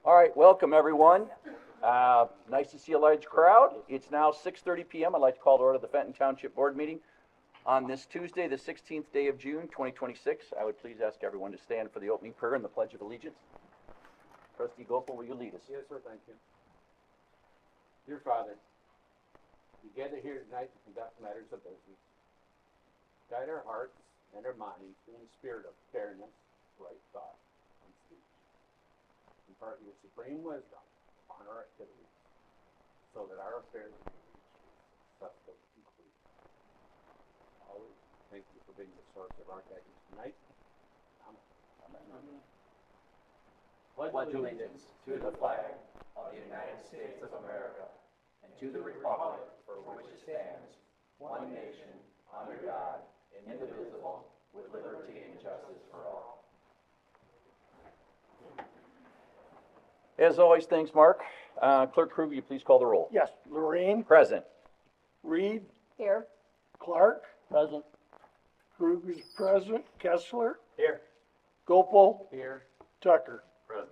All right, welcome everyone. Nice to see a large crowd. It's now 6:30 p.m. I'd like to call to order the Fenton Township Board meeting on this Tuesday, the 16th day of June, 2026. I would please ask everyone to stand for the opening prayer and the Pledge of Allegiance. Trustee Gopal, will you lead us? Yes, sir, thank you. Dear Father, we gather here tonight to conduct matters of business. Guide our hearts and our minds in the spirit of fairness, right thought, and speech. Impart your supreme wisdom on our activities, so that our affairs may reach successful conclusion. Always thank you for being the source of our guidance tonight. Amen. Amen. Pledge allegiance to the flag of the United States of America and to the republic for which it stands, one nation, under God, indivisible, with liberty and justice for all. As always, thanks, Mark. Clerk Krug, will you please call the roll? Yes, Lorraine, Present. Reed, Here. Clark, Present. Krug is present, Kessler, Here. Gopal, Here. Tucker. Present.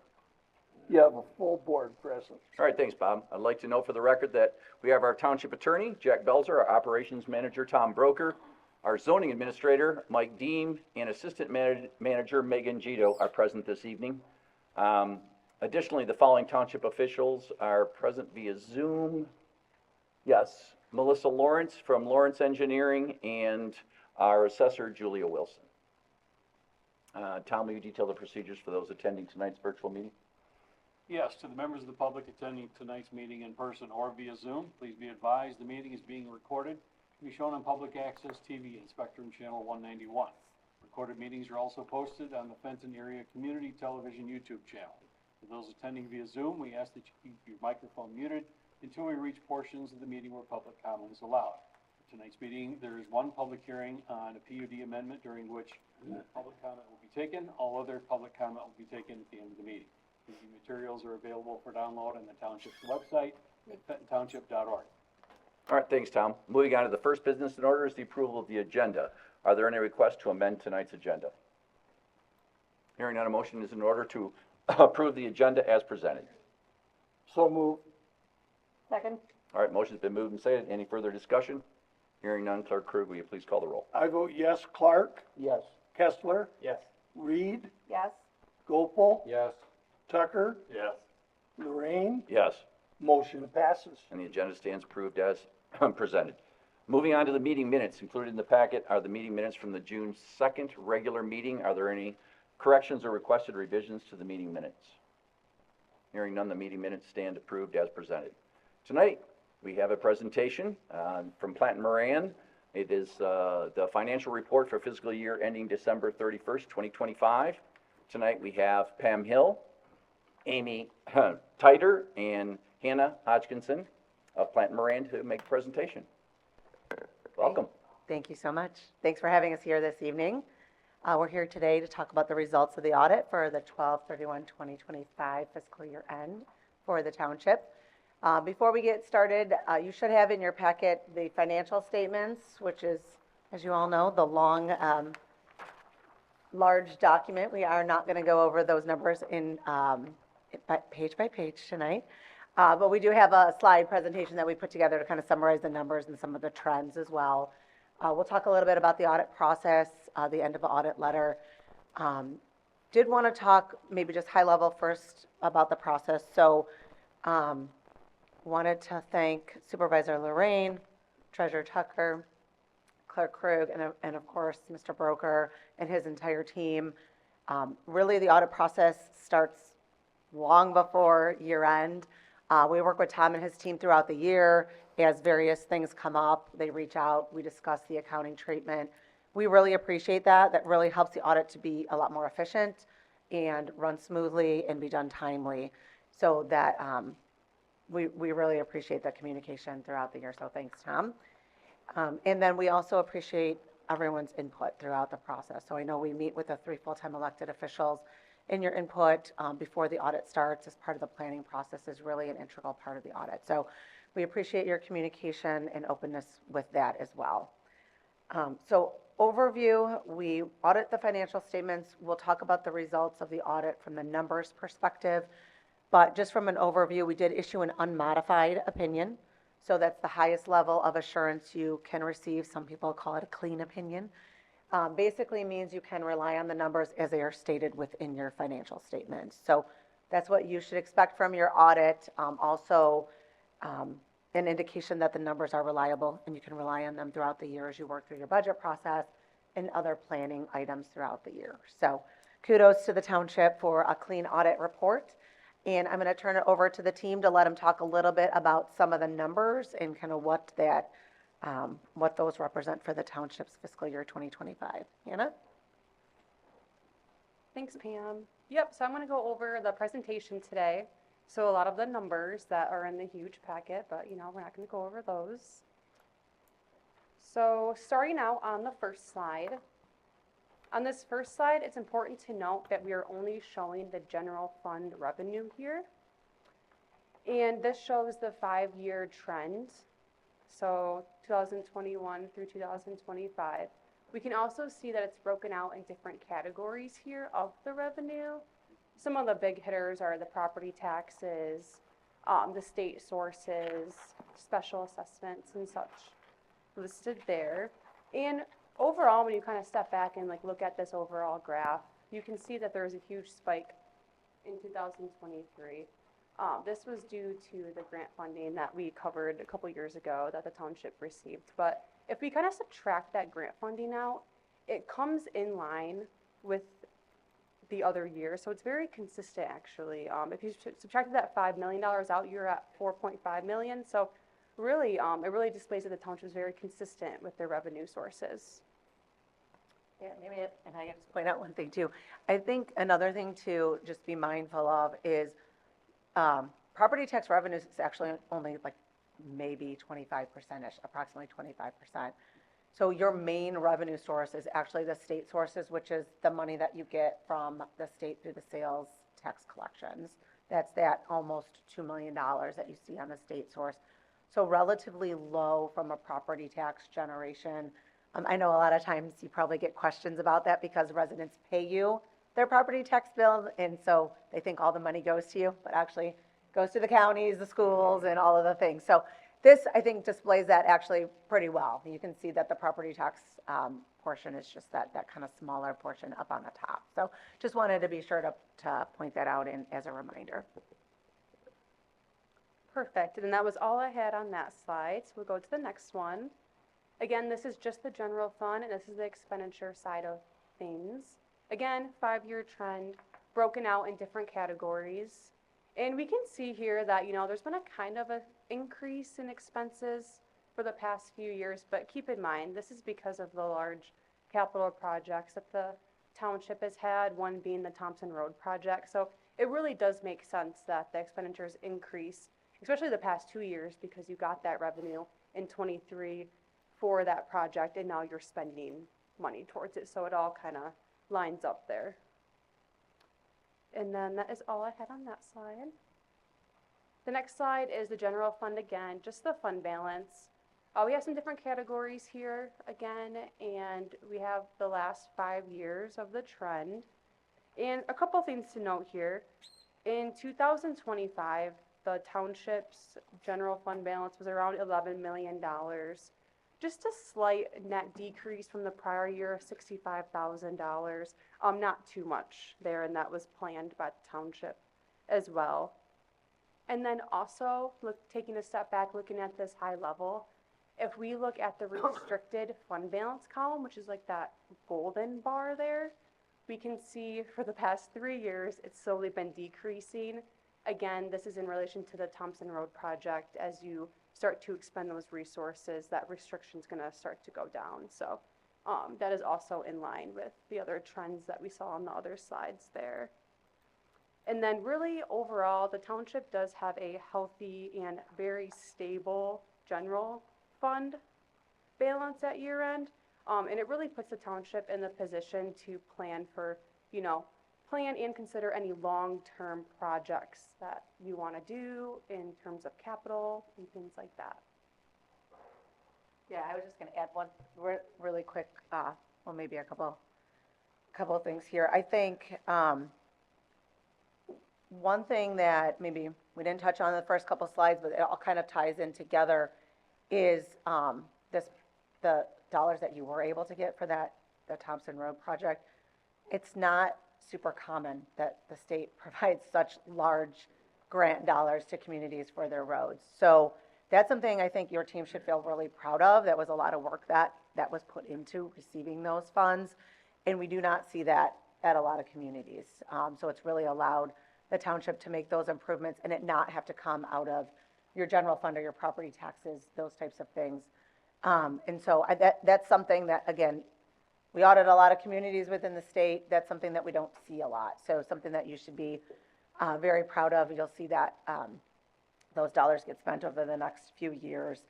You have a full board present. All right, thanks, Bob. I'd like to note for the record that we have our Township Attorney, Jack Belzer, our Operations Manager, Tom Broker, our Zoning Administrator, Mike Deem, and Assistant Manager, Megan Gito, are present this evening. Additionally, the following Township officials are present via Zoom. Yes, Melissa Lawrence from Lawrence Engineering and our Assessor, Julia Wilson. Tom, will you detail the procedures for those attending tonight's virtual meeting? Yes, to the members of the public attending tonight's meeting in person or via Zoom, please be advised the meeting is being recorded. It will be shown on public access TV and Spectrum Channel 191. Recorded meetings are also posted on the Fenton Area Community Television YouTube channel. For those attending via Zoom, we ask that you keep your microphone muted until we reach portions of the meeting where public comment is allowed. For tonight's meeting, there is one public hearing on a PUD amendment during which public comment will be taken. All other public comment will be taken at the end of the meeting. The materials are available for download on the Township's website at fentontownship.org. All right, thanks, Tom. Moving on to the first business in order is the approval of the agenda. Are there any requests to amend tonight's agenda? Hearing none, a motion is in order to approve the agenda as presented. So move. Second. All right, motion's been moved and seconded. Any further discussion? Hearing none, Clerk Krug, will you please call the roll? I vote yes, Clark, Yes. Kessler, Yes. Reed, Yes. Gopal, Yes. Tucker, Yes. Lorraine, Yes, motion passes. and the agenda stands approved as presented. Moving on to the meeting minutes. Included in the packet are the meeting minutes from the June 2nd regular meeting. Are there any corrections or requested revisions to the meeting minutes? Hearing none, the meeting minutes stand approved as presented. Tonight, we have a presentation from Platt & Moran. It is the financial report for fiscal year ending December 31st, 2025. Tonight, we have Pam Hill, Amy Titer, and Hannah Hodgkinson of Platt & Moran to make a presentation. Welcome. Thank you so much. Thanks for having us here this evening. We're here today to talk about the results of the audit for the 12/31/2025 fiscal year end for the township. Before we get started, you should have in your packet the financial statements, which is, as you all know, the long, large document. We are not going to go over those numbers in page by page tonight. But we do have a slide presentation that we put together to kind of summarize the numbers and some of the trends as well. We'll talk a little bit about the audit process, the end of the audit letter. Did want to talk maybe just high level first about the process. So wanted to thank Supervisor Lorraine, Treasurer Tucker, Clerk Krug, and of course, Mr. Broker and his entire team. Really, the audit process starts long before year end. We work with Tom and his team throughout the year. As various things come up, they reach out, we discuss the accounting treatment. We really appreciate that. That really helps the audit to be a lot more efficient and run smoothly and be done timely. So that we really appreciate the communication throughout the year. So thanks, Tom. And then we also appreciate everyone's input throughout the process. So I know we meet with the 3 full-time elected officials, and your input before the audit starts as part of the planning process is really an integral part of the audit. So we appreciate your communication and openness with that as well. So overview, we audit the financial statements. We'll talk about the results of the audit from the numbers perspective. But just from an overview, we did issue an unmodified opinion. So that's the highest level of assurance you can receive. Some people call it a clean opinion. Basically means you can rely on the numbers as they are stated within your financial statements. So that's what you should expect from your audit. Also, an indication that the numbers are reliable and you can rely on them throughout the year as you work through your budget process and other planning items throughout the year. So kudos to the township for a clean audit report. And I'm going to turn it over to the team to let them talk a little bit about some of the numbers and kind of what those represent for the township's fiscal year 2025. Hannah? Thanks, Pam. Yep, so I'm going to go over the presentation today. So a lot of the numbers that are in the huge packet, but we're not going to go over those. So starting out on the first slide. On this first slide, it's important to note that we are only showing the general fund revenue here. And this shows the 5-year trend. So 2021 through 2025. We can also see that it's broken out in different categories here of the revenue. Some of the big hitters are the property taxes, the state sources, special assessments and such listed there. And overall, when you kind of step back and look at this overall graph, you can see that there was a huge spike in 2023. This was due to the grant funding that we covered a couple years ago that the township received. But if we kind of subtract that grant funding out, it comes in line with the other year. So it's very consistent, actually. If you subtracted that $5 million out, you're at 4.5 million. So really, it really displays that the township is very consistent with their revenue sources. Yeah, maybe, and I have to point out one thing too. I think another thing to just be mindful of is property tax revenues is actually only maybe 25%ish, approximately 25%. So your main revenue source is actually the state sources, which is the money that you get from the state through the sales tax collections. That's that almost $2 million that you see on the state source. So relatively low from a property tax generation. I know a lot of times you probably get questions about that because residents pay you their property tax bill, and so they think all the money goes to you, but actually goes to the counties, the schools, and all of the things. So this, I think, displays that actually pretty well. You can see that the property tax portion is just that kind of smaller portion up on the top. So just wanted to be sure to point that out as a reminder. Perfect, and that was all I had on that slide. So we'll go to the next one. Again, this is just the general fund, and this is the expenditure side of things. Again, 5-year trend, broken out in different categories. And we can see here that, there's been a kind of an increase in expenses for the past few years, but keep in mind, this is because of the large capital projects that the township has had, one being the Thompson Road project. So it really does make sense that the expenditures increase, especially the past 2 years, because you got that revenue in 23 for that project, and now you're spending money towards it. So it all kind of lines up there. And then that is all I had on that slide. The next slide is the general fund again, just the fund balance. We have some different categories here again, and we have the last 5 years of the trend. And a couple things to note here. In 2025, the township's general fund balance was around $11 million. Just a slight net decrease from the prior year of $65,000. Not too much there, and that was planned by the township as well. And then also, taking a step back, looking at this high level, if we look at the restricted fund balance column, which is like that golden bar there, we can see for the past 3 years, it's slowly been decreasing. Again, this is in relation to the Thompson Road project. As you start to expend those resources, that restriction is going to start to go down. So that is also in line with the other trends that we saw on the other slides there. And then really overall, the township does have a healthy and very stable general fund balance at year end. And it really puts the township in the position to plan for, plan and consider any long-term projects that you want to do in terms of capital and things like that. Yeah, I was just going to add one really quick well, maybe a couple of things here. I think, one thing that maybe we didn't touch on in the first couple slides, but it all kind of ties in together is, the dollars that you were able to get for the Thompson Road project. It's not super common that the state provides such large grant dollars to communities for their roads. So that's something I think your team should feel really proud of. That was a lot of work that was put into receiving those funds. And we do not see that at a lot of communities. So it's really allowed the township to make those improvements and it not have to come out of your general fund or your property taxes, those types of things. And so that's something that, again, we audit a lot of communities within the state. That's something that we don't see a lot. So something that you should be very proud of. You'll see that those dollars get spent over the next few years.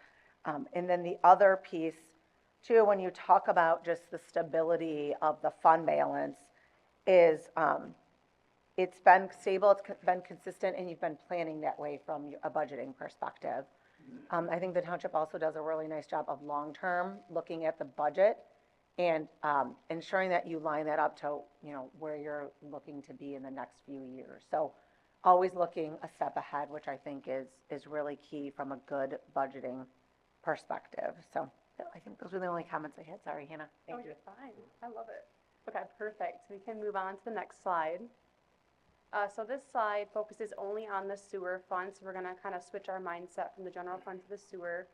And then the other piece, too, when you talk about just the stability of the fund balance, is it's been stable, it's been consistent, and you've been planning that way from a budgeting perspective. I think the township also does a really nice job of long-term looking at the budget and ensuring that you line that up to, where you're looking to be in the next few years. So always looking a step ahead, which I think is really key from a good budgeting perspective. So I think those were the only comments I had. Sorry, Hannah. Thank you. You're fine. I love it. Okay, perfect. We can move on to the next slide. So this slide focuses only on the sewer fund, so we're gonna kind of switch our mindset from the general fund to the sewer.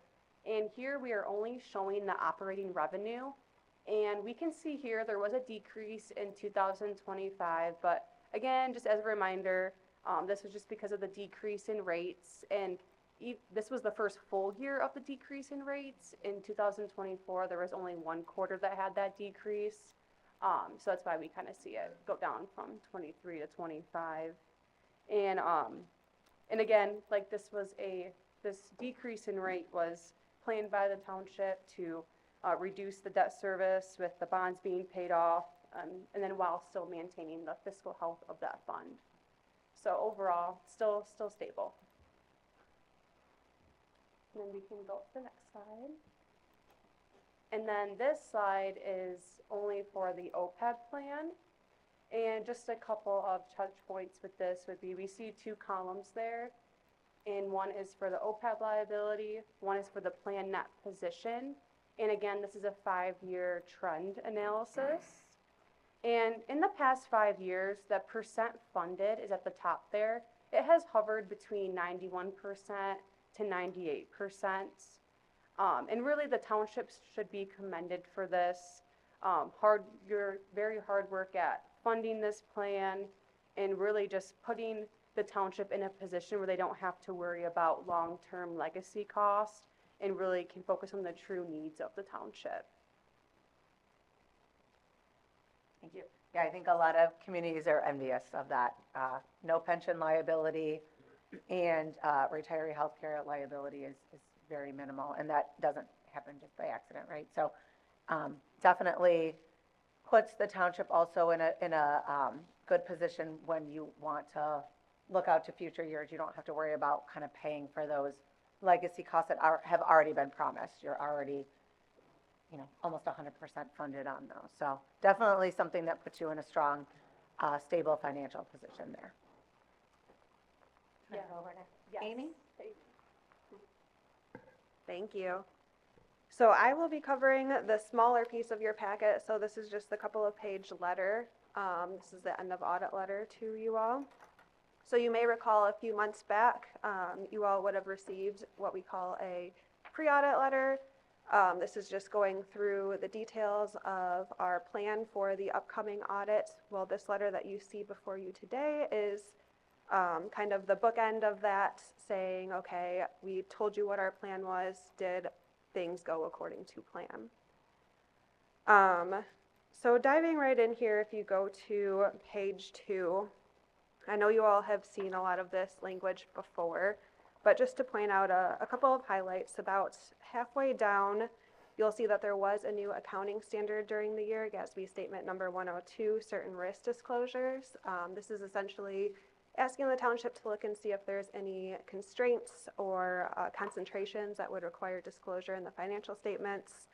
And here we are only showing the operating revenue. And we can see here there was a decrease in 2025, but again, just as a reminder, this was just because of the decrease in rates, and this was the first full year of the decrease in rates. In 2024, there was only one quarter that had that decrease. So that's why we kind of see it go down from 23 to 25. And again, like this decrease in rate was planned by the township to reduce the debt service with the bonds being paid off, and then while still maintaining the fiscal health of that fund. So overall, still stable. And then we can go to the next slide. And then this slide is only for the OPEB plan. And just a couple of touch points with this would be, we see two columns there. And one is for the OPEB liability, one is for the plan net position. And again, this is a 5-year trend analysis. And in the past 5 years, the percent funded is at the top there. It has hovered between 91% to 98%. And really the townships should be commended for this. Your very hard work at funding this plan and really just putting the township in a position where they don't have to worry about long-term legacy costs and really can focus on the true needs of the township. Thank you. Yeah, I think a lot of communities are envious of that. No pension liability and retiree health care liability is very minimal, and that doesn't happen just by accident, right? So definitely puts the township also in a good position when you want to look out to future years. You don't have to worry about kind of paying for those legacy costs that have already been promised. You're already, almost 100% funded on those. So definitely something that puts you in a strong, stable financial position there. Yeah. Over to Yes. Amy? Thank you. So I will be covering the smaller piece of your packet. So this is just a couple of page letter. This is the end of audit letter to you all. So you may recall a few months back, you all would have received what we call a pre-audit letter. This is just going through the details of our plan for the upcoming audit. Well, this letter that you see before you today is kind of the bookend of that, saying, okay, we told you what our plan was, did things go according to plan? So diving right in here, if you go to page 2, I know you all have seen a lot of this language before, but just to point out a couple of highlights, about halfway down, you'll see that there was a new accounting standard during the year, GASB statement number 102, certain risk disclosures. This is essentially asking the township to look and see if there's any constraints or concentrations that would require disclosure in the financial statements.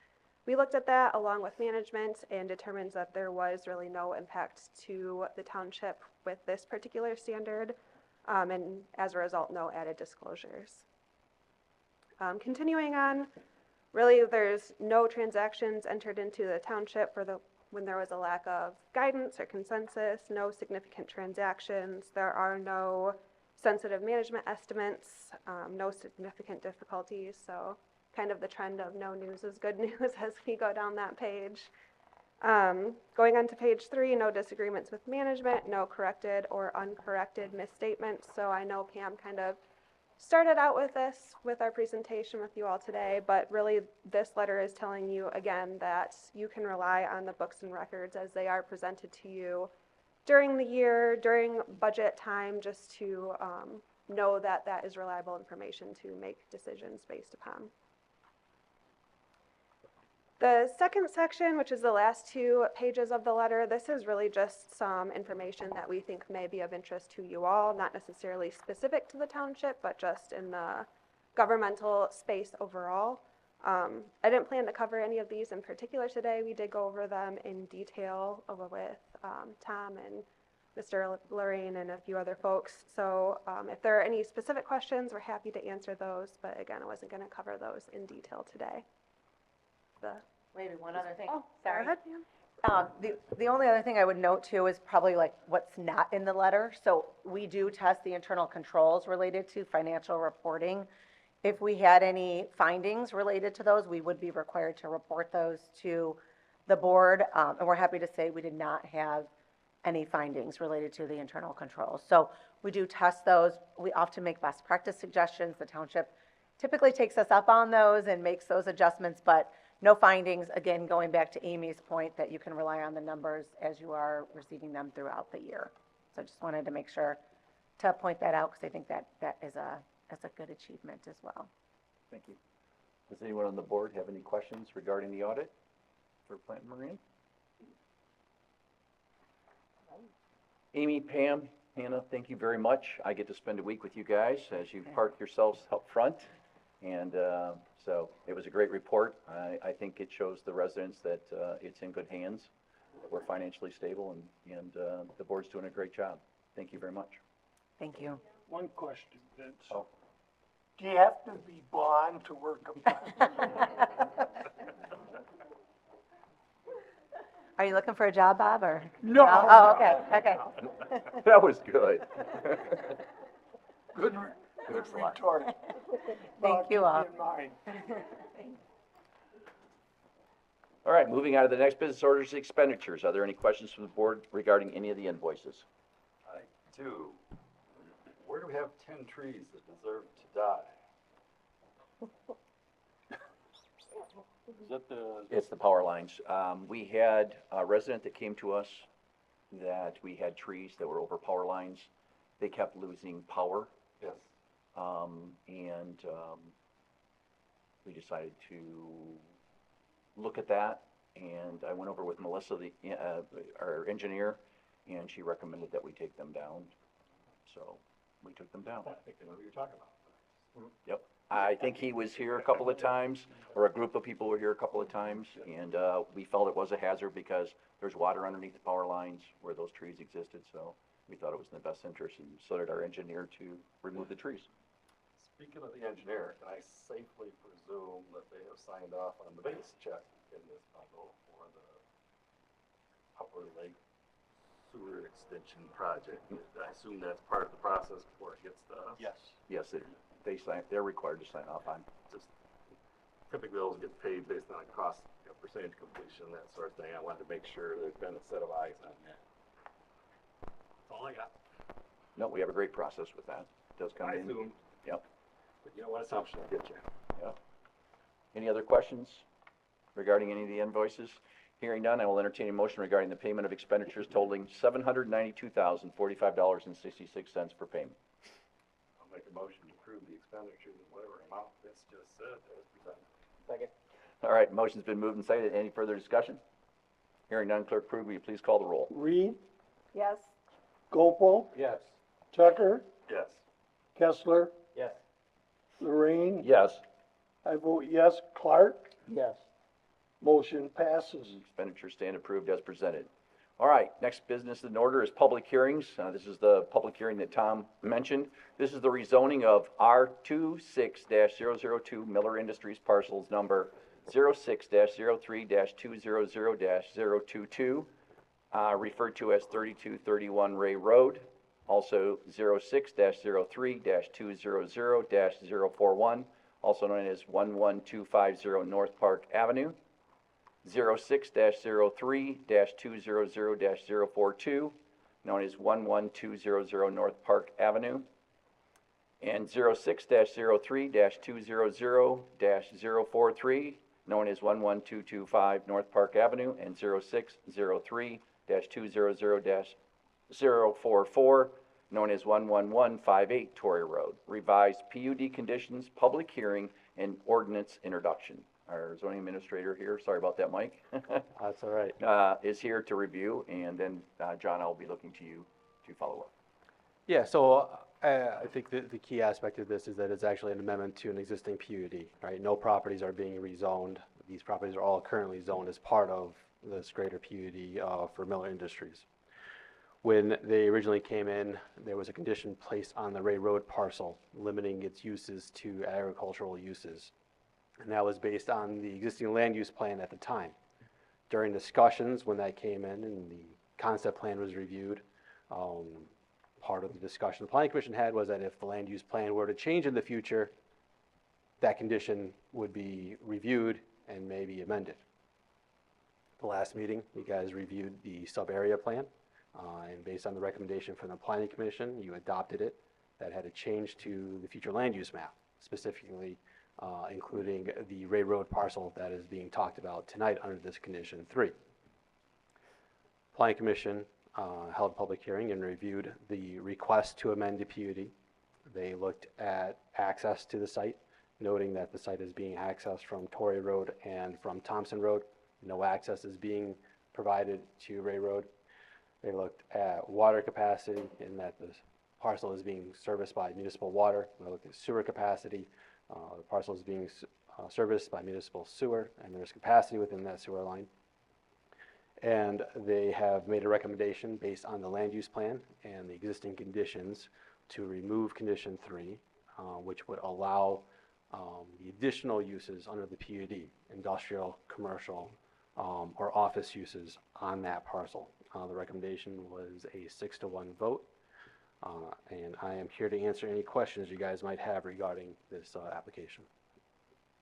We looked at that along with management and determined that there was really no impact to the township with this particular standard, and as a result, no added disclosures. Continuing on, really, there's no transactions entered into the township when there was a lack of guidance or consensus, no significant transactions. There are no sensitive management estimates, no significant difficulties. So kind of the trend of no news is good news as we go down that page. Going on to page 3, no disagreements with management, no corrected or uncorrected misstatements. So I know Pam kind of started out with this with our presentation with you all today, but really this letter is telling you again that you can rely on the books and records as they are presented to you during the year, during budget time, just to know that that is reliable information to make decisions based upon. The second section, which is the last 2 pages of the letter, this is really just some information that we think may be of interest to you all, not necessarily specific to the township, but just in the governmental space overall. I didn't plan to cover any of these in particular today. We did go over them in detail over with Tom and Mr. Lorraine and a few other folks. So if there are any specific questions, we're happy to answer those. But again, I wasn't going to cover those in detail today. Maybe one other thing. Oh, Sorry. go ahead, Pam. The only other thing I would note too is probably like what's not in the letter. So we do test the internal controls related to financial reporting. If we had any findings related to those, we would be required to report those to the board. And we're happy to say we did not have any findings related to the internal controls. So we do test those. We often make best practice suggestions. The township typically takes us up on those and makes those adjustments, but no findings, again, going back to Amy's point that you can rely on the numbers as you are receiving them throughout the year. So I just wanted to make sure to point that out because I think that is a good achievement as well. Thank you. Does anyone on the board have any questions regarding the audit for Plant and Marine? Amy, Pam, Hannah, thank you very much. I get to spend a week with you guys as you park yourselves up front. And so it was a great report. I think it shows the residents that it's in good hands. We're financially stable, and the board's doing a great job. Thank you very much. Thank you. One question, Vince. Oh. Do you have to be blonde to work a Are you looking for a job, Bob, or? No. Oh, okay. That was good. Good retort. Thank you all. Keep in mind. All right, moving on to the next business orders, expenditures. Are there any questions from the board regarding any of the invoices? I do. Where do we have 10 trees that deserve to die? Is that the, It's the power lines. We had a resident that came to us that we had trees that were over power lines. They kept losing power. Yes. And we decided to look at that, and I went over with Melissa, our engineer, and she recommended that we take them down. So we took them down. I think I know what you're talking about. Yep. I think he was here a couple of times, or a group of people were here a couple of times, and we felt it was a hazard because there's water underneath the power lines where those trees existed, so we thought it was in the best interest, and so did our engineer to remove the trees. Speaking of the engineer, can I safely presume that they have signed off on the base check in this bundle for the Upper Lake Sewer Extension Project? I assume that's part of the process before it gets to us? yes. Yes, they're required to sign off on. Just typically those get paid based on cost, percentage completion, that sort of thing. I wanted to make sure there's been a set of eyes on that. That's all I got. No, we have a great process with that. It does come I in. assumed, Yep, but you know what, assumption will get you. yep. Any other questions regarding any of the invoices? Hearing none, I will entertain a motion regarding the payment of expenditures totaling $792,045.66 for payment. I'll make a motion to approve the expenditures in whatever amount that's just said as presented. Second. All right, motion's been moved and seconded. Any further discussion? Hearing none, Clerk Krug, will you please call the roll? Reed, Yes. Gopal, Yes. Tucker, Yes. Kessler, Yes. Lorraine. Yes. I vote yes. Clark, Yes. Motion passes. Expenditures stand approved as presented. All right, next business in order is public hearings. This is the public hearing that Tom mentioned. This is the rezoning of R26-002 Miller Industries parcels number 06-03-200-022, referred to as 3231 Ray Road. Also 06-03-200-041, also known as 11250 North Park Avenue. 06-03-200-042, known as 11200 North Park Avenue, and 06-03-200-043, known as 11225 North Park Avenue, and 06-03-200-044, known as 11158 Torrey Road. Revised PUD conditions, public hearing, and ordinance introduction. Our zoning administrator here, sorry about that, Mike, That's all right. is here to review, and then, John, I'll be looking to you to follow up. Yeah, so I think the key aspect of this is that it's actually an amendment to an existing PUD, right? No properties are being rezoned. These properties are all currently zoned as part of this greater PUD for Miller Industries. When they originally came in, there was a condition placed on the Ray Road parcel limiting its uses to agricultural uses. And that was based on the existing land use plan at the time. During discussions, when that came in and the concept plan was reviewed, part of the discussion the planning commission had was that if the land use plan were to change in the future, that condition would be reviewed and maybe amended. The last meeting, you guys reviewed the sub-area plan, and based on the recommendation from the planning commission, you adopted it. That had a change to the future land use map, specifically including the Ray Road parcel that is being talked about tonight under this condition 3. Planning Commission held a public hearing and reviewed the request to amend the PUD. They looked at access to the site, noting that the site is being accessed from Torrey Road and from Thompson Road. No access is being provided to Ray Road. They looked at water capacity in that the parcel is being serviced by municipal water. They looked at sewer capacity. The parcel is being serviced by municipal sewer, and there's capacity within that sewer line. And they have made a recommendation based on the land use plan and the existing conditions to remove condition 3, which would allow the additional uses under the PUD, industrial, commercial, or office uses on that parcel. The recommendation was a 6-to-1 vote. And I am here to answer any questions you guys might have regarding this application.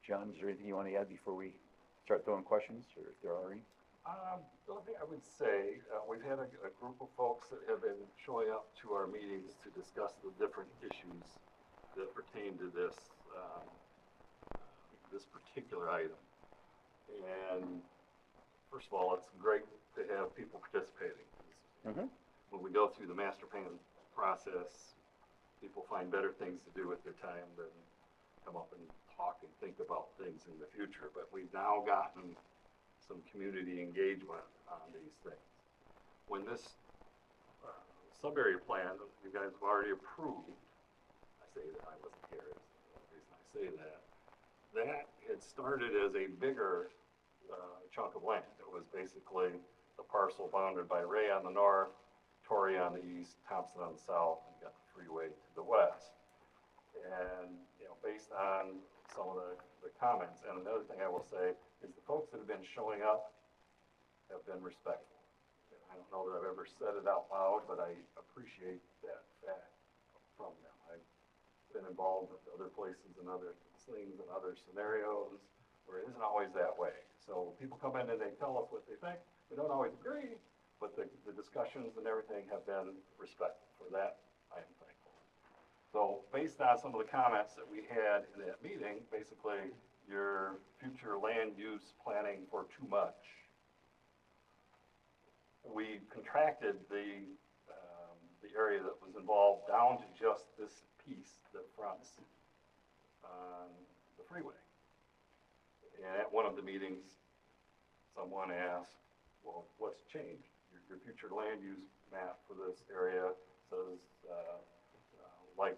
John, is there anything you want to add before we start throwing questions, or if there are any? The only thing I would say, we've had a group of folks that have been showing up to our meetings to discuss the different issues that pertain to this, this particular item. And first of all, it's great to have people participating. Mm-hmm. When we go through the master plan process, people find better things to do with their time than come up and talk and think about things in the future. But we've now gotten some community engagement on these things. When this sub-area plan you guys have already approved, I say that I wasn't here, the reason I say that, that had started as a bigger chunk of land. It was basically the parcel bounded by Ray on the north, Torrey on the east, Thompson on the south, and you got the freeway to the west. And, you know, based on some of the comments, and another thing I will say is the folks that have been showing up have been respectful. And I don't know that I've ever said it out loud, but I appreciate that fact from them. I've been involved with other places and other things and other scenarios where it isn't always that way. So people come in and they tell us what they think. We don't always agree, but the discussions and everything have been respectful. For that, I am thankful. So based on some of the comments that we had in that meeting, basically your future land use planning for too much. We contracted the area that was involved down to just this piece that fronts on the freeway. And at one of the meetings, someone asked, well, what's changed? Your future land use map for this area says light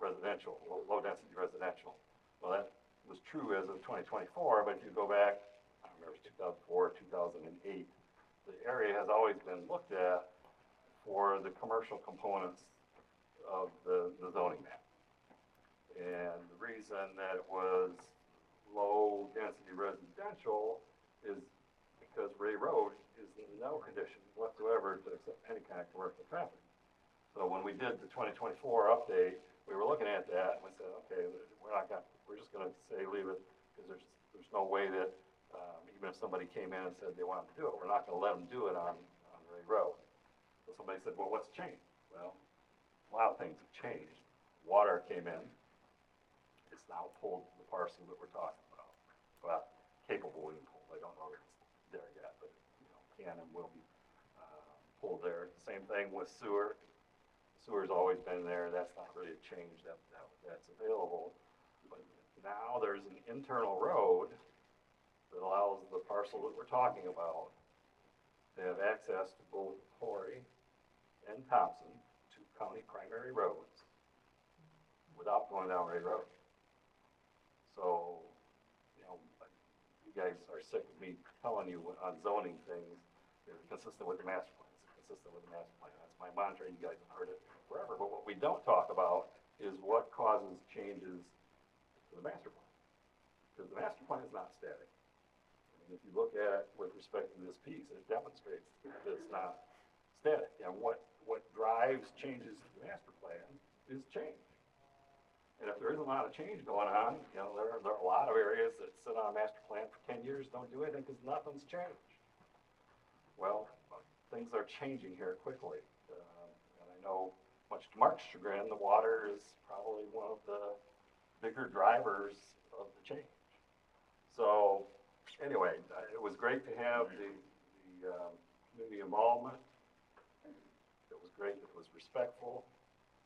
residential, low density residential. Well, that was true as of 2024, but if you go back, I don't remember, 2004, 2008. The area has always been looked at for the commercial components of the zoning map. And the reason that it was low-density residential is because Ray Road is in no condition whatsoever to accept any kind of commercial traffic. So when we did the 2024 update, we were looking at that, and we said, okay, we're just gonna say leave it, because there's no way that, even if somebody came in and said they wanted to do it, we're not gonna let them do it on Ray Road. So somebody said, well, what's changed? Well, a lot of things have changed. Water came in. It's now pulled the parcel that we're talking about. Well, capable of being pulled. I don't know if it's there yet, but, can and will be pulled there. Same thing with sewer. Sewer's always been there. That's not really a change that's available. But now there's an internal road that allows the parcel that we're talking about to have access to both Torrey and Thompson, two county primary roads, without going down Ray Road. So, you guys are sick of me telling you on zoning things, they're consistent with the master plan. It's consistent with the master plan. That's my mantra. You guys have heard it forever. But what we don't talk about is what causes changes to the master plan. Because the master plan is not static. I mean, if you look at it with respect to this piece, it demonstrates that it's not static. And what drives changes to the master plan is change. And if there isn't a lot of change going on, there are a lot of areas that sit on a master plan for 10 years, don't do anything because nothing's changed. Well, things are changing here quickly. And I know, much to Mark's chagrin, the water is probably one of the bigger drivers of the change. So, anyway, it was great to have the community involvement. It was great that it was respectful.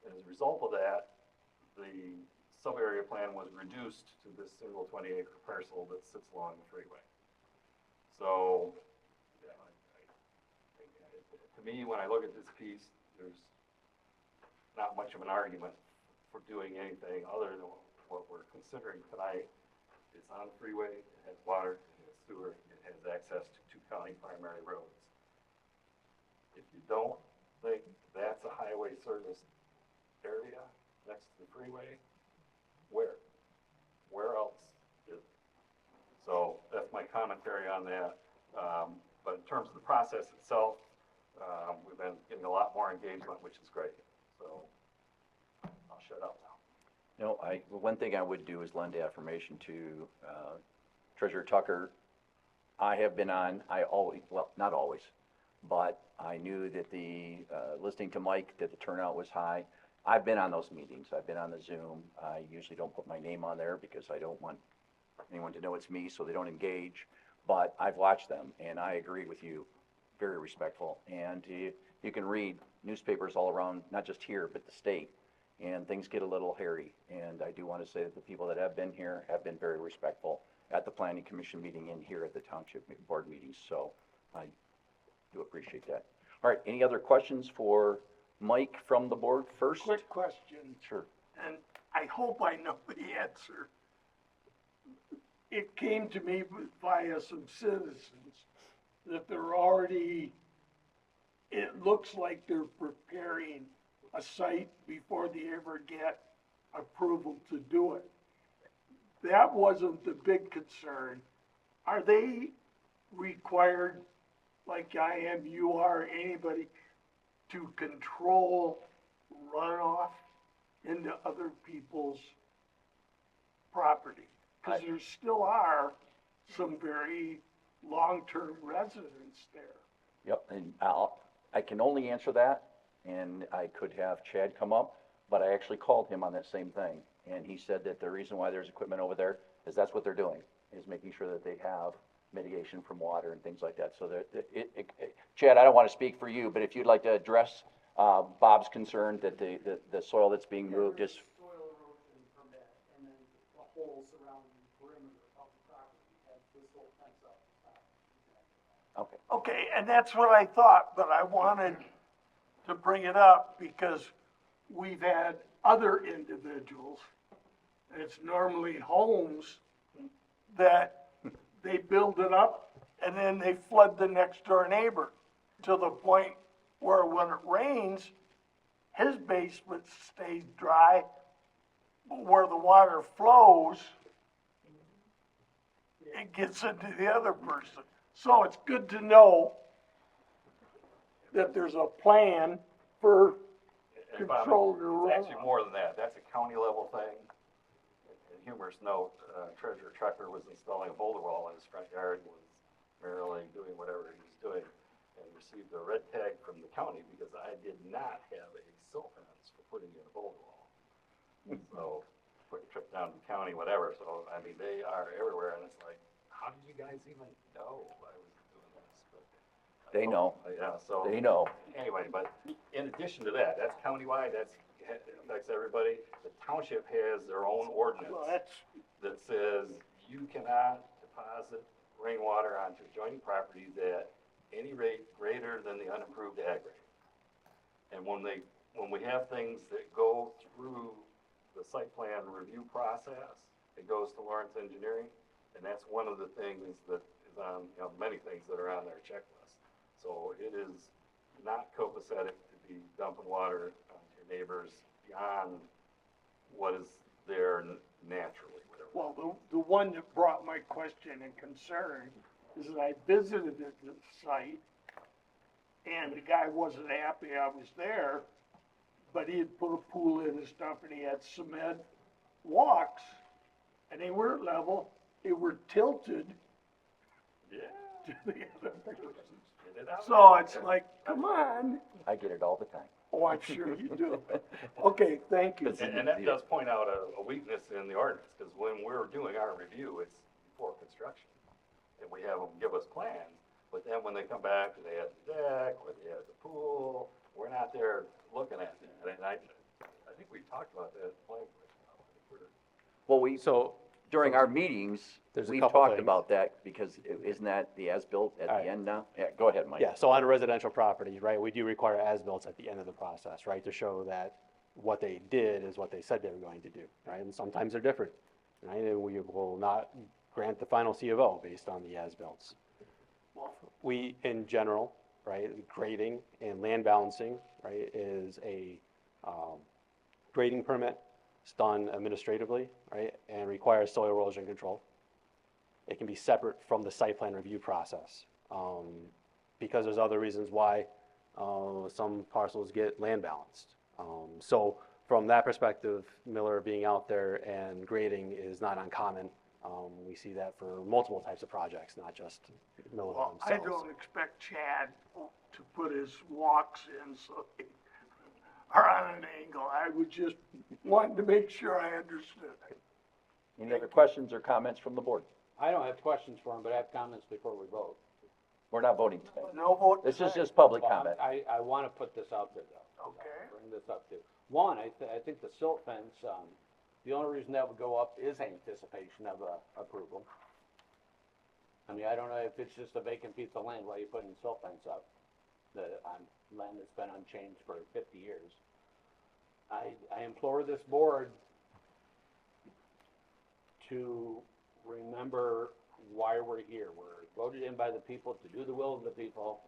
And as a result of that, the sub-area plan was reduced to this single 20-acre parcel that sits along the freeway. So, to me, when I look at this piece, there's not much of an argument for doing anything other than what we're considering tonight. It's on the freeway, it has water, it has sewer, it has access to two county primary roads. If you don't think that's a highway service area next to the freeway, where else is it? So that's my commentary on that. But in terms of the process itself, we've been getting a lot more engagement, which is great. So I'll shut up now. No, one thing I would do is lend affirmation to Treasurer Tucker. I have been on, well, not always, but I knew that listening to Mike, that the turnout was high. I've been on those meetings. I've been on the Zoom. I usually don't put my name on there because I don't want anyone to know it's me, so they don't engage. But I've watched them, and I agree with you. Very respectful. And you can read newspapers all around, not just here, but the state, and things get a little hairy. And I do want to say that the people that have been here have been very respectful at the Planning Commission meeting and here at the Township Board meetings. So I do appreciate that. All right, any other questions for Mike from the board first? Quick question, Sure. and I hope I know the answer. It came to me via some citizens that it looks like they're preparing a site before they ever get approval to do it. That wasn't the big concern. Are they required, like I am, you are, anybody, to control runoff into other people's property? Because there still are some very long-term residents there. Yep, and I can only answer that, and I could have Chad come up, but I actually called him on that same thing. And he said that the reason why there's equipment over there is that's what they're doing, is making sure that they have mitigation from water and things like that. So Chad, I don't want to speak for you, but if you'd like to address Bob's concern that the soil that's being moved is. Soil erosion permit, and then the whole surrounding perimeter of the property has this whole fence up. Okay. Okay, and that's what I thought, but I wanted to bring it up because we've had other individuals, and it's normally homes, that they build it up, and then they flood the next door neighbor to the point where when it rains, his basement stays dry, but where the water flows, it gets into the other person. So it's good to know that there's a plan for And Bob, controlling the it's actually runoff. more than that, that's a county level thing. And humorous note, Treasurer Trucker was installing a boulder wall in his front yard, and was merrily doing whatever he was doing, and received a red tag from the county because I did not have a silt fence for putting in a boulder wall. So, quick trip down to the county, whatever, so, I mean, they are everywhere, and it's like, how did you guys even know I was doing this? But They know. Yeah, so. They know. Anyway, but in addition to that, that's countywide, affects everybody. The township has their own ordinance Well, that's, that says you cannot deposit rainwater onto adjoining properties at any rate greater than the unapproved ag rate. And when we have things that go through the site plan review process, it goes to Lawrence Engineering, and that's one of the things that is on, many things that are on their checklist. So it is not copacetic to be dumping water onto your neighbors beyond what is there naturally, whatever. well, the one that brought my question and concern is that I visited the site, and the guy wasn't happy I was there, but he had put a pool in and stuff, and he had cement walks, and they weren't level, they were tilted Yeah. to the other person. Get it out So there. it's like, come on. I get it all the time. Oh, I'm sure you do. Okay, thank you. And that does point out a weakness in the ordinance, because when we're doing our review, it's before construction. And we have them give us plans, but then when they come back, they add the deck, or they add the pool, we're not there looking at that. And I think we talked about that. Well, So, during our meetings, There's a we've couple talked things. about that, because isn't that the as-built at All right. the end now? Yeah, go ahead, Mike. yeah, so on a residential property, right, we do require as-built at the end of the process, right, to show that what they did is what they said they were going to do, right, and sometimes they're different, right, and we will not grant the final C of O based on the as-built. We, in general, right, grading and land balancing, right, is a grading permit. It's done administratively, right, and requires soil erosion control. It can be separate from the site plan review process, because there's other reasons why some parcels get land balanced. So from that perspective, Miller being out there and grading is not uncommon. We see that for multiple types of projects, not just Miller Well, I themselves. don't expect Chad to put his walks in so they are on an angle. I was just wanting to make sure I understood. Any other questions or comments from the board? I don't have questions for him, but I have comments before we vote. We're not voting today. No vote This is tonight. just public Well, comment. I want to put this out there, though. Okay. Bring this up too. One, I think the silt fence, the only reason that would go up is anticipation of approval. I mean, I don't know if it's just a vacant piece of land while you're putting the silt fence up, on land that's been unchanged for 50 years. I implore this board to remember why we're here. We're voted in by the people to do the will of the people.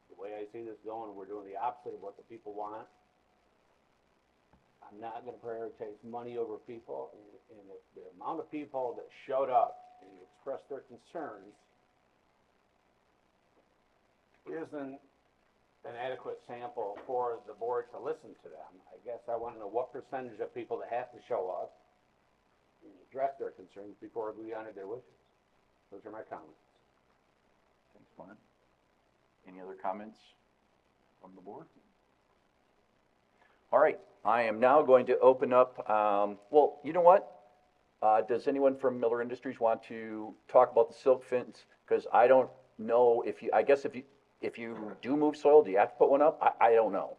The way I see this going, we're doing the opposite of what the people want. I'm not gonna prioritize money over people, and if the amount of people that showed up and expressed their concerns isn't an adequate sample for the board to listen to them, I guess I wanna know what percentage of people that have to show up and address their concerns before we honor their wishes. Those are my comments. Thanks, Glenn. Any other comments from the board? All right, I am now going to open up, well, you know what? Does anyone from Miller Industries want to talk about the silk fence? Because I don't know I guess if you do move soil, do you have to put one up? I don't know.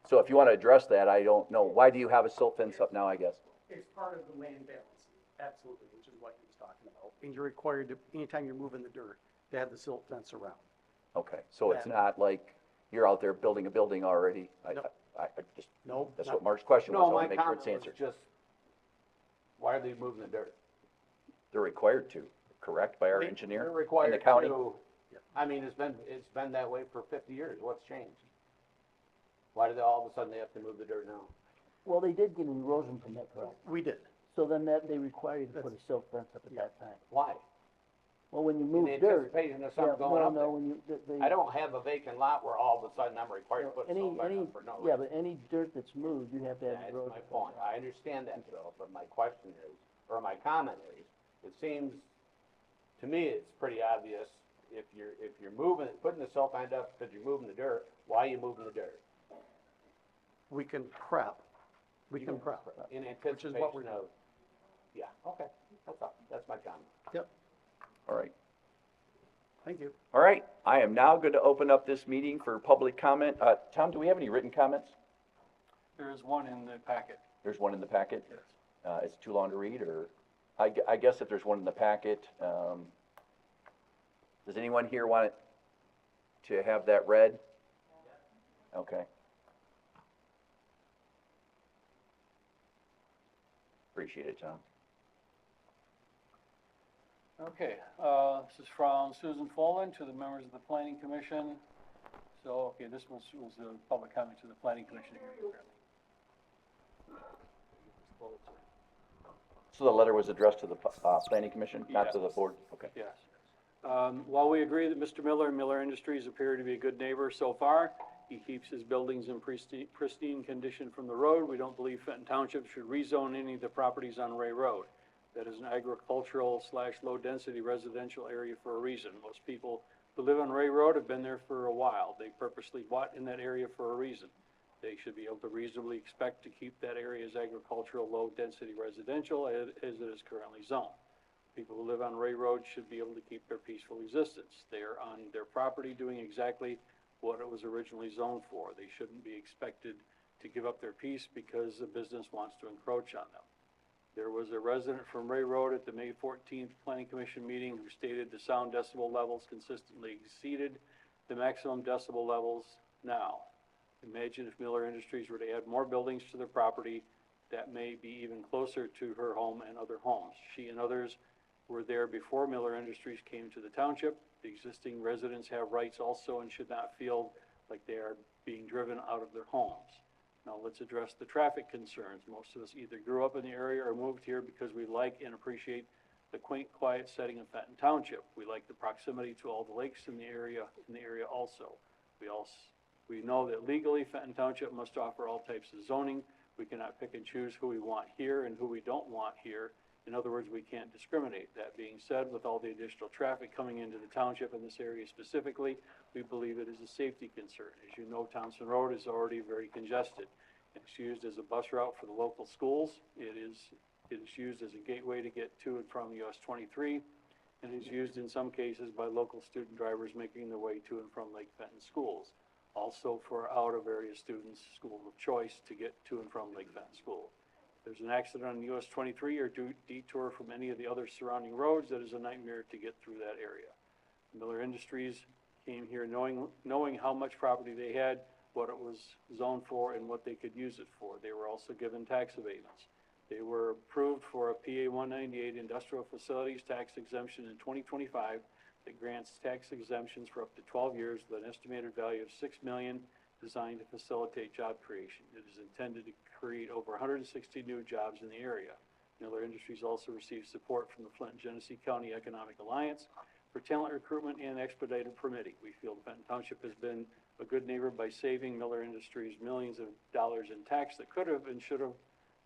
So if you want to address that, I don't know. Why do you have a silt fence up now, I guess? It's part of the land balancing, absolutely, which is what he was talking about. And you're required to, anytime you're moving the dirt, to have the silt fence around. Okay, so it's not like you're out there building a building already? No. I just, No, that's not- what Mark's question was, I No, want my to make sure comment it's was answered. just, why are they moving the dirt? They're required to, correct, by our We- engineer? They're And required the county? to, I mean, it's been that way for 50 years. What's changed? Why did they all of a sudden they have to move the dirt now? Well, they did get an erosion permit, correct? We did. So then that, they require you to put a silt fence up at that time. Why? Well, when you In move dirt. anticipation of Yeah, something going no, up no, there. when you, they. I don't have a vacant lot where all of a sudden I'm required to put Any, something any, up for no yeah, reason. but any dirt that's moved, you have to have That's erosion. my point. I understand that, Bill, but my question is, or my comment is, it seems, to me, it's pretty obvious, if you're moving, putting the silt fence up because you're moving the dirt, why are you moving the dirt? We can prep. We can prep. In Which is what we're anticipation of, yeah, okay, that's all, that's my comment. Yep, All right. thank you. All right, I am now going to open up this meeting for public comment. Tom, do we have any written comments? There is one in the packet. There's one in the packet? It's too long to read, or, I guess if there's one in the packet, does anyone here want to have that read? Okay. Appreciate it, Tom. Okay, this is from Susan Follen to the members of the Planning Commission. So, okay, this was a public comment to the Planning Commission hearing, apparently. So the letter was addressed to the planning commission, not to the Yes. board? Okay. Yes. While we agree that Mr. Miller and Miller Industries appear to be a good neighbor so far, he keeps his buildings in pristine condition from the road. We don't believe Fenton Township should rezone any of the properties on Ray Road. That is an agricultural/low-density residential area for a reason. Most people who live on Ray Road have been there for a while. They purposely bought in that area for a reason. They should be able to reasonably expect to keep that area as agricultural, low-density residential as it is currently zoned. People who live on Ray Road should be able to keep their peaceful existence. They are on their property doing exactly what it was originally zoned for. They shouldn't be expected to give up their peace because the business wants to encroach on them. There was a resident from Ray Road at the May 14th Planning Commission meeting who stated the sound decibel levels consistently exceeded the maximum decibel levels now. Imagine if Miller Industries were to add more buildings to their property that may be even closer to her home and other homes. She and others were there before Miller Industries came to the township. The existing residents have rights also and should not feel like they are being driven out of their homes. Now let's address the traffic concerns. Most of us either grew up in the area or moved here because we like and appreciate the quaint, quiet setting of Fenton Township. We like the proximity to all the lakes in the area also. We know that legally Fenton Township must offer all types of zoning. We cannot pick and choose who we want here and who we don't want here. In other words, we can't discriminate. That being said, with all the additional traffic coming into the township in this area specifically, we believe it is a safety concern. As you know, Townsend Road is already very congested. It's used as a bus route for the local schools. It is used as a gateway to get to and from US 23, and is used in some cases by local student drivers making their way to and from Lake Fenton schools. Also for out-of-area students, school of choice to get to and from Lake Fenton School. If there's an accident on US 23 or detour from any of the other surrounding roads, that is a nightmare to get through that area. Miller Industries came here knowing how much property they had, what it was zoned for, and what they could use it for. They were also given tax abatements. They were approved for a PA 198 industrial facilities tax exemption in 2025 that grants tax exemptions for up to 12 years with an estimated value of $6 million, designed to facilitate job creation. It is intended to create over 160 new jobs in the area. Miller Industries also receives support from the Flint and Genesee County Economic Alliance for talent recruitment and expedited permitting. We feel Fenton Township has been a good neighbor by saving Miller Industries millions of dollars in tax that could have and should have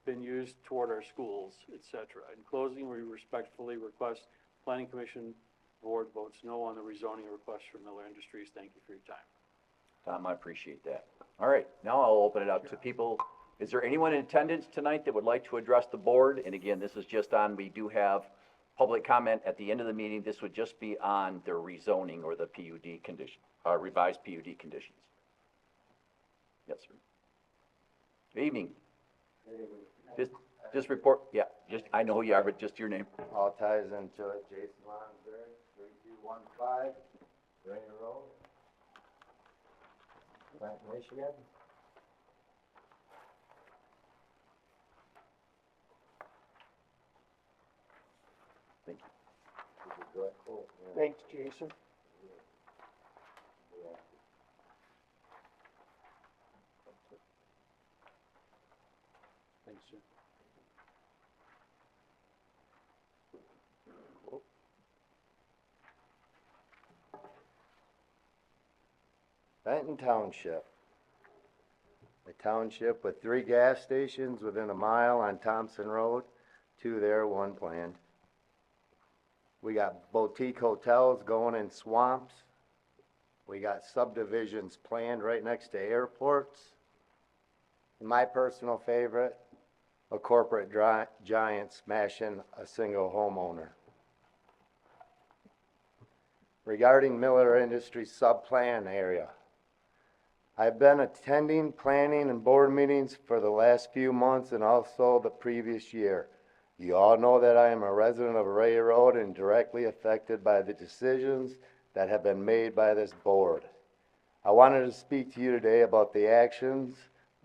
been used toward our schools, etc. In closing, we respectfully request Planning Commission Board votes no on the rezoning request for Miller Industries. Thank you for your time. Tom, I appreciate that. All right, now I'll open it up to people. Is there anyone in attendance tonight that would like to address the board? And again, this is just on, we do have public comment at the end of the meeting. This would just be on the rezoning or the PUD condition, revised PUD conditions. Yes, sir. Good evening. Just report, yeah, just, I know who you are, but just your name. All ties into it. Jason Lonsberry, 3215 Rainer Road, Flint, Michigan. Thank you. Thanks, Jason. Thanks, Jim. Fenton Township. A township with 3 gas stations within a mile on Thompson Road, 2 there, 1 planned. We got boutique hotels going in swamps. We got subdivisions planned right next to airports. And my personal favorite, a corporate giant smashing a single homeowner. Regarding Miller Industries subplan area, I've been attending planning and board meetings for the last few months and also the previous year. You all know that I am a resident of Ray Road and directly affected by the decisions that have been made by this board. I wanted to speak to you today about the actions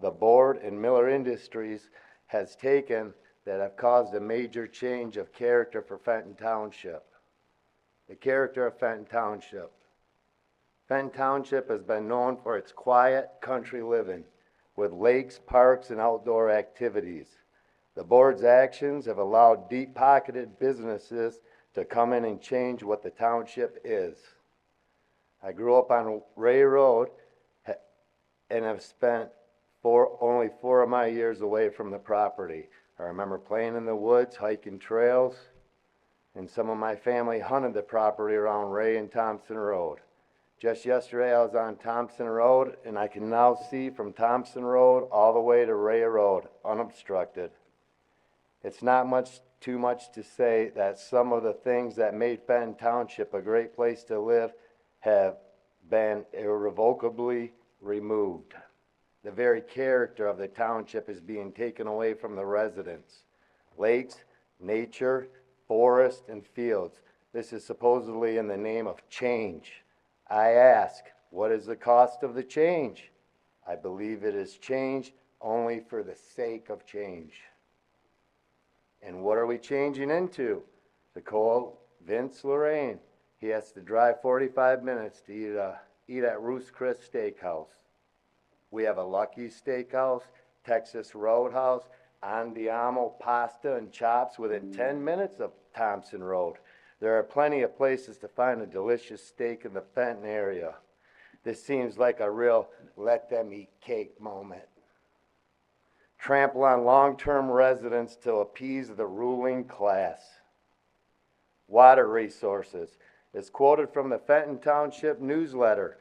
the board and Miller Industries has taken that have caused a major change of character for Fenton Township. The character of Fenton Township. Fenton Township has been known for its quiet country living with lakes, parks, and outdoor activities. The board's actions have allowed deep-pocketed businesses to come in and change what the township is. I grew up on Ray Road and have spent only 4 of my years away from the property. I remember playing in the woods, hiking trails, and some of my family hunted the property around Ray and Thompson Road. Just yesterday I was on Thompson Road and I can now see from Thompson Road all the way to Ray Road unobstructed. It's not too much to say that some of the things that made Fenton Township a great place to live have been irrevocably removed. The very character of the township is being taken away from the residents. Lakes, nature, forest, and fields. This is supposedly in the name of change. I ask, what is the cost of the change? I believe it is change only for the sake of change. And what are we changing into? To call Vince Lorraine. He has to drive 45 minutes to eat at Ruth's Chris Steakhouse. We have a Lucky Steakhouse, Texas Roadhouse, Andiamo Pasta and Chops within 10 minutes of Thompson Road. There are plenty of places to find a delicious steak in the Fenton area. This seems like a real let them eat cake moment. Trample on long-term residents to appease the ruling class. Water resources is quoted from the Fenton Township newsletter.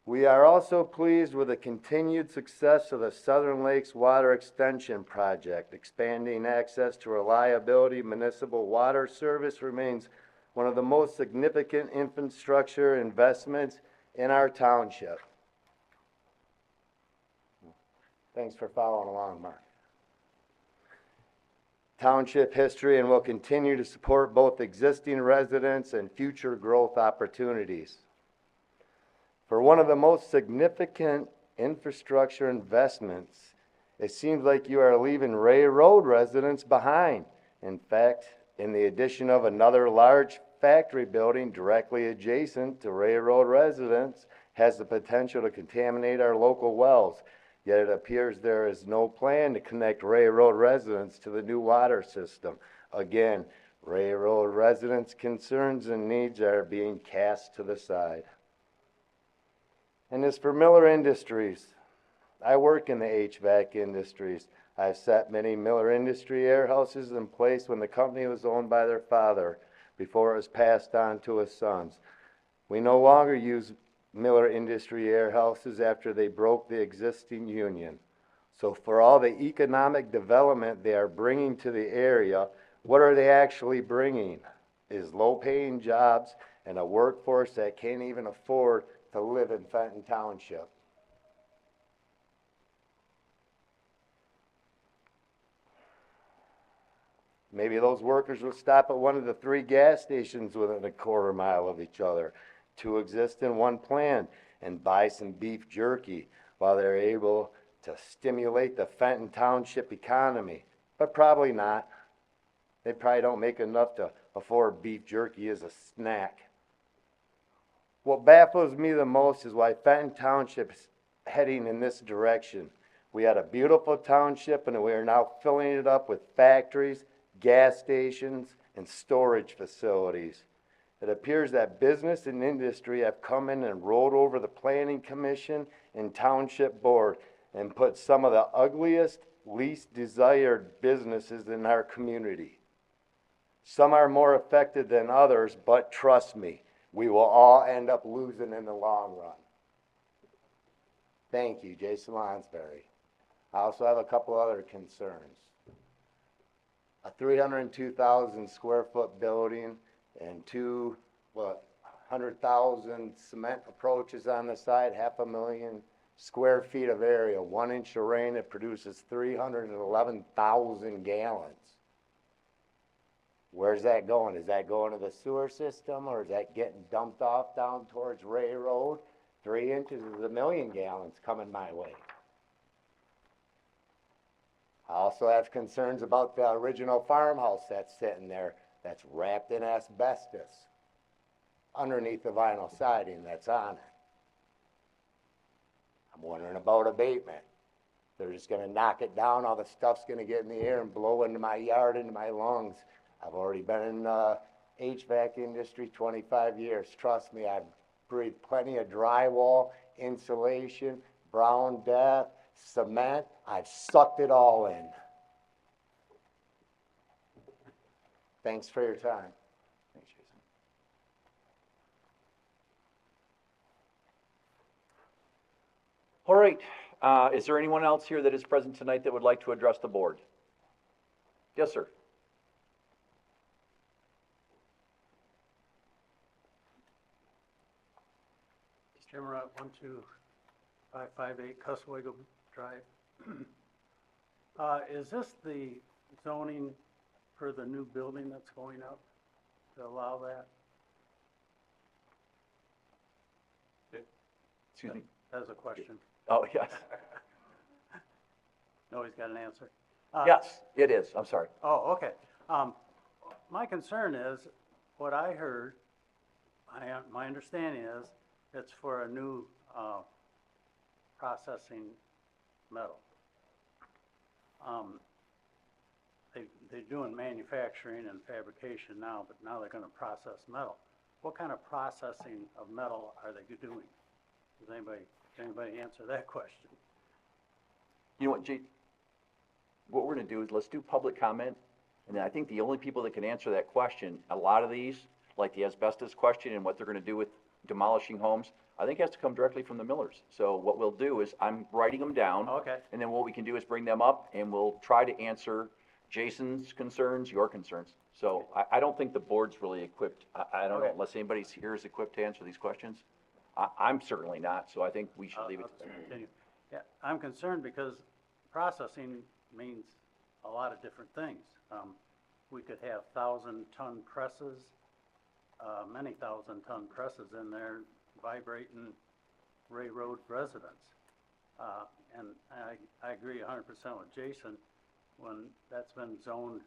We are also pleased with the continued success of the Southern Lakes Water Extension Project. Expanding access to reliability municipal water service remains one of the most significant infrastructure investments in our township. Thanks for following along, Mark. Township history and will continue to support both existing residents and future growth opportunities. For one of the most significant infrastructure investments, it seems like you are leaving Ray Road residents behind. In fact, in the addition of another large factory building directly adjacent to Ray Road residents has the potential to contaminate our local wells. Yet it appears there is no plan to connect Ray Road residents to the new water system. Again, Ray Road residents' concerns and needs are being cast to the side. And as for Miller Industries, I work in the HVAC industries. I've set many Miller Industry air houses in place when the company was owned by their father before it was passed on to his sons. We no longer use Miller Industry air houses after they broke the existing union. So for all the economic development they are bringing to the area, what are they actually bringing? Is low-paying jobs and a workforce that can't even afford to live in Fenton Township. Maybe those workers will stop at one of the 3 gas stations within a quarter mile of each other. 2 exist in one plant and buy some beef jerky while they're able to stimulate the Fenton Township economy. But probably not. They probably don't make enough to before beef jerky is a snack. What baffles me the most is why Fenton Township's heading in this direction. We had a beautiful township and we are now filling it up with factories, gas stations, and storage facilities. It appears that business and industry have come in and rolled over the planning commission and township board and put some of the ugliest, least desired businesses in our community. Some are more affected than others, but trust me, we will all end up losing in the long run. Thank you, Jason Lonsberry. I also have a couple other concerns. A 302,000 square foot building and 100,000 cement approaches on the side, 500,000 square feet of area, 1 inch of rain, it produces 311,000 gallons. Where's that going? Is that going to the sewer system or is that getting dumped off down towards Ray Road? 3 inches is 1,000,000 gallons coming my way. I also have concerns about the original farmhouse that's sitting there that's wrapped in asbestos underneath the vinyl siding that's on it. I'm wondering about abatement. They're just gonna knock it down, all the stuff's gonna get in the air and blow into my yard, into my lungs. I've already been in the HVAC industry 25 years. Trust me, I've breathed plenty of drywall, insulation, brown death, cement. I've sucked it all in. Thanks for your time. Thanks, Jason. All right, is there anyone else here that is present tonight that would like to address the board? Yes, sir. Cameron, 12558 Cuswego Drive. Is this the zoning for the new building that's going up to allow that? Excuse me. As a question. Oh, yes. No, he's got an answer. Yes, it is. I'm sorry. Oh, okay. My concern is, what I heard, my understanding is, it's for a new, processing metal. They're doing manufacturing and fabrication now, but now they're gonna process metal. What kind of processing of metal are they doing? Does anybody answer that question? You know what, Jake? What we're gonna do is let's do public comment, and then I think the only people that can answer that question, a lot of these, like the asbestos question and what they're gonna do with demolishing homes, I think has to come directly from the Millers. So what we'll do is, I'm writing them down. Okay. And then what we can do is bring them up, and we'll try to answer Jason's concerns, your concerns. So I don't think the board's really equipped, I don't know, Okay. unless anybody here is equipped to answer these questions. I'm certainly not, so I think we should leave it to them. Continue. Yeah, I'm concerned because processing means a lot of different things. We could have 1,000-ton presses, many 1,000-ton presses in there vibrating Ray Road residents. And I agree 100% with Jason, when that's been zoned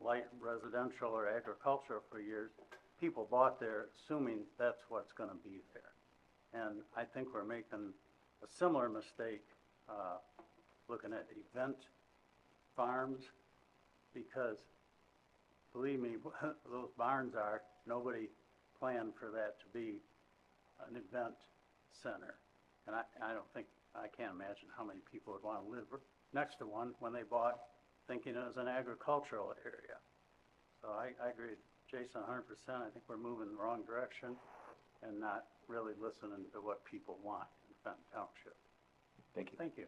light residential or agricultural for years, people bought there assuming that's what's gonna be there. And I think we're making a similar mistake, looking at event farms, because believe me, those barns are, nobody planned for that to be an event center. And I can't imagine how many people would wanna live next to one when they bought thinking it was an agricultural area. So I agree with Jason 100%. I think we're moving in the wrong direction and not really listening to what people want in Fenton Township. Thank you. Thank you.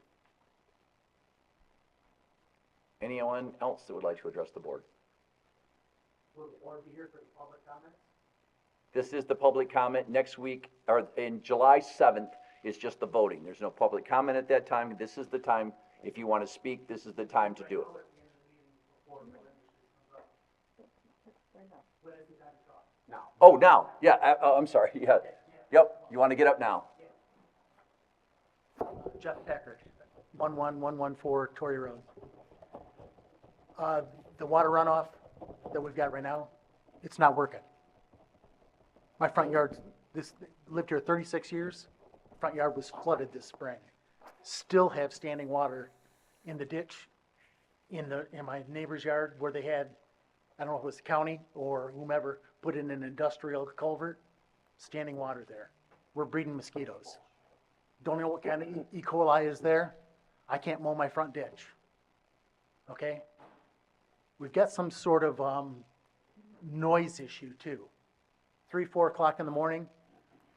Anyone else that would like to address the board? Will the board be here for the public comments? This is the public comment. Next week, or in July 7th, is just the voting. There's no public comment at that time. This is the time, if you want to speak, this is the time to do it. Now. Oh, now, yeah, I'm sorry, yeah. Yep, you want to get up now? Jeff Packard, 11114 Torrey Road. The water runoff that we've got right now, it's not working. My front yard, lived here 36 years, front yard was flooded this spring. Still have standing water in the ditch, in my neighbor's yard where they had, I don't know if it was the county or whomever, put in an industrial culvert, standing water there. We're breeding mosquitoes. Don't know what kind of E. coli is there. I can't mow my front ditch. Okay? We've got some sort of noise issue too. 3, 4 o'clock in the morning,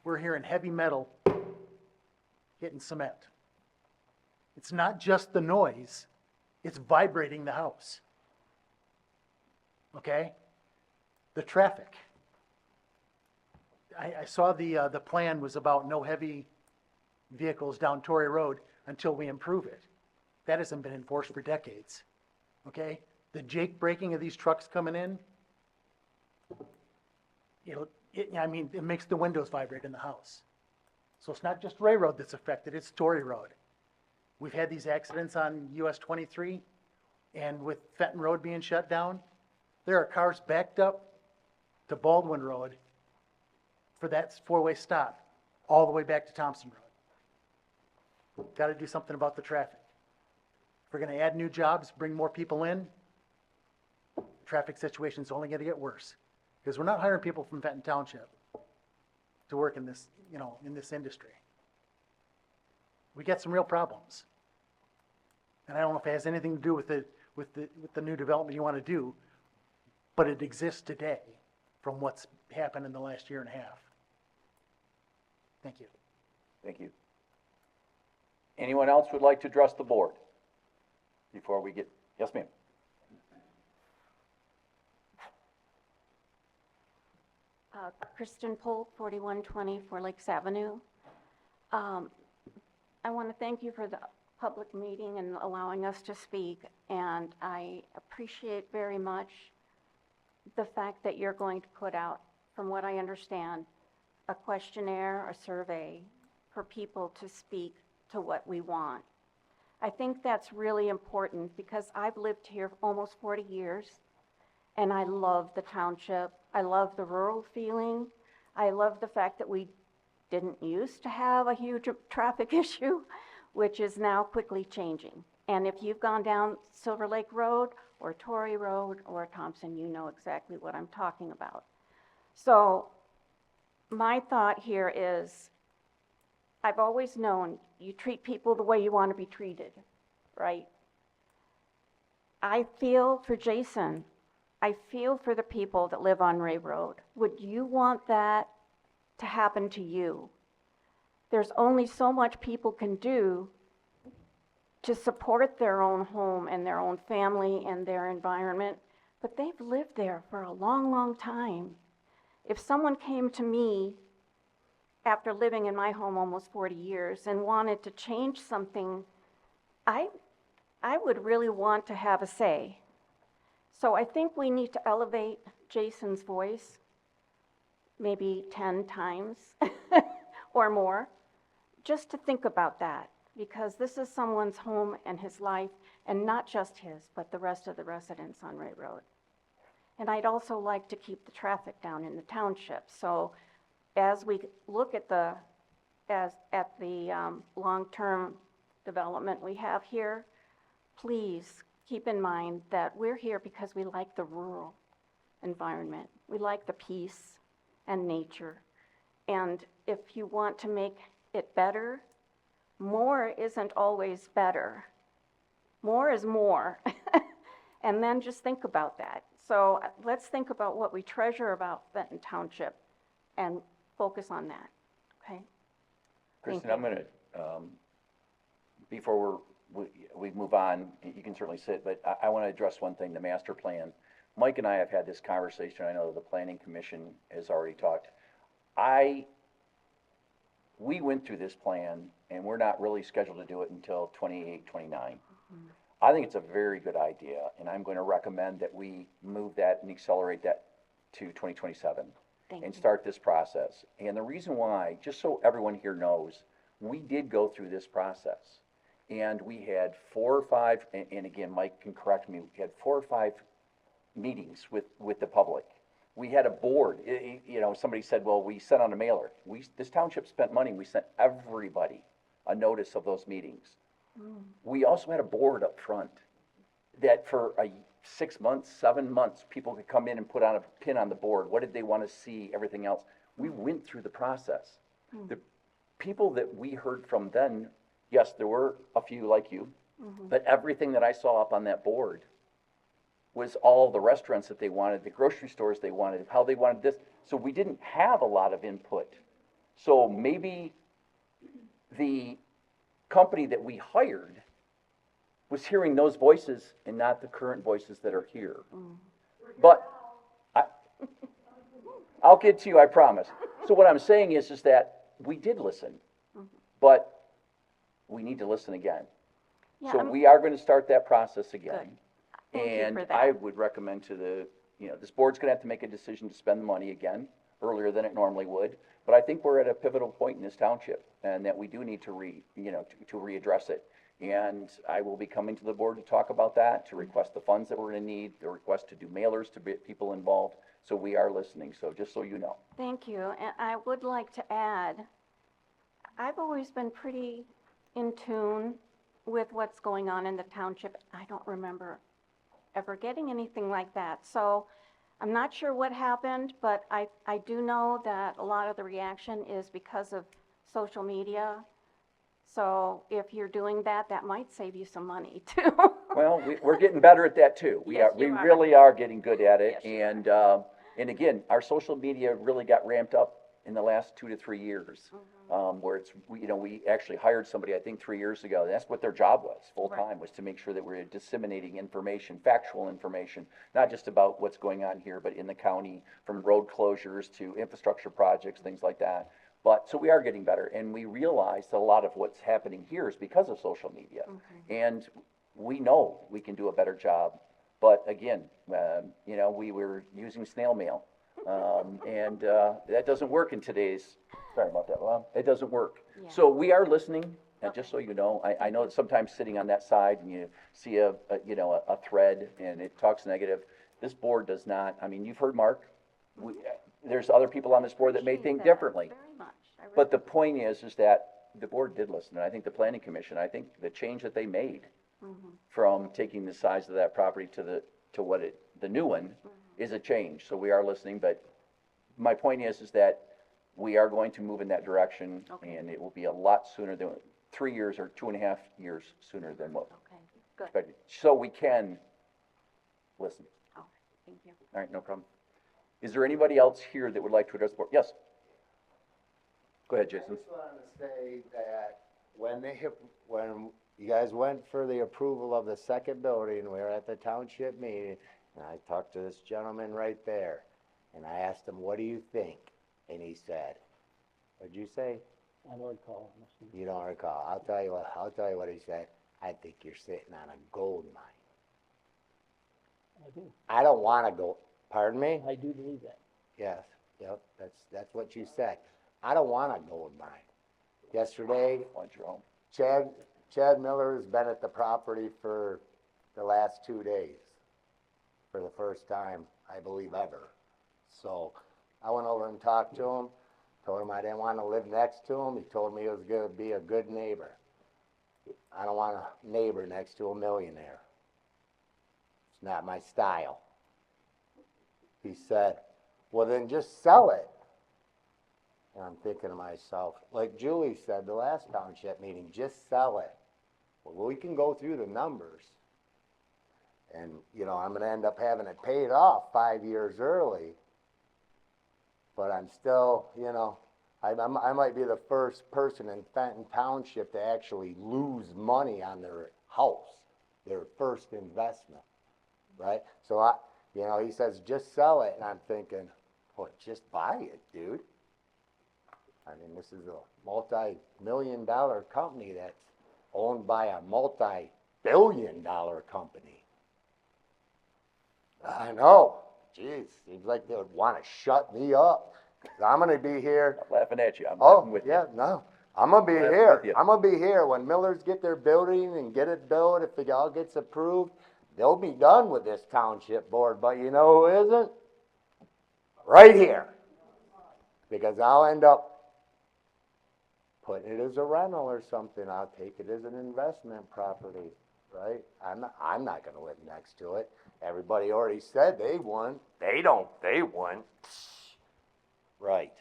we're hearing heavy metal hitting cement. It's not just the noise, it's vibrating the house. Okay? The traffic. I saw the plan was about no heavy vehicles down Torrey Road until we improve it. That hasn't been enforced for decades. Okay? The Jake braking of these trucks coming in, it makes the windows vibrate in the house. So it's not just Ray Road that's affected, it's Torrey Road. We've had these accidents on US 23, and with Fenton Road being shut down, there are cars backed up to Baldwin Road for that four-way stop, all the way back to Thompson Road. Got to do something about the traffic. If we're going to add new jobs, bring more people in, the traffic situation's only going to get worse. Because we're not hiring people from Fenton Township to work in this, in this industry. We got some real problems. And I don't know if it has anything to do with the new development you want to do, but it exists today from what's happened in the last year and a half. Thank you. Thank you. Anyone else would like to address the board before we get, yes, ma'am? Kristen Polk, 4120 Four Lakes Avenue. I want to thank you for the public meeting and allowing us to speak, and I appreciate very much the fact that you're going to put out, from what I understand, a questionnaire, a survey for people to speak to what we want. I think that's really important because I've lived here for almost 40 years, and I love the township. I love the rural feeling. I love the fact that we didn't used to have a huge traffic issue, which is now quickly changing. And if you've gone down Silver Lake Road or Torrey Road or Thompson, you know exactly what I'm talking about. So my thought here is, I've always known you treat people the way you want to be treated, right? I feel for Jason. I feel for the people that live on Ray Road. Would you want that to happen to you? There's only so much people can do to support their own home and their own family and their environment, but they've lived there for a long, long time. If someone came to me after living in my home almost 40 years and wanted to change something, I would really want to have a say. So I think we need to elevate Jason's voice maybe 10 times or more, just to think about that, because this is someone's home and his life, and not just his, but the rest of the residents on Ray Road. And I'd also like to keep the traffic down in the township. So as we look at the long-term development we have here, please keep in mind that we're here because we like the rural environment. We like the peace and nature. And if you want to make it better, more isn't always better. More is more. And then just think about that. So let's think about what we treasure about Fenton Township and focus on that, okay? Kristen, I'm going to, before we move on, you can certainly sit, but I want to address one thing, the master plan. Mike and I have had this conversation. I know the Planning Commission has already talked. We went through this plan, and we're not really scheduled to do it until 28, 29. Mm-hmm. I think it's a very good idea, and I'm going to recommend that we move that and accelerate that to 2027 and start this process. And the reason why, just so everyone here knows, we did go through this process. And we had 4 or 5, and again, Mike can correct me, we had 4 or 5 meetings with the public. We had a board, you know, somebody said, well, we sent out a mailer. This township spent money, we sent everybody a notice of those meetings. We also had a board up front that for 6 months, 7 months, people could come in and put on a pin on the board. What did they want to see, everything else. We went through the process. The people that we heard from then, yes, there were a few like you, but everything that I saw up on that board was all the restaurants that they wanted, the grocery stores they wanted, how they wanted this. So we didn't have a lot of input. So maybe the company that we hired was hearing those voices and not the current voices that are here. But I'll get to you, I promise. So what I'm saying is that we did listen, but we need to listen again. Yeah, So we are gonna start that process again. Thank you for And that. I would recommend to this board's gonna have to make a decision to spend the money again, earlier than it normally would. But I think we're at a pivotal point in this township, and that we do need to to readdress it. And I will be coming to the board to talk about that, to request the funds that we're gonna need, the request to do mailers to get people involved. So we are listening, so just so you know. Thank you, and I would like to add, I've always been pretty in tune with what's going on in the township. I don't remember ever getting anything like that, so I'm not sure what happened, but I do know that a lot of the reaction is because of social media. So if you're doing that, that might save you some money too. Well, we're getting better at that too. We Yes, we you are. really are getting good at it. Yes, you And again, our social media really got ramped up in the last 2 to 3 years. Where we actually hired somebody, I think 3 years ago. That's what their job was, full time, was to make sure that we're disseminating information, factual information, not just about what's going on here, but in the county, from road closures to infrastructure projects, things like that. But, so we are getting better, and we realize that a lot of what's happening here is because of social media. And we know we can do a better job, but again, we were using snail mail. And that doesn't work in today's, sorry about that, Bob, it doesn't work. Yeah. So we are listening, and just so you know, I know that sometimes sitting on that side and you see a thread and it talks negative, this board does not, I mean, you've heard Mark, there's other people on this board that may think differently. Very much. But the point is that the board did listen, and I think the planning commission, I think the change that they made from taking the size of that property to the new one is a change, so we are listening, but my point is that we are going to move in that direction, and it will be a lot sooner than 3 years or 2.5 years sooner than what Okay, good. expected, so we can listen. Okay, thank you. All right, no problem. Is there anybody else here that would like to address the board? Yes? Go ahead, Jason. I just wanted to say that when you guys went for the approval of the second building, we were at the township meeting, and I talked to this gentleman right there, and I asked him, what do you think? And he said, what'd you say? I don't recall. You don't recall. I'll tell you what he said. I think you're sitting on a gold mine. I do. I don't wanna go, pardon me? I do believe that. Yes, yep, that's what you said. I don't want a gold mine. Yesterday, Want your own. Chad Miller has been at the property for the last 2 days, for the first time, I believe, ever. So, I went over and talked to him, told him I didn't want to live next to him. He told me he was gonna be a good neighbor. I don't want a neighbor next to a millionaire. It's not my style. He said, well, then just sell it. And I'm thinking to myself, like Julie said the last township meeting, just sell it. Well, we can go through the numbers. And, I'm gonna end up having it paid off 5 years early. But I'm still, I might be the first person in Fenton Township to actually lose money on their house, their first investment, right? So he says, just sell it, and I'm thinking, well, just buy it, dude. I mean, this is a multi-million-dollar company that's owned by a multi-billion-dollar company. I know. Jeez, seems like they would want to shut me up. 'Cause I'm going to be here. I'm laughing at you. I'm laughing with you. No. I'm going to be Laughing here. with you. I'm going to be here when Millers get their building and get it built. If it all gets approved, they'll be done with this township board, but you know who isn't? Right here. Because I'll end up putting it as a rental or something, I'll take it as an investment property, right? I'm not gonna live next to it. Everybody already said they wouldn't. They wouldn't. Right.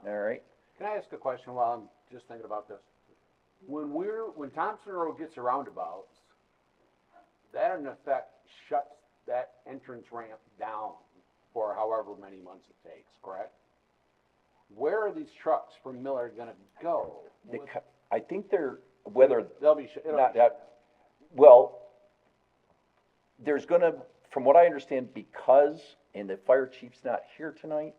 All right. Can I ask a question while I'm just thinking about this? When Thompson Road gets a roundabout, that in effect shuts that entrance ramp down for however many months it takes, correct? Where are these trucks from Miller gonna go? I think they're, whether, They'll be, not that, well, there's gonna, from what I understand, because, and the fire chief's not here tonight,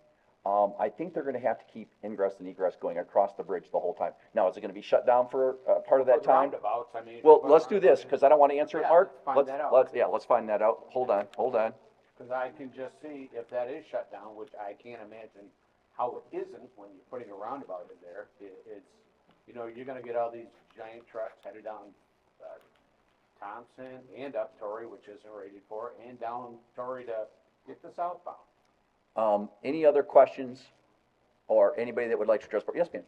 I think they're gonna have to keep ingress and egress going across the bridge the whole time. Now, is it gonna be shut down for, part of that time? roundabouts, I mean. Well, let's do this, cause I don't wanna answer it, Yeah, Mark. let's find that out. Let's find that out. Hold on. Cause I can just see if that is shut down, which I can't imagine how it isn't when you're putting a roundabout in there. It's, you know, you're gonna get all these giant trucks headed down, Thompson and up Torrey, which isn't rated for, and down Torrey to get to southbound. Any other questions or anybody that would like to address? Yes, ma'am.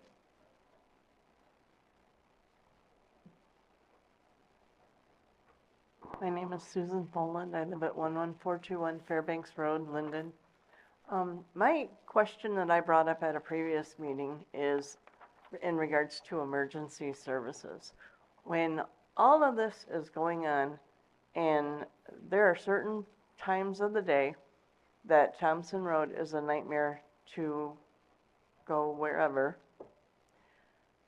My name is Susan Foland. I live at 11421 Fairbanks Road, Linden. My question that I brought up at a previous meeting is in regards to emergency services. When all of this is going on, and there are certain times of the day that Thompson Road is a nightmare to go wherever.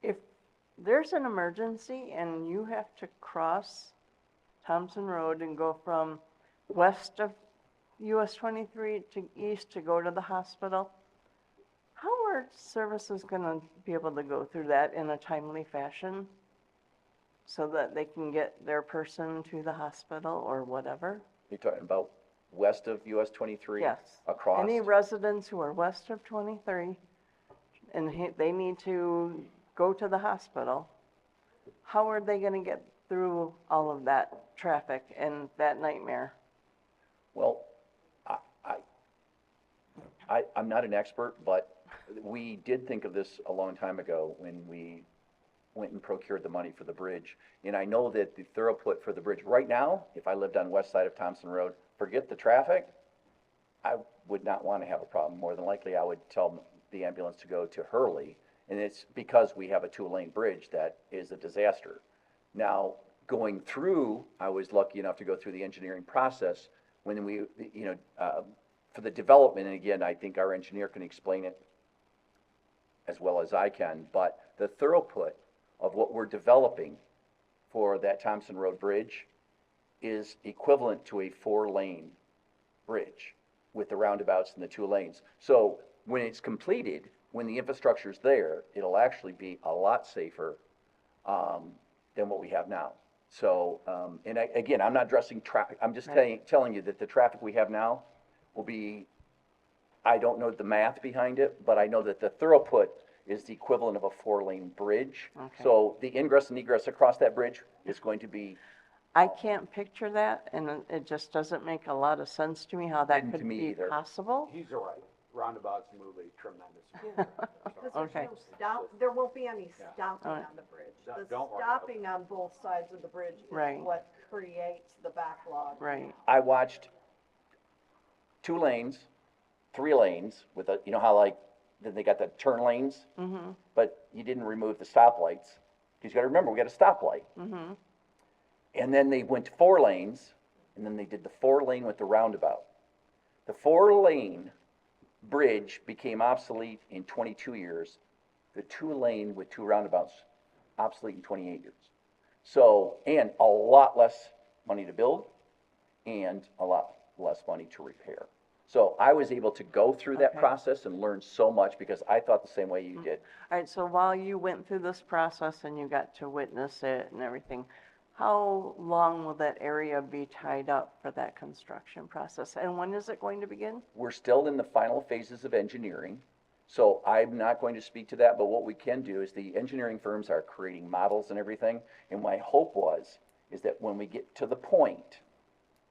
If there's an emergency and you have to cross Thompson Road and go from west of US 23 to east to go to the hospital, how are services gonna be able to go through that in a timely fashion so that they can get their person to the hospital or whatever? You're talking about west of US 23? Yes. Across? Any residents who are west of 23 and they need to go to the hospital, how are they gonna get through all of that traffic and that nightmare? Well, I'm not an expert, but we did think of this a long time ago when we went and procured the money for the bridge. And I know that the throughput for the bridge, right now, if I lived on west side of Thompson Road, forget the traffic, I would not want to have a problem. More than likely, I would tell the ambulance to go to Hurley, and it's because we have a two-lane bridge that is a disaster. Now, going through, I was lucky enough to go through the engineering process when we, for the development, and again, I think our engineer can explain it as well as I can, but the throughput of what we're developing for that Thompson Road Bridge is equivalent to a 4-lane bridge with the roundabouts and the 2 lanes. So when it's completed, when the infrastructure's there, it'll actually be a lot safer than what we have now. So, and again, I'm not addressing traffic, I'm just telling you that the traffic we have now will be, I don't know the math behind it, but I know that the throughput is the equivalent of a 4-lane bridge. Okay. So the ingress and egress across that bridge is going to be. I can't picture that, and it just doesn't make a lot of sense to me how that Didn't to could me be either. possible. He's all right. Roundabouts move a tremendous. Okay. There won't be any Yeah. stopping Alright. on the bridge. Don't- The don't worry about it. stopping on both sides of the bridge is Right. what creates the backlog. Right. I watched 2 lanes, 3 lanes with a, you know how like, then they got the turn lanes, Mm-hmm, but you didn't remove the stoplights. Because you gotta remember, we got a stoplight. mm-hmm. And then they went to 4 lanes, and then they did the 4-lane with the roundabout. The 4-lane bridge became obsolete in 22 years. The 2-lane with 2 roundabouts, obsolete in 28 years. So, and a lot less money to build, and a lot less money to repair. So I was able to go through that Okay. process and learn so much because I thought the same way you did. All right, so while you went through this process and you got to witness it and everything, how long will that area be tied up for that construction process? And when is it going to begin? We're still in the final phases of engineering. So I'm not going to speak to that, but what we can do is the engineering firms are creating models and everything. And my hope is that when we get to the point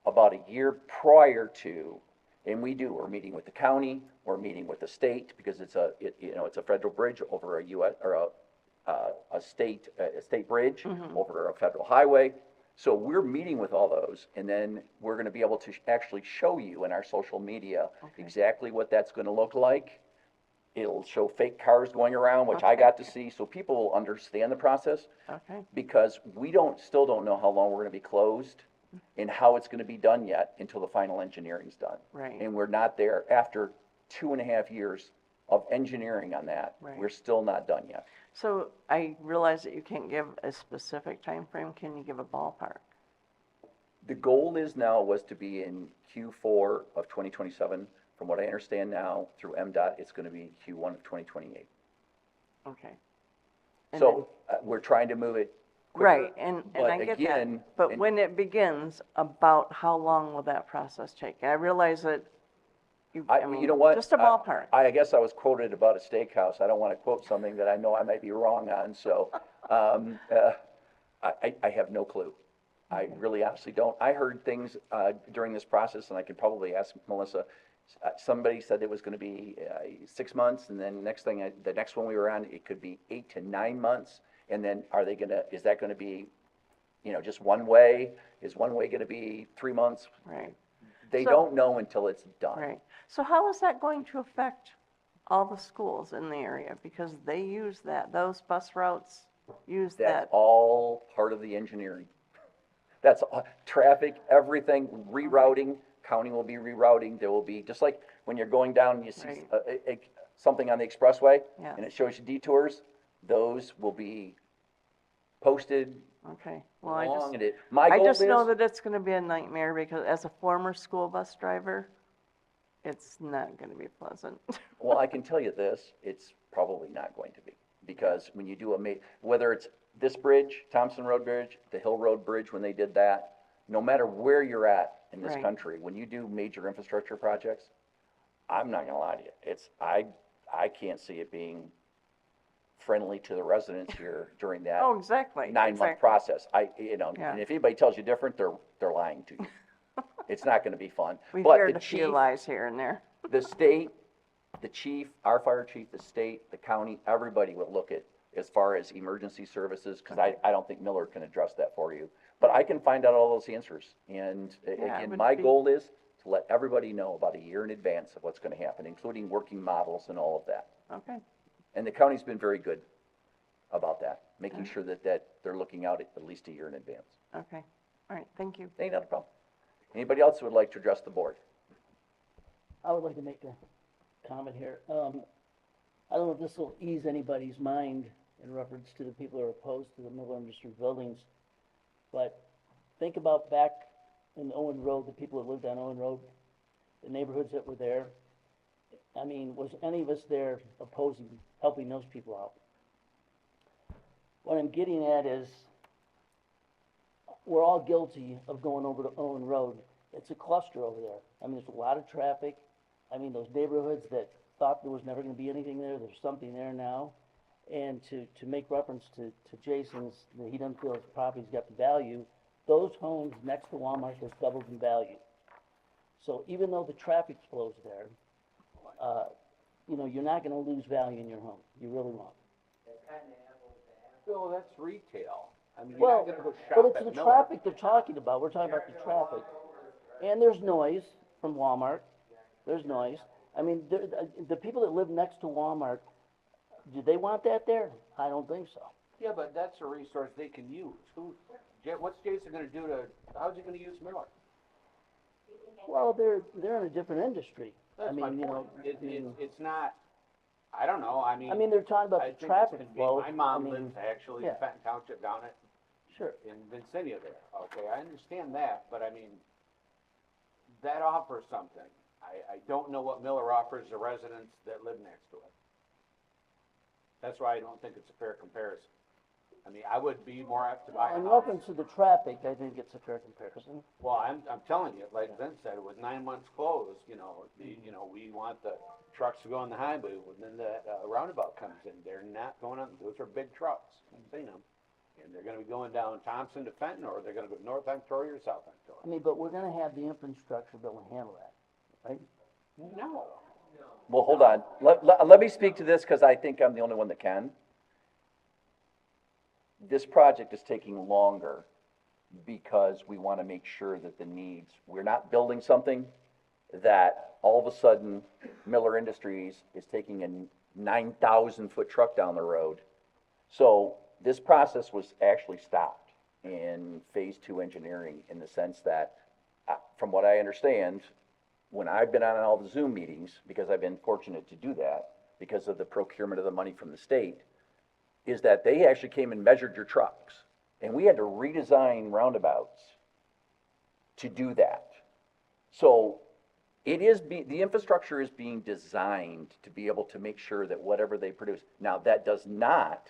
about a year prior to, and we're meeting with the county, we're meeting with the state, because it's a federal bridge over a US, or a state bridge over a federal highway. So we're meeting with all those, and then we're gonna be able to actually show you in our social media exactly what that's gonna look like. It'll show fake cars going around, which I got to see, so people will understand the process. Okay, Because we still don't know how long we're gonna be closed and how it's gonna be done yet until the final engineering's done. right. And we're not there after 2.5 years of engineering on that. Right. We're still not done yet. So I realize that you can't give a specific time frame. Can you give a ballpark? The goal was to be in Q4 of 2027. From what I understand now, through MDOT, it's gonna be Q1 of 2028. Okay. And So, we're trying to move it quicker. Right, and but I get again, that, but and- when it begins, about how long will that process take? I realize that I mean, you know what? just a ballpark. I guess I was quoted about a steakhouse. I don't wanna quote something that I know I might be wrong on, so, I have no clue. I really honestly don't. I heard things, during this process, and I could probably ask Melissa. Somebody said it was gonna be, 6 months, and then the next one we were on, it could be 8 to 9 months. And then is that gonna be, just one way? Is one way gonna be 3 months? Right, They So- don't know until it's done. right. So how is that going to affect all the schools in the area? Because they use those bus routes use That's that. all part of the engineering. That's traffic, everything, rerouting, county will be rerouting, there will be, just like when you're going down and you see something on the expressway, Yeah. and it shows you detours, those will be posted Okay, well, along, and I goal just know is- that it's gonna be a nightmare because as a former school bus driver, it's not gonna be pleasant. Well, I can tell you this, it's probably not going to be, because when you do whether it's this bridge, Thompson Road Bridge, the Hill Road Bridge, when they did that, no matter where you're at in this Right. country, when you do major infrastructure projects, I'm not gonna lie to you, I can't see it being friendly to the residents here during that Oh, exactly. 9-month exactly. process. Yeah. And if anybody tells you different, they're lying to you. It's not gonna be fun. We've But heard the a few chief, lies here and there. the state, the chief, our fire chief, the state, the county, everybody would look at as far as emergency services, because I don't think Miller can address that for you. But I can find out all those answers. And it again, would my be- goal is to let everybody know about a year in advance of what's gonna happen, including working models and all of that. Okay, And the county's been very good about that, making sure that they're looking out at least a year in advance. okay. All right, thank you. Ain't not a problem. Anybody else who would like to address the board? I would like to make a comment here. I don't know if this will ease anybody's mind in reference to the people who are opposed to the Miller Industries buildings, but think about back in Owen Road, the people that lived on Owen Road, the neighborhoods that were there. I mean, was any of us there opposing, helping those people out? What I'm getting at is, we're all guilty of going over to Owen Road. It's a cluster over there. I mean, there's a lot of traffic. I mean, those neighborhoods that thought there was never gonna be anything there, there's something there now. And to make reference to Jason's, that he doesn't feel his property's got the value, those homes next to Walmart have doubled in value. So even though the traffic flows there, you're not gonna lose value in your home. You really won't. Bill, that's retail. I mean, you're Well, not gonna go shop but it's at the Miller. traffic they're talking about, we're talking about the traffic. And there's noise from Walmart, there's noise. I mean, the people that live next to Walmart, do they want that there? I don't think so. Yeah, but that's a resource they can use. What's Jason gonna do how's he gonna use Miller? Well, they're in a different industry. That's my point. It's not, I don't know, I mean. They're talking about I the think traffic it's flow. convenient. My mom lives actually in yeah. Fenton Township down at, Sure. in Vincennia there. Okay, I understand that, but I mean, that offers something. I don't know what Miller offers the residents that live next to it. That's why I don't think it's a fair comparison. I mean, I would be more apt to buy a In house. reference to the traffic, I think it's a fair comparison. Well, I'm telling you, like Vince said, with 9 months closed, we want the trucks to go on the highway, and then the roundabout comes in, they're not going on, those are big trucks, I've seen them. And they're gonna be going down Thompson to Fenton, or they're gonna go North Victoria or South I Victoria. mean, but we're gonna have the infrastructure that will handle that, right? No. Well, hold on. Let me speak to this, because I think I'm the only one that can. This project is taking longer because we want to make sure that the needs, we're not building something that all of a sudden Miller Industries is taking a 9,000-foot truck down the road. So this process was actually stopped in phase 2 engineering, in the sense that, from what I understand, when I've been on all the Zoom meetings, because I've been fortunate to do that, because of the procurement of the money from the state, is that they actually came and measured your trucks. And we had to redesign roundabouts to do that. So the infrastructure is being designed to be able to make sure that whatever they produce. Now, that does not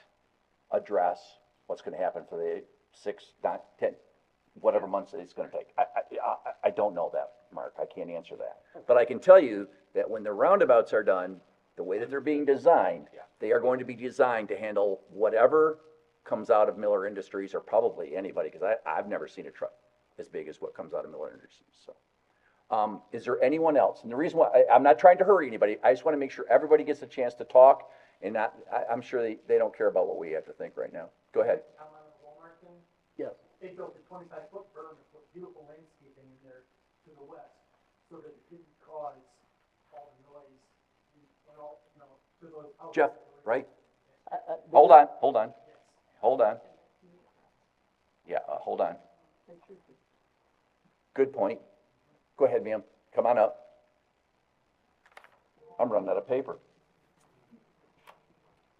address what's gonna happen for the 6, 9, 10, whatever months it's gonna take. I don't know that, Mark, I can't answer that. But I can tell you that when the roundabouts are done, the way that they're being designed, they are going to be designed to handle whatever comes out of Miller Industries, or probably anybody, because I've never seen a truck as big as what comes out of Miller Industries, so. Is there anyone else? And the reason why, I'm not trying to hurry anybody, I just wanna make sure everybody gets a chance to talk, and I'm sure they don't care about what we have to think right now. Go ahead. Yes. They built a 25-foot berm and put beautiful landscaping in there to the west, so that it didn't cause all the noise, to those outlets. Jeff, right? Hold on. Yeah, hold on. Good point. Go ahead, ma'am, come on up. I'm running out of paper.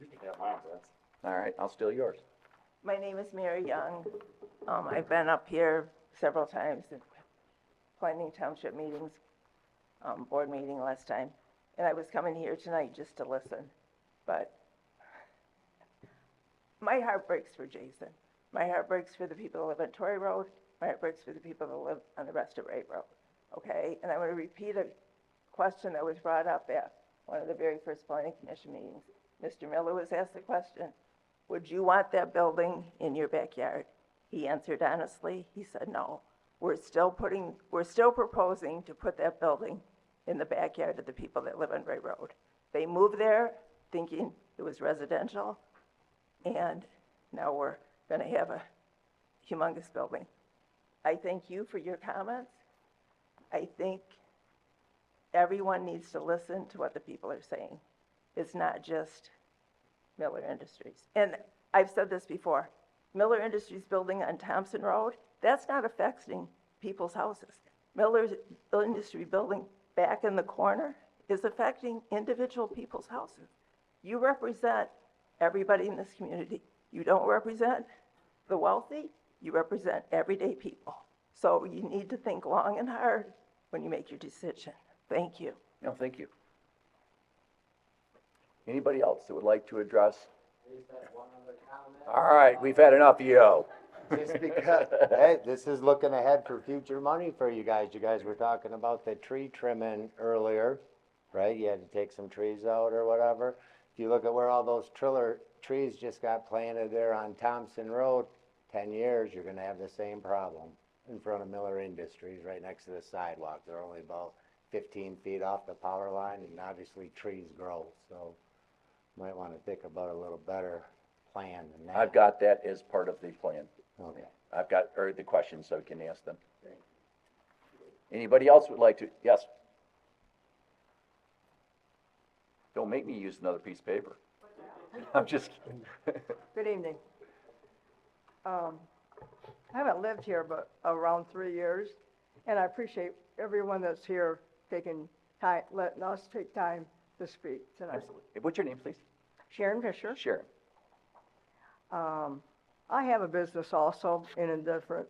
You can have mine, Vince. All right, I'll steal yours. My name is Mary Young. I've been up here several times at planning township meetings, board meeting last time, and I was coming here tonight just to listen. But my heart breaks for Jason. My heart breaks for the people that live on Torrey Road. My heart breaks for the people that live on the rest of Ray Road, okay? And I'm gonna repeat a question that was brought up at one of the very first planning commission meetings. Mr. Miller was asked the question, would you want that building in your backyard? He answered honestly, he said no. We're still proposing to put that building in the backyard of the people that live on Ray Road. They moved there thinking it was residential, and now we're gonna have a humongous building. I thank you for your comments. I think everyone needs to listen to what the people are saying. It's not just Miller Industries. And I've said this before, Miller Industries building on Thompson Road, that's not affecting people's houses. Miller Industry building back in the corner is affecting individual people's houses. You represent everybody in this community. You don't represent the wealthy, you represent everyday people. So you need to think long and hard when you make your decision. Thank you. No, thank you. Anybody else that would like to address? All right, we've had enough of you. Just because, hey, this is looking ahead for future money for you guys. You guys were talking about the tree trimming earlier, right? You had to take some trees out or whatever. If you look at where all those trees just got planted there on Thompson Road, 10 years, you're gonna have the same problem in front of Miller Industries, right next to the sidewalk. They're only about 15 feet off the power line, and obviously trees grow, so might wanna think about a little better plan than that. I've got that as part of the plan. Okay. I've got, or the questions, so we can ask them. Anybody else would like to? Yes? Don't make me use another piece of paper. I'm just kidding. Good evening. I haven't lived here but around 3 years, and I appreciate everyone that's here taking time, letting us take time to speak tonight. Absolutely. What's your name, please? Sharon Fisher. Sharon. I have a business also in a different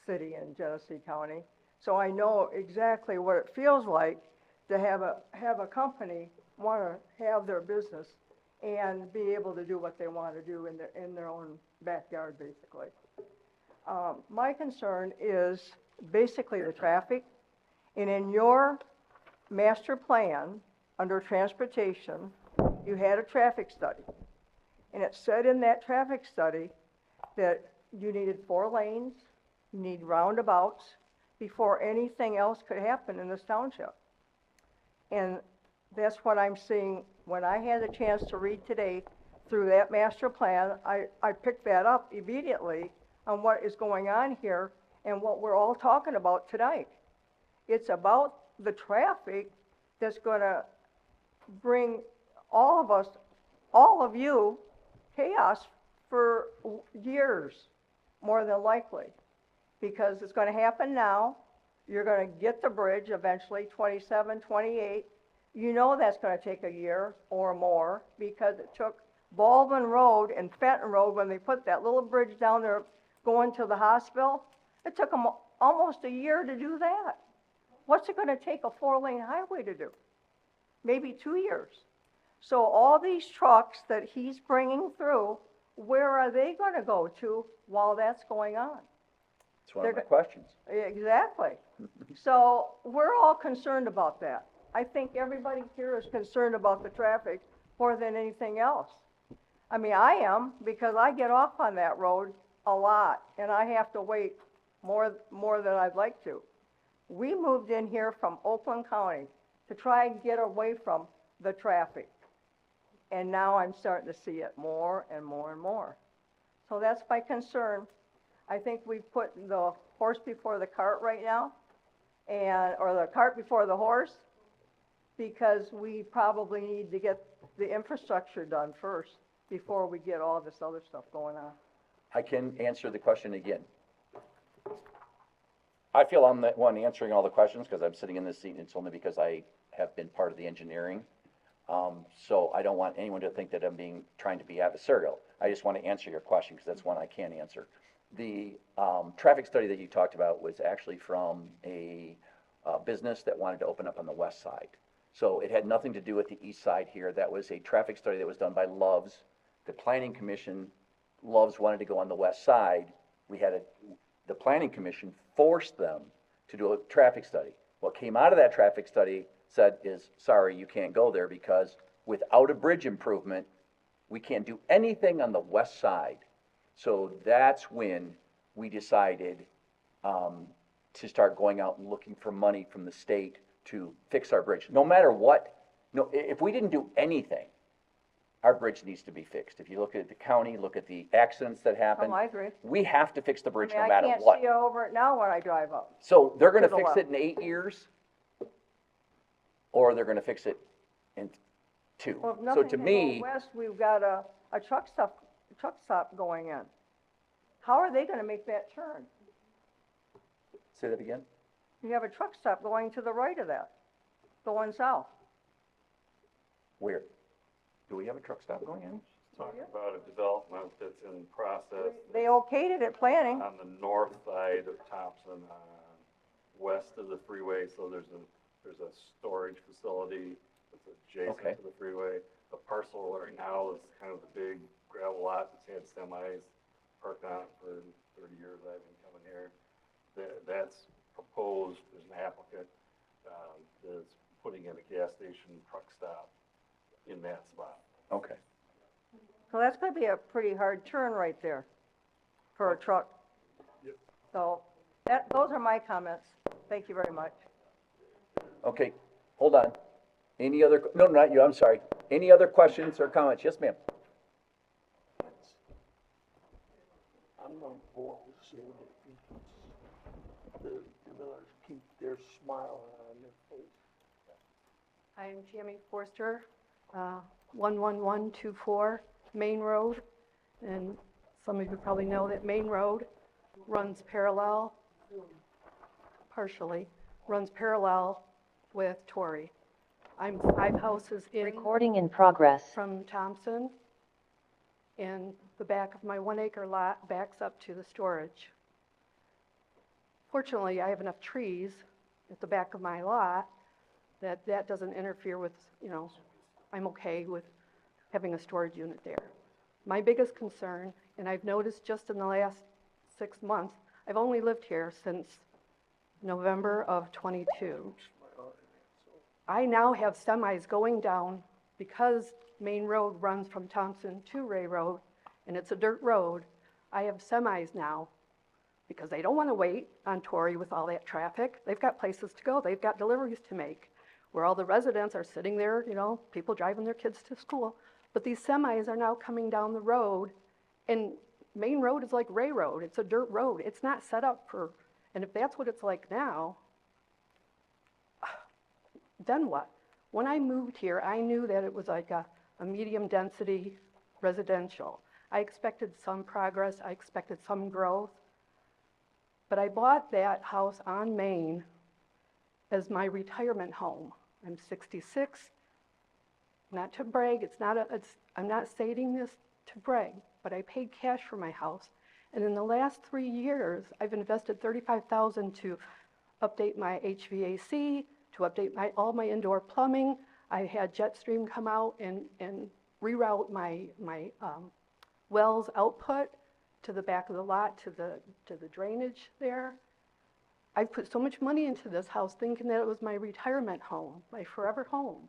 city in Genesee County, so I know exactly what it feels like to have a company want to have their business and be able to do what they want to do in their own backyard, basically. My concern is basically the traffic, and in your master plan, under transportation, you had a traffic study. And it said in that traffic study that you needed 4 lanes, you need roundabouts before anything else could happen in this township. And that's what I'm seeing. When I had a chance to read today through that master plan, I picked that up immediately on what is going on here and what we're all talking about tonight. It's about the traffic that's gonna bring all of us, all of you, chaos for years, more than likely. Because it's gonna happen now, you're gonna get the bridge eventually, 27, 28. You know that's gonna take a year or more, because it took Baldwin Road and Fenton Road, when they put that little bridge down there going to the hospital, it took them almost a year to do that. What's it gonna take a 4-lane highway to do? Maybe 2 years. So all these trucks that he's bringing through, where are they gonna go to while that's going on? That's one of my questions. Exactly. So we're all concerned about that. I think everybody here is concerned about the traffic more than anything else. I mean, I am, because I get off on that road a lot, and I have to wait more than I'd like to. We moved in here from Oakland County to try and get away from the traffic. And now I'm starting to see it more and more and more. So that's my concern. I think we've put the horse before the cart right now, or the cart before the horse, because we probably need to get the infrastructure done first before we get all this other stuff going on. I can answer the question again. I feel I'm the one answering all the questions because I'm sitting in this seat, and it's only because I have been part of the engineering. So I don't want anyone to think that I'm trying to be adversarial. I just want to answer your question because that's one I can answer. The traffic study that you talked about was actually from a business that wanted to open up on the west side. So it had nothing to do with the east side here. That was a traffic study that was done by Love's. The Planning Commission, Love's wanted to go on the west side. The Planning Commission forced them to do a traffic study. What came out of that traffic study said is, sorry, you can't go there because without a bridge improvement, we can't do anything on the west side. So that's when we decided to start going out and looking for money from the state to fix our bridge. No matter what, if we didn't do anything, our bridge needs to be fixed. If you look at the county, look at the accidents that happen. Oh, I agree. We have to fix the bridge no I matter can't what. see over it now when I drive up. So they're gonna To the fix left. it in 8 years, or they're gonna fix it in 2. Well, if So nothing to can me, go west, we've got a truck stop going in. How are they gonna make that turn? say that again? You have a truck stop going to the right of that, going south. Where? Do we have a truck stop going in? Talking about a development that's in process. They okayed it at planning. On the north side of Thompson, west of the freeway, so there's a storage facility that's Okay. adjacent to the freeway. The parcel right now is kind of the big gravel lot that's had semis parked on it for 30 years I've been coming here. That's proposed, there's an applicant, that's putting in a gas station truck stop in that spot. Okay. So that's gonna be a pretty hard turn right there for a truck. Yep. So those are my comments. Thank you very much. Okay, hold on. Any other, no, not you, I'm sorry. Any other questions or comments? Yes, ma'am. I'm on board with seeing the Millers keep their smile on their face. I'm Tammy Forster, 11124 Main Road. And some of you probably know that Main Road runs parallel, partially, runs parallel with Torrey. I'm 5 houses in. Recording in progress. From Thompson. And the back of my 1-acre lot backs up to the storage. Fortunately, I have enough trees at the back of my lot that doesn't interfere with, I'm okay with having a storage unit there. My biggest concern, and I've noticed just in the last 6 months, I've only lived here since November of '22. I now have semis going down because Main Road runs from Thompson to Ray Road, and it's a dirt road. I have semis now because they don't want to wait on Torrey with all that traffic. They've got places to go. They've got deliveries to make, where all the residents are sitting there, you know, people driving their kids to school. But these semis are now coming down the road, and Main Road is like Ray Road. It's a dirt road. It's not set up for, and if that's what it's like now, then what? When I moved here, I knew that it was like a medium density residential. I expected some progress, I expected some growth, but I bought that house on Main as my retirement home. I'm 66, not to brag, I'm not stating this to brag, but I paid cash for my house. And in the last 3 years, I've invested $35,000 to update my HVAC, to update all my indoor plumbing. I had Jetstream come out and reroute my wells output to the back of the lot, to the drainage there. I put so much money into this house thinking that it was my retirement home, my forever home.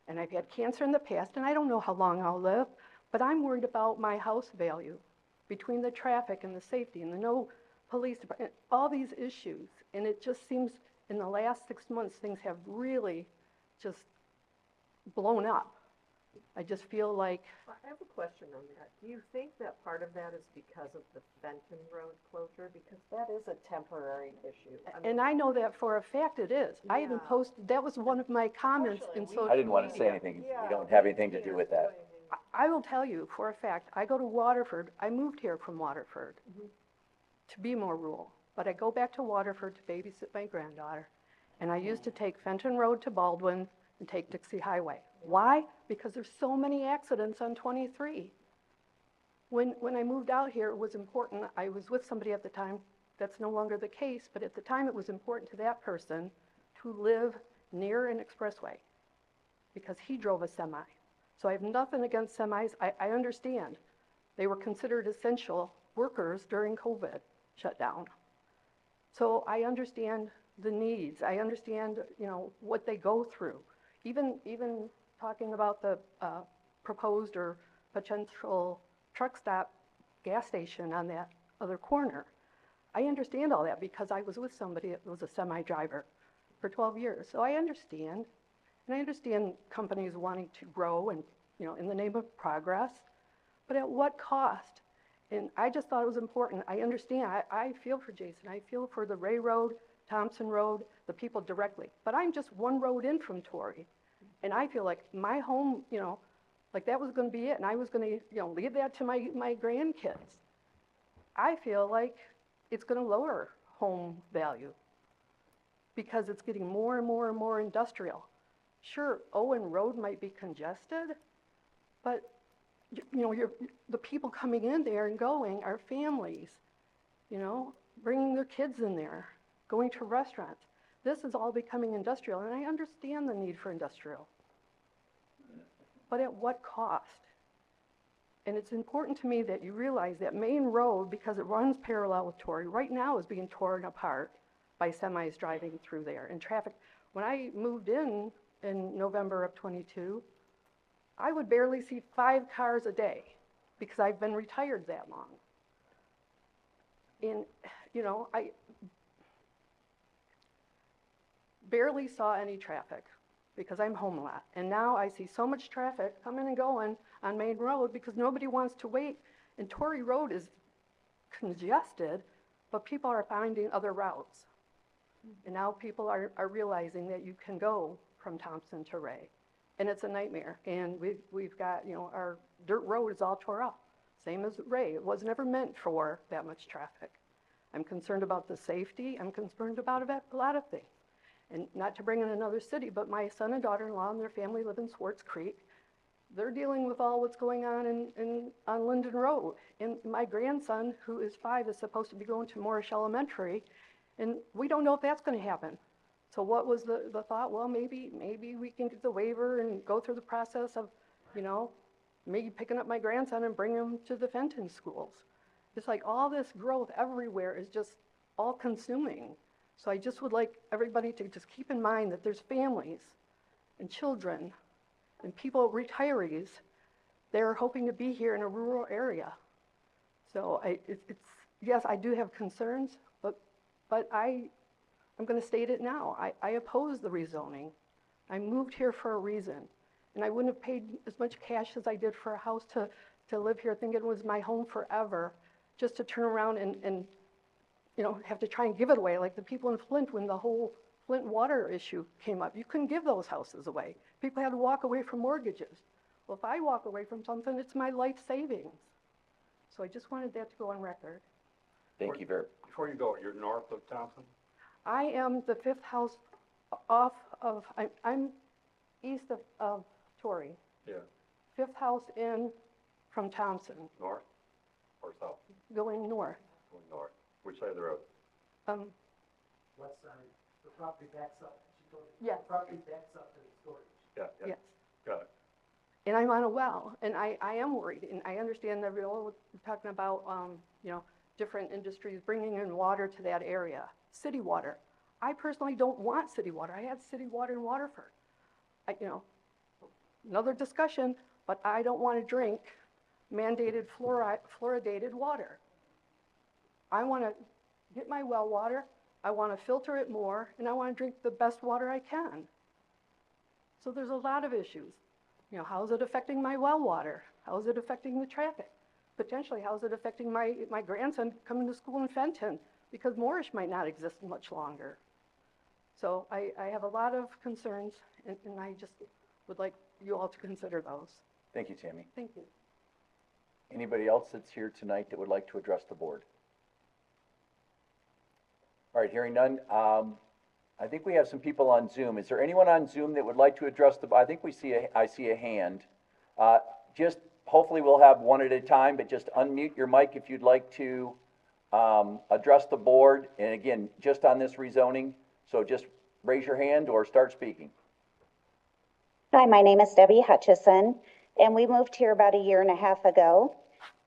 And I've had cancer in the past, and I don't know how long I'll live, but I'm worried about my house value between the traffic and the safety and the no police department, all these issues. And it just seems in the last 6 months, things have really just blown up. I just feel like, I have a question on that. Do you think that part of that is because of the Fenton Road closure? Because that is a temporary issue. and I know that for a fact it is. I even Yeah. posted, that was one of my comments in social media. I didn't want to say anything. We don't have anything to do with that. I will tell you for a fact, I go to Waterford, I moved here from Waterford to be more rural, but I go back to Waterford to babysit my granddaughter, and I used to take Fenton Road to Baldwin and take Dixie Highway. Why? Because there's so many accidents on 23. When I moved out here, it was important, I was with somebody at the time, that's no longer the case, but at the time it was important to that person to live near an expressway because he drove a semi. So I have nothing against semis. I understand. They were considered essential workers during COVID shutdown. So I understand the needs. I understand, you know, what they go through. Even talking about the proposed or potential truck stop gas station on that other corner. I understand all that because I was with somebody that was a semi driver for 12 years. So I understand. And I understand companies wanting to grow and, you know, in the name of progress, but at what cost? And I just thought it was important. I understand. I feel for Jason. I feel for the Ray Road, Thompson Road, the people directly. But I'm just one road in from Torrey. And I feel like my home, you know, like that was going to be it. And I was going to, you know, leave that to my grandkids. I feel like it's going to lower home value because it's getting more and more and more industrial. Sure, Owen Road might be congested, but you know, the people coming in there and going are families, you know, bringing their kids in there, going to restaurants. This is all becoming industrial, and I understand the need for industrial. But at what cost? And it's important to me that you realize that Main Road, because it runs parallel with Torrey, right now is being torn apart by semis driving through there and traffic. When I moved in November of '22, I would barely see 5 cars a day because I've been retired that long. And, you know, I barely saw any traffic because I'm home a lot. And now I see so much traffic coming and going on Main Road because nobody wants to wait. And Torrey Road is congested, but people are finding other routes. And now people are realizing that you can go from Thompson to Ray. And it's a nightmare. And we've got, you know, our dirt road is all tore up. Same as Ray. It was never meant for that much traffic. I'm concerned about the safety. I'm concerned about a lot of things. And not to bring in another city, but my son and daughter-in-law and their family live in Swartz Creek. They're dealing with all what's going on on Linden Road. And my grandson, who is 5, is supposed to be going to Morrish Elementary, and we don't know if that's going to happen. So what was the thought? Well, maybe we can get the waiver and go through the process of, you know, maybe picking up my grandson and bringing him to the Fenton schools. It's like all this growth everywhere is just all consuming. So I just would like everybody to just keep in mind that there's families and children and people, retirees, they're hoping to be here in a rural area. So yes, I do have concerns, but I'm going to state it now. I oppose the rezoning. I moved here for a reason, and I wouldn't have paid as much cash as I did for a house to live here, thinking it was my home forever, just to turn around and have to try and give it away, like the people in Flint when the whole Flint water issue came up. You couldn't give those houses away. People had to walk away from mortgages. Well, if I walk away from something, it's my life savings. So I just wanted that to go on record. Thank you very. Before you go, you're north of Thompson? I am the fifth house off of, I'm east of Torrey. Yeah. Fifth house in from Thompson, North or south? going north. Going north. Which side of the road? West side, the property backs up. Yes. The property backs up to the storage. Yeah, yeah. Yes. Got it. And I'm on a well, and I am worried, and I understand that we're all talking about, different industries bringing in water to that area, city water. I personally don't want city water. I had city water in Waterford. Another discussion, but I don't want to drink mandated fluoridated water. I want to get my well water, I want to filter it more, and I want to drink the best water I can. So there's a lot of issues. How is it affecting my well water? How is it affecting the traffic? Potentially, how is it affecting my grandson coming to school in Fenton? Because Moorish might not exist much longer. So I have a lot of concerns, and I just would like you all to consider those. Thank you, Tammy. Thank you. Anybody else that's here tonight that would like to address the board? All right, hearing none. I think we have some people on Zoom. Is there anyone on Zoom that would like to address I think I see a hand. Just hopefully we'll have one at a time, but just unmute your mic if you'd like to address the board. And again, just on this rezoning. So just raise your hand or start speaking. Hi, my name is Debbie Hutchison, and we moved here about a year and a half ago.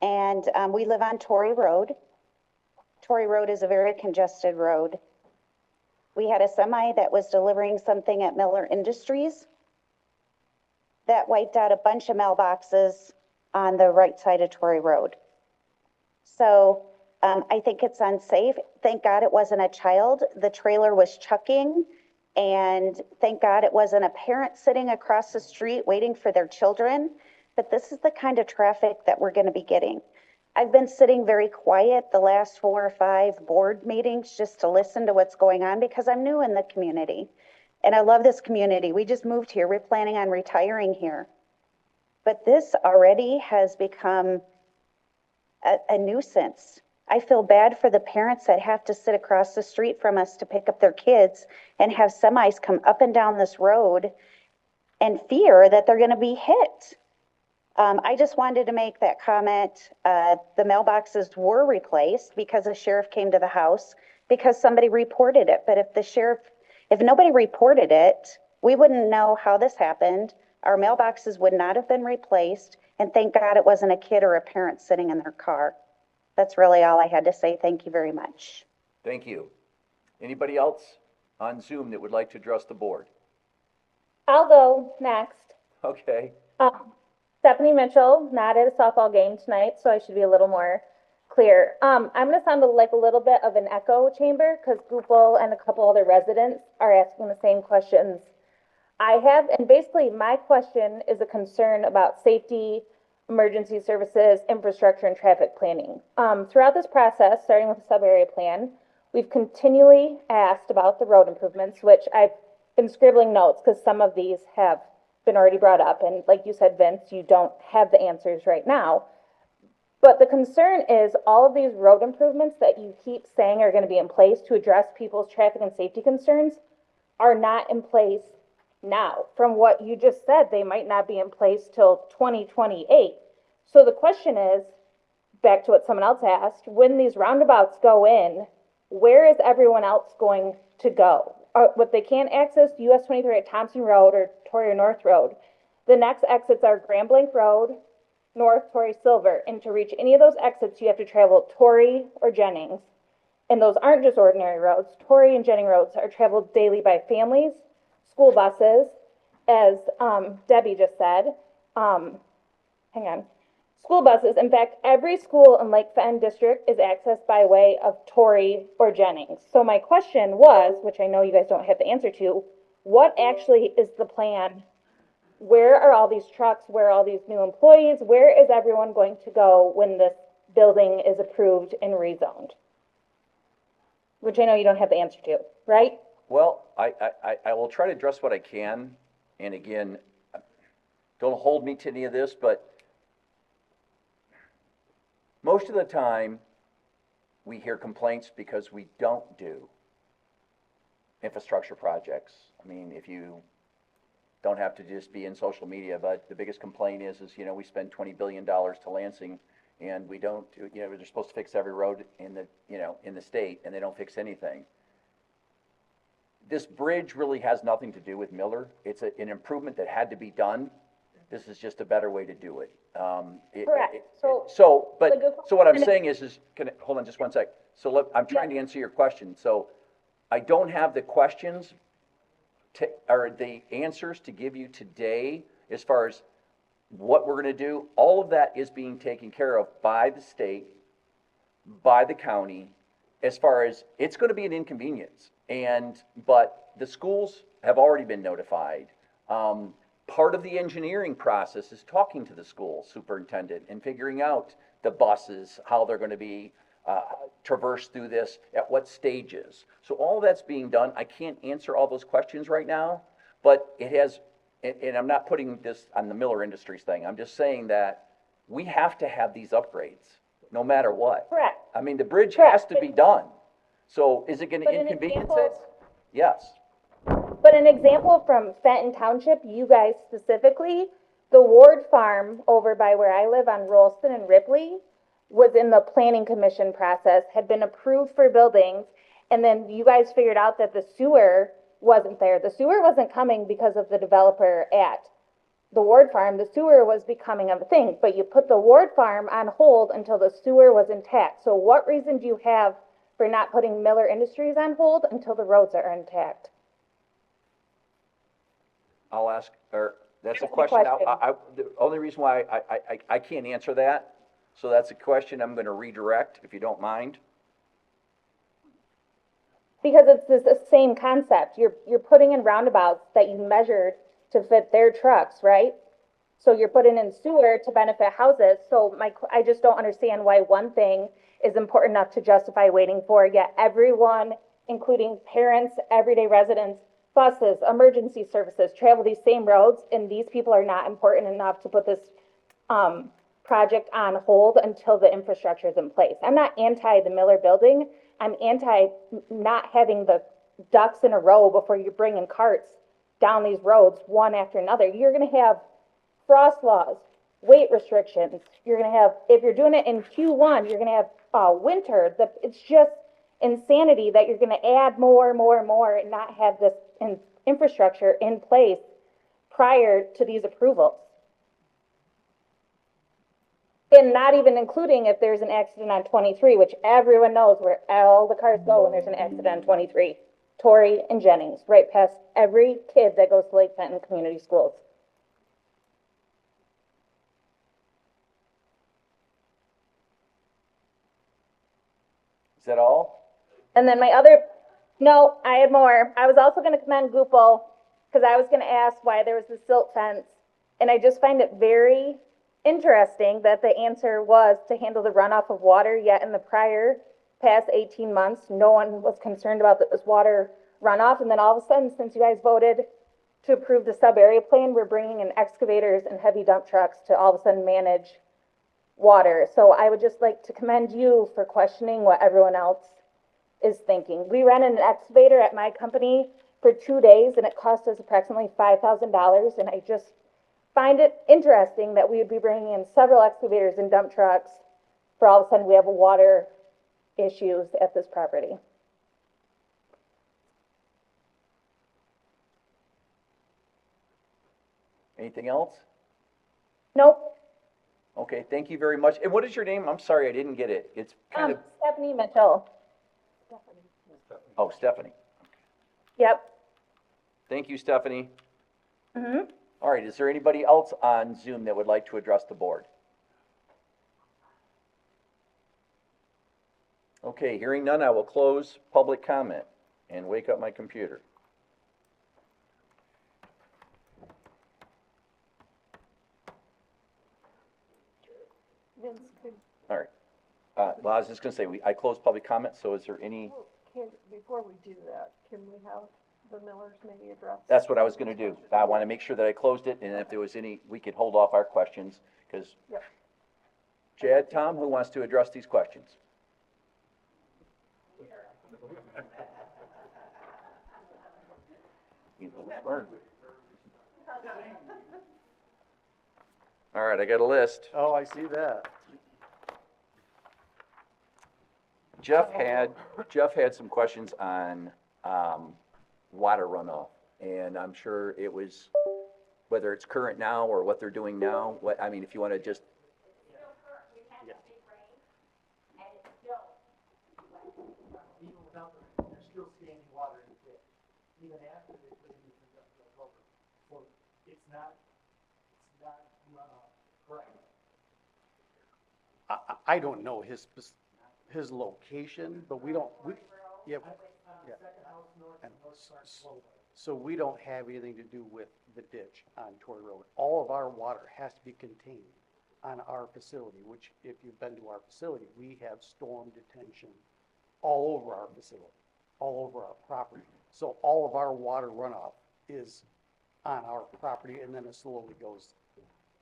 And we live on Torrey Road. Torrey Road is a very congested road. We had a semi that was delivering something at Miller Industries that wiped out a bunch of mailboxes on the right side of Torrey Road. So I think it's unsafe. Thank God it wasn't a child. The trailer was chucking, and thank God it wasn't a parent sitting across the street waiting for their children. But this is the kind of traffic that we're going to be getting. I've been sitting very quiet the last 4 or 5 board meetings just to listen to what's going on because I'm new in the community. And I love this community. We just moved here. We're planning on retiring here. But this already has become a nuisance. I feel bad for the parents that have to sit across the street from us to pick up their kids and have semis come up and down this road and fear that they're going to be hit. I just wanted to make that comment. The mailboxes were replaced because the sheriff came to the house because somebody reported it. But if nobody reported it, we wouldn't know how this happened. Our mailboxes would not have been replaced. And thank God it wasn't a kid or a parent sitting in their car. That's really all I had to say. Thank you very much. Thank you. Anybody else on Zoom that would like to address the board? I'll go next. Okay. Stephanie Mitchell, not at a softball game tonight, so I should be a little more clear. I'm going to sound like a little bit of an echo chamber because Goupel and a couple other residents are asking the same questions I have. And basically, my question is a concern about safety, emergency services, infrastructure, and traffic planning. Throughout this process, starting with the sub-area plan, we've continually asked about the road improvements, which I've been scribbling notes because some of these have been already brought up. And like you said, Vince, you don't have the answers right now. But the concern is all of these road improvements that you keep saying are going to be in place to address people's traffic and safety concerns are not in place now. From what you just said, they might not be in place till 2028. So the question is, back to what someone else asked, when these roundabouts go in, where is everyone else going to go? What they can't access US 23 at Thompson Road or Torrey North Road. The next exits are Grand Blanc Road, North, Torrey, Silver, and to reach any of those exits, you have to travel Torrey or Jennings. And those aren't just ordinary roads. Torrey and Jennings roads are traveled daily by families, school buses, as Debbie just said. Hang on. School buses. In fact, every school in Lake Fenton District is accessed by way of Torrey or Jennings. So my question was, which I know you guys don't have the answer to, what actually is the plan? Where are all these trucks? Where are all these new employees? Where is everyone going to go when this building is approved and rezoned? Which I know you don't have the answer to, right? Well, I will try to address what I can, and again, don't hold me to any of this, but most of the time, we hear complaints because we don't do infrastructure projects. I mean, if you don't have to just be in social media, but the biggest complaint is, we spend $20 billion to Lansing, and we don't, they're supposed to fix every road in the state, and they don't fix anything. This bridge really has nothing to do with Miller. It's an improvement that had to be done. This is just a better way to do it. Correct. So what I'm saying is hold on just one sec. So I'm trying to answer your question. So I don't have the questions or the answers to give you today as far as what we're going to do. All of that is being taken care of by the state, by the county, as far as it's going to be an inconvenience. But the schools have already been notified. Part of the engineering process is talking to the school superintendent and figuring out the buses, how they're going to be traversed through this, at what stages. So all that's being done. I can't answer all those questions right now, but it has, and I'm not putting this on the Miller Industries thing. I'm just saying that we have to have these upgrades, no matter what. Correct. I mean, the bridge has to be done. So is it going to But an inconvenience example- it? Yes. But an example from Fenton Township, you guys specifically, the Ward Farm over by where I live on Rolston and Ripley was in the planning commission process, had been approved for buildings, and then you guys figured out that the sewer wasn't there. The sewer wasn't coming because of the developer at the Ward Farm. The sewer was becoming a thing, but you put the Ward Farm on hold until the sewer was intact. So what reason do you have for not putting Miller Industries on hold until the roads are intact? I'll ask, or that's a That's my question. question. The only reason why I can't answer that, so that's a question I'm going to redirect, if you don't mind. Because it's the same concept. You're putting in roundabouts that you measured to fit their trucks, right? So you're putting in sewer to benefit houses. So I just don't understand why one thing is important enough to justify waiting for, yet everyone, including parents, everyday residents, buses, emergency services, travel these same roads, and these people are not important enough to put this project on hold until the infrastructure is in place. I'm not anti the Miller building. I'm anti not having the ducks in a row before you bring in carts down these roads one after another. You're going to have frost laws, weight restrictions. You're going to have, if you're doing it in Q1, you're going to have winter. It's just insanity that you're going to add more and not have this infrastructure in place prior to these approvals. And not even including if there's an accident on 23, which everyone knows where all the cars go when there's an accident on 23. Torrey and Jennings, right past every kid that goes to Lake Fenton Community Schools. Is that all? And then I had more. I was also going to commend Goupel because I was going to ask why there was the silt fence. And I just find it very interesting that the answer was to handle the runoff of water, yet in the past 18 months, no one was concerned about this water runoff. And then all of a sudden, since you guys voted to approve the sub-area plan, we're bringing in excavators and heavy dump trucks to all of a sudden manage water. So I would just like to commend you for questioning what everyone else is thinking. We ran an excavator at my company for 2 days and it cost us approximately $5,000. And I just find it interesting that we would be bringing in several excavators and dump trucks for all of a sudden we have water issues at this property. Anything else? Nope. Okay, thank you very much. And what is your name? I'm sorry, I didn't get it. It's kind of, Stephanie Mitchell. oh, Stephanie. Yep. Thank you, Stephanie. Mm-hmm. All right, is there anybody else on Zoom that would like to address the board? Okay, hearing none, I will close public comment and wake up my computer. Vince, could, All right. Well, I was just gonna say, I closed public comment, so is there any, before we do that, can we have the Millers maybe address? that's what I was gonna do. I wanna make sure that I closed it, and if there was any, we could hold off our questions, because Yep. Chad, Tom, who wants to address these questions? All right, I got a list. Oh, I see that. Jeff had some questions on, water runoff, and I'm sure it was, whether it's current now or what they're doing now, what, I mean, if you wanna just, Even without the, there's still standing water in the pit, even after they put in this industrial culvert. So it's not runoff, correct? I don't know his location, but we don't, yeah. Yeah. Second house north and north side slope. So we don't have anything to do with the ditch on Torrey Road. All of our water has to be contained on our facility, which if you've been to our facility, we have storm detention all over our facility, all over our property. So all of our water runoff is on our property, and then it slowly goes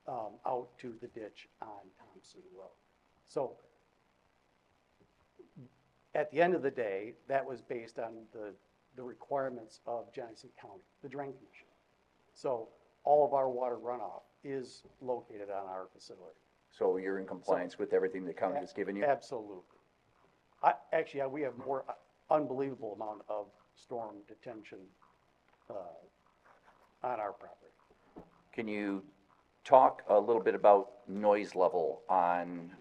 out to the ditch on Thompson Road. So at the end of the day, that was based on the requirements of Genesee County, the Drain Commission. So all of our water runoff is located on our facility. so you're in compliance with everything the county has given you? Absolutely. Actually, we have more unbelievable amount of storm detention on our property. Can you talk a little bit about noise level on,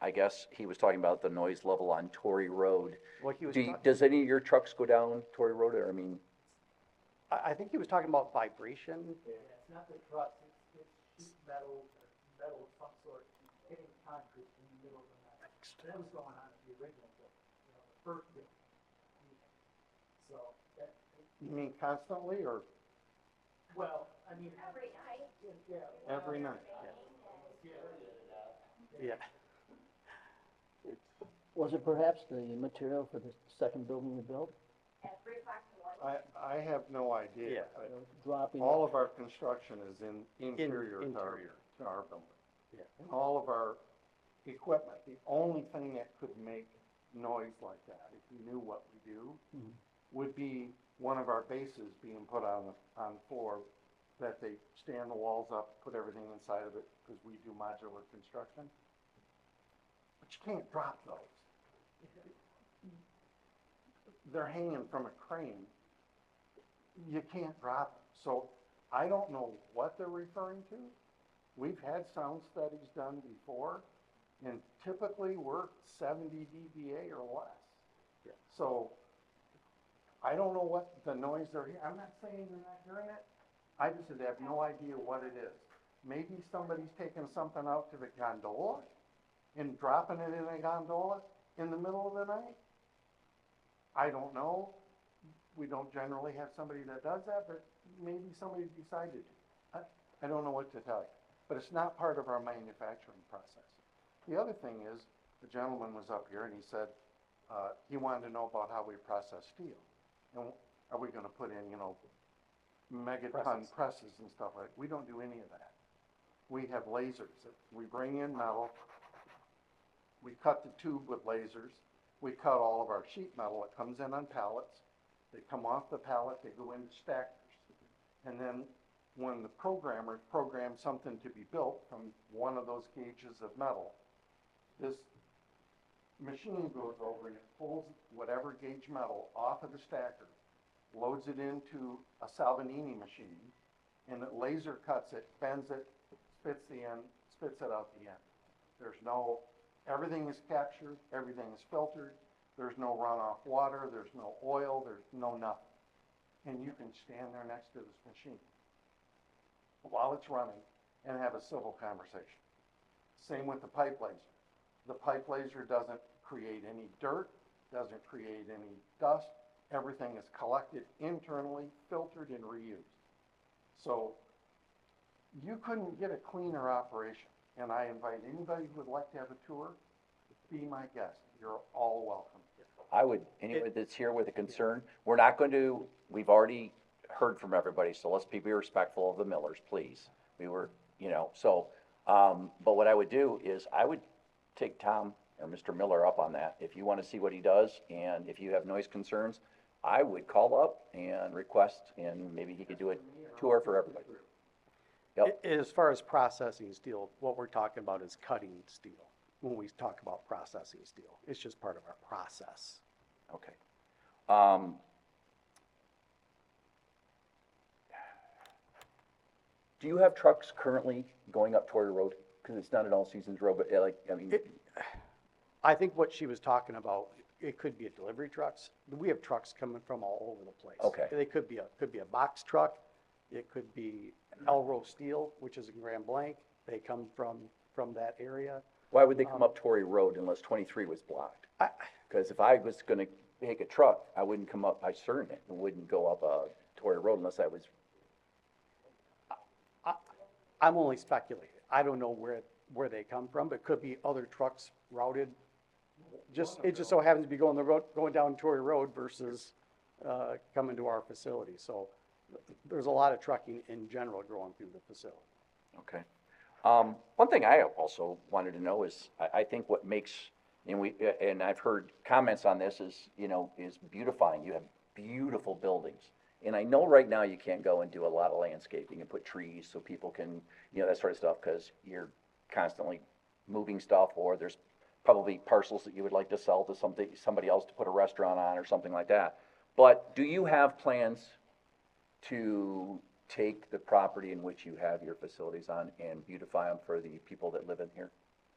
I guess he was talking about the noise level on Torrey Road. What he was Does any of your trucks go down Torrey Road, or, I mean? I think he was talking about vibration. Yeah, it's not the trucks, it's sheet metal of some sort hitting concrete in the middle of the night. That was going on at the original building, the first building. So that. You mean constantly, or? Well, I mean. Every night. Yeah. Every night. Yeah. Was it perhaps the material for the second building you built? I have no idea. Dropping. All of our construction is interior to our building. Yeah. And all of our equipment, the only thing that could make noise like that, if you knew what we do, would be one of our bases being put on floor, that they stand the walls up, put everything inside of it, because we do modular construction. But you can't drop those. They're hanging from a crane. You can't drop them. So I don't know what they're referring to. We've had sound studies done before, and typically we're 70 dBA or less. Yeah. So I don't know what the noise they're hearing. I'm not saying they're not hearing it. I just have no idea what it is. Maybe somebody's taking something out to the gondola and dropping it in a gondola in the middle of the night. I don't know. We don't generally have somebody that does that, but maybe somebody decided to. I don't know what to tell you, but it's not part of our manufacturing process. The other thing is, the gentleman was up here and he said, he wanted to know about how we process steel. And are we gonna put in, megaton presses and stuff like that? We don't do any of that. We have lasers. We bring in metal, we cut the tube with lasers, we cut all of our sheet metal. It comes in on pallets. They come off the pallet, they go into stackers. And then when the programmer programs something to be built from one of those gauges of metal, this machine goes over and it pulls whatever gauge metal off of the stacker, loads it into a Salvagnini machine, and it laser cuts it, bends it, spits the end, spits it out the end. There's no, everything is captured, everything is filtered, there's no runoff water, there's no oil, there's no nothing. And you can stand there next to this machine while it's running and have a civil conversation. Same with the pipe laser. The pipe laser doesn't create any dirt, doesn't create any dust. Everything is collected internally, filtered, and reused. So you couldn't get a cleaner operation. And I invite anybody who would like to have a tour, be my guest. You're all welcome. I would, anyone that's here with a concern, we're not going to, we've already heard from everybody, so let's be respectful of the Millers, please. We were, so, but what I would do is I would take Tom or Mr. Miller up on that. If you want to see what he does, and if you have noise concerns, I would call up and request, and maybe he could do a tour for everybody. Yep. As far as processing steel, what we're talking about is cutting steel. When we talk about processing steel, it's just part of our process. Okay. Do you have trucks currently going up Torrey Road? Because it's not an all-seasons road, but I think what she was talking about, it could be a delivery trucks. We have trucks coming from all over the place. Okay. They could be a box truck. It could be Elro Steel, which is in Grand Blanc. They come from that area. Why would they come up Torrey Road unless 23 was blocked? Because if I was going to take a truck, I wouldn't come up by Cernan. It wouldn't go up Torrey Road unless I was. I'm only speculating. I don't know where they come from, but it could be other trucks routed. It just so happens to be going down Torrey Road versus coming to our facility. So there's a lot of trucking in general going through the facility. Okay. One thing I also wanted to know is, I think what makes, and I've heard comments on this is beautifying. You have beautiful buildings. And I know right now you can't go and do a lot of landscaping and put trees so people can, that sort of stuff, because you're constantly moving stuff, or there's probably parcels that you would like to sell to somebody else to put a restaurant on or something like that. But do you have plans to take the property in which you have your facilities on and beautify them for the people that live in here?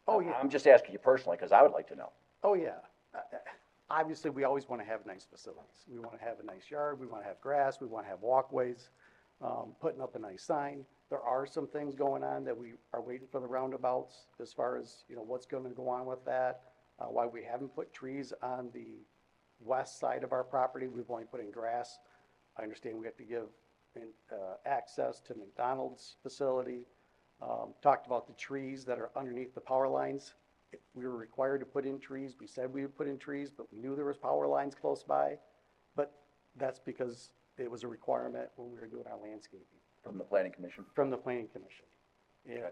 Oh, yeah. I'm just asking you personally, because I would like to know. Oh, yeah. Obviously, we always want to have nice facilities. We want to have a nice yard, we want to have grass, we want to have walkways, putting up a nice sign. There are some things going on that we are waiting for the roundabouts as far as, what's going to go on with that. Why we haven't put trees on the west side of our property, we've only put in grass. I understand we have to give access to McDonald's facility. Talked about the trees that are underneath the power lines. We were required to put in trees. We said we would put in trees, but we knew there was power lines close by. But that's because it was a requirement when we were doing our landscaping. From the Planning Commission? From the Planning Commission. And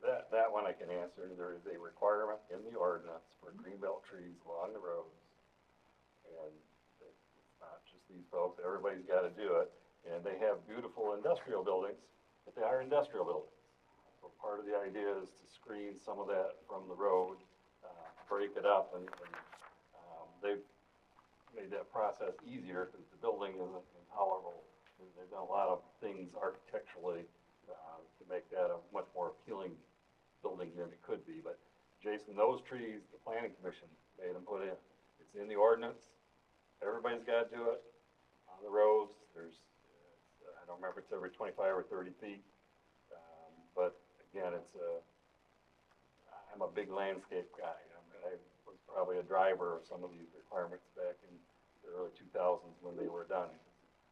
that one I can answer. There is a requirement in the ordinance for greenbelt trees along the roads. And it's not just these folks, everybody's got to do it. And they have beautiful industrial buildings, but they are industrial buildings. So part of the idea is to screen some of that from the road, break it up, and they've made that process easier because the building isn't intolerable. They've done a lot of things architecturally to make that a much more appealing building than it could be. But Jason, those trees, the Planning Commission made them put in. It's in the ordinance. Everybody's got to do it on the roads. There's, I don't remember, it's every 25 or 30 feet. But again, I'm a big landscape guy. I was probably a driver of some of these requirements back in the early 2000s when they were done.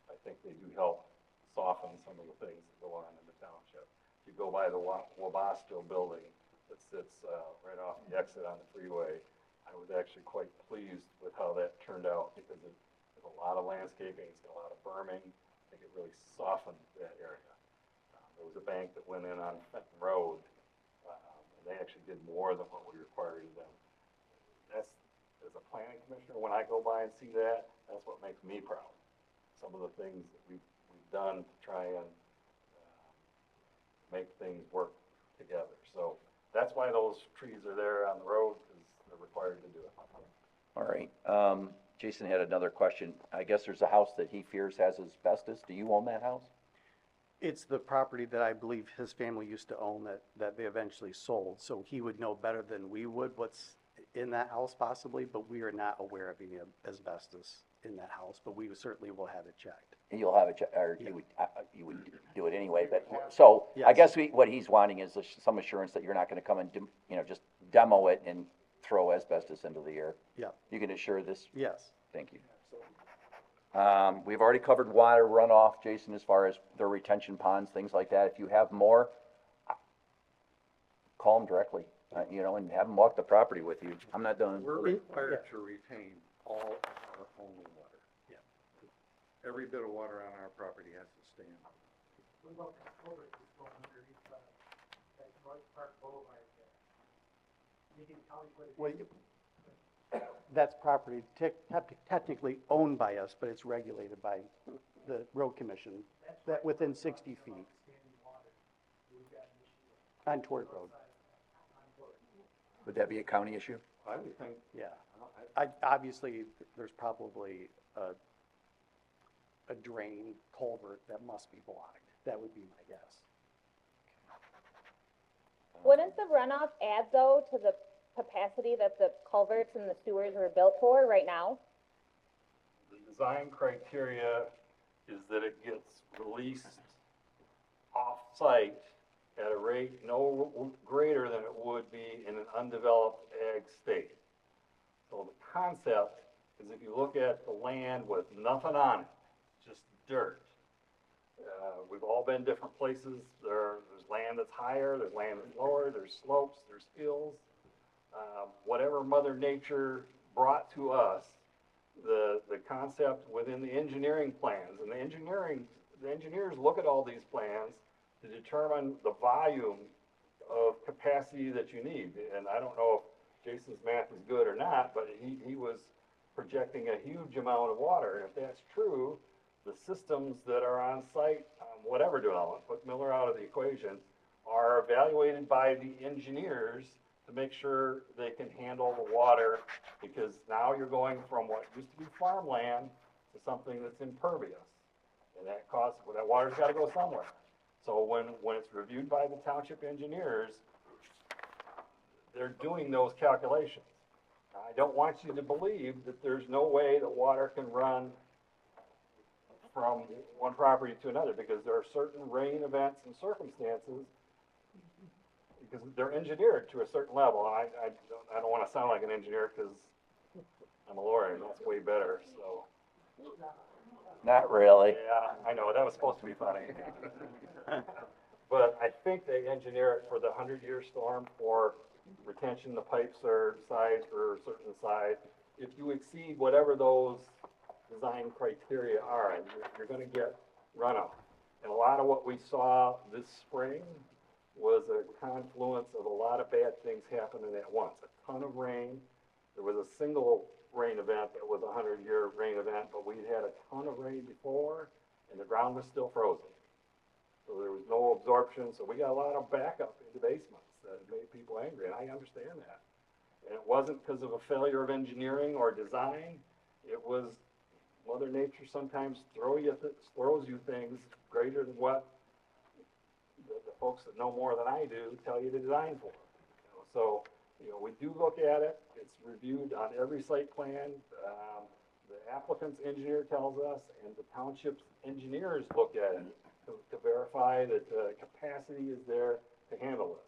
I think they do help soften some of the things that go on in the township. If you go by the Wabasto building that sits right off the exit on the freeway, I was actually quite pleased with how that turned out because there's a lot of landscaping, it's got a lot of berming. I think it really softened that area. There was a bank that went in on Fenton Road, and they actually did more than what we required of them. That's, as a planning commissioner, when I go by and see that, that's what makes me proud. Some of the things that we've done to try and make things work together. So that's why those trees are there on the road, because they're required to do it. All right. Jason had another question. I guess there's a house that he fears has asbestos. Do you own that house? It's the property that I believe his family used to own that they eventually sold, so he would know better than we would what's in that house possibly, but we are not aware of any asbestos in that house, but we certainly will have it checked. And you'll have it, or you would do it anyway, but, so, I Yes. guess what he's wanting is some assurance that you're not gonna come and, just demo it and throw asbestos into the air. Yeah. You can assure this? Yes. Thank you. We've already covered water runoff, Jason, as far as their retention ponds, things like that. If you have more, call them directly, and have them walk the property with you. I'm not done. We're required to retain all our own water. Yeah. Every bit of water on our property has to stay in. What about the culvert that's going underneath, that North Park Boulevard there? You can tell me what it is. That's property technically owned by us, but it's regulated by the road commission, that within 60 feet on Torrey Road. Would that be a county issue? I would think, Yeah. Obviously, there's probably a drain culvert that must be blocked. That would be my guess. Wouldn't the runoff add though to the capacity that the culverts and the sewers were built for right now? The design criteria is that it gets released off-site at a rate no greater than it would be in an undeveloped ag state. So the concept is if you look at the land with nothing on it, just dirt. We've all been different places. There's land that's higher, there's land that's lower, there's slopes, there's hills. Whatever Mother Nature brought to us, the concept within the engineering plans, and the engineers look at all these plans to determine the volume of capacity that you need. And I don't know if Jason's math is good or not, but he was projecting a huge amount of water. And if that's true, the systems that are on site, whatever development, put Miller out of the equation, are evaluated by the engineers to make sure they can handle the water, because now you're going from what used to be farmland to something that's impervious. And that water's gotta go somewhere. So when it's reviewed by the township engineers, they're doing those calculations. I don't want you to believe that there's no way that water can run from one property to another, because there are certain rain events and circumstances, because they're engineered to a certain level. And I don't wanna sound like an engineer, because I'm a lawyer, and that's way better, so. Not really. Yeah, I know, that was supposed to be funny. But I think they engineer it for the 100-year storm for retention. The pipes are sized for a certain size. If you exceed whatever those design criteria are, and you're gonna get runoff. And a lot of what we saw this spring was a confluence of a lot of bad things happening at once. A ton of rain. There was a single rain event that was a 100-year rain event, but we'd had a ton of rain before, and the ground was still frozen. So there was no absorption, so we got a lot of backup into basements that made people angry, and I understand that. And it wasn't because of a failure of engineering or design. It was Mother Nature sometimes throws you things greater than what the folks that know more than I do tell you to design for. So, we do look at it. It's reviewed on every site plan. The applicant's engineer tells us, and the township's engineers look at it to verify that the capacity is there to handle this.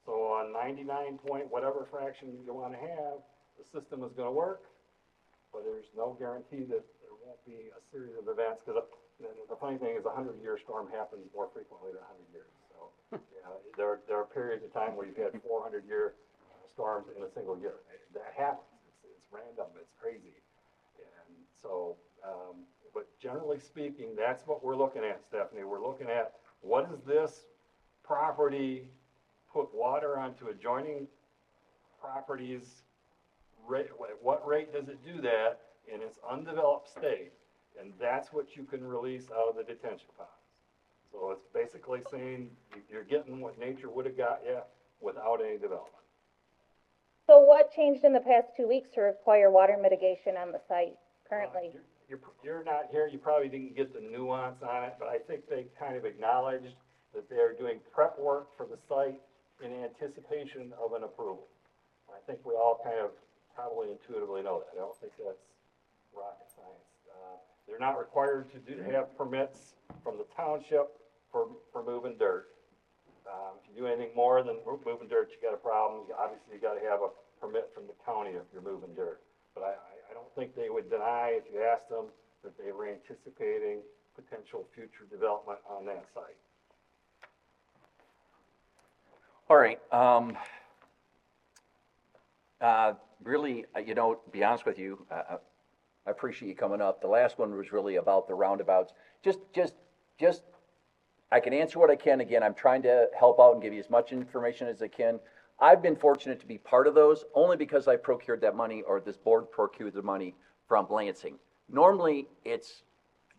So on 99 point whatever fraction you want to have, the system is going to work, but there's no guarantee that there won't be a series of events, because the funny thing is a 100-year storm happens more frequently than 100 years. So there are periods of time where you've had 400-year storms in a single year. That happens. It's random. It's crazy. And so, but generally speaking, that's what we're looking at, Stephanie. We're looking at what is this property put water onto adjoining properties, at what rate does it do that in its undeveloped state? And that's what you can release out of the detention ponds. So it's basically saying you're getting what nature would have got you without any development. So what changed in the past 2 weeks to require water mitigation on the site currently? you're not here, you probably didn't get the nuance on it, but I think they kind of acknowledged that they're doing prep work for the site in anticipation of an approval. I think we all kind of probably intuitively know that. I don't think that's rocket science. They're not required to have permits from the township for moving dirt. If you do anything more than moving dirt, you got a problem. Obviously, you gotta have a permit from the county if you're moving dirt. But I don't think they would deny, if you asked them, that they were anticipating potential future development on that site. All right, really, to be honest with you, I appreciate you coming up. The last one was really about the roundabouts. Just, I can answer what I can. Again, I'm trying to help out and give you as much information as I can. I've been fortunate to be part of those only because I procured that money, or this board procured the money from Lansing. Normally, it's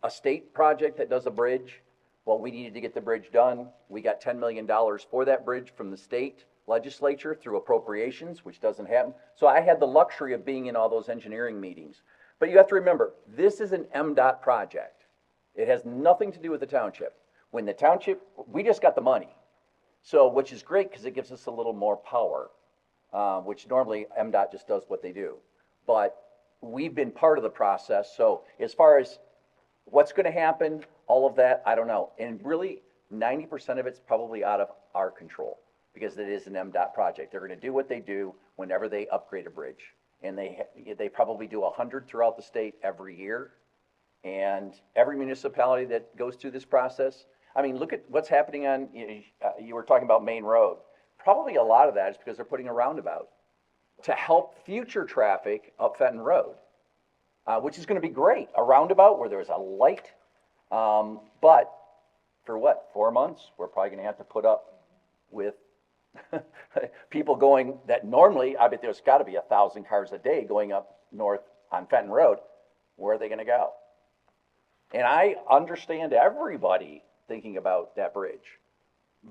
a state project that does a bridge. Well, we needed to get the bridge done. We got $10 million for that bridge from the state legislature through appropriations, which doesn't happen. So I had the luxury of being in all those engineering meetings. But you have to remember, this is an MDOT project. It has nothing to do with the township. When the township, we just got the money. So, which is great because it gives us a little more power, which normally MDOT just does what they do. But we've been part of the process. So as far as what's going to happen, all of that, I don't know. And really, 90% of it's probably out of our control because it is an MDOT project. They're going to do what they do whenever they upgrade a bridge. And they probably do 100 throughout the state every year. And every municipality that goes through this process, I mean, look at what's happening on, you were talking about Main Road. Probably a lot of that is because they're putting a roundabout to help future traffic up Fenton Road, which is going to be great. A roundabout where there's a light, but for what, 4 months? We're probably going to have to put up with people going that normally, I bet there's got to be 1,000 cars a day going up north on Fenton Road. Where are they going to go? And I understand everybody thinking about that bridge,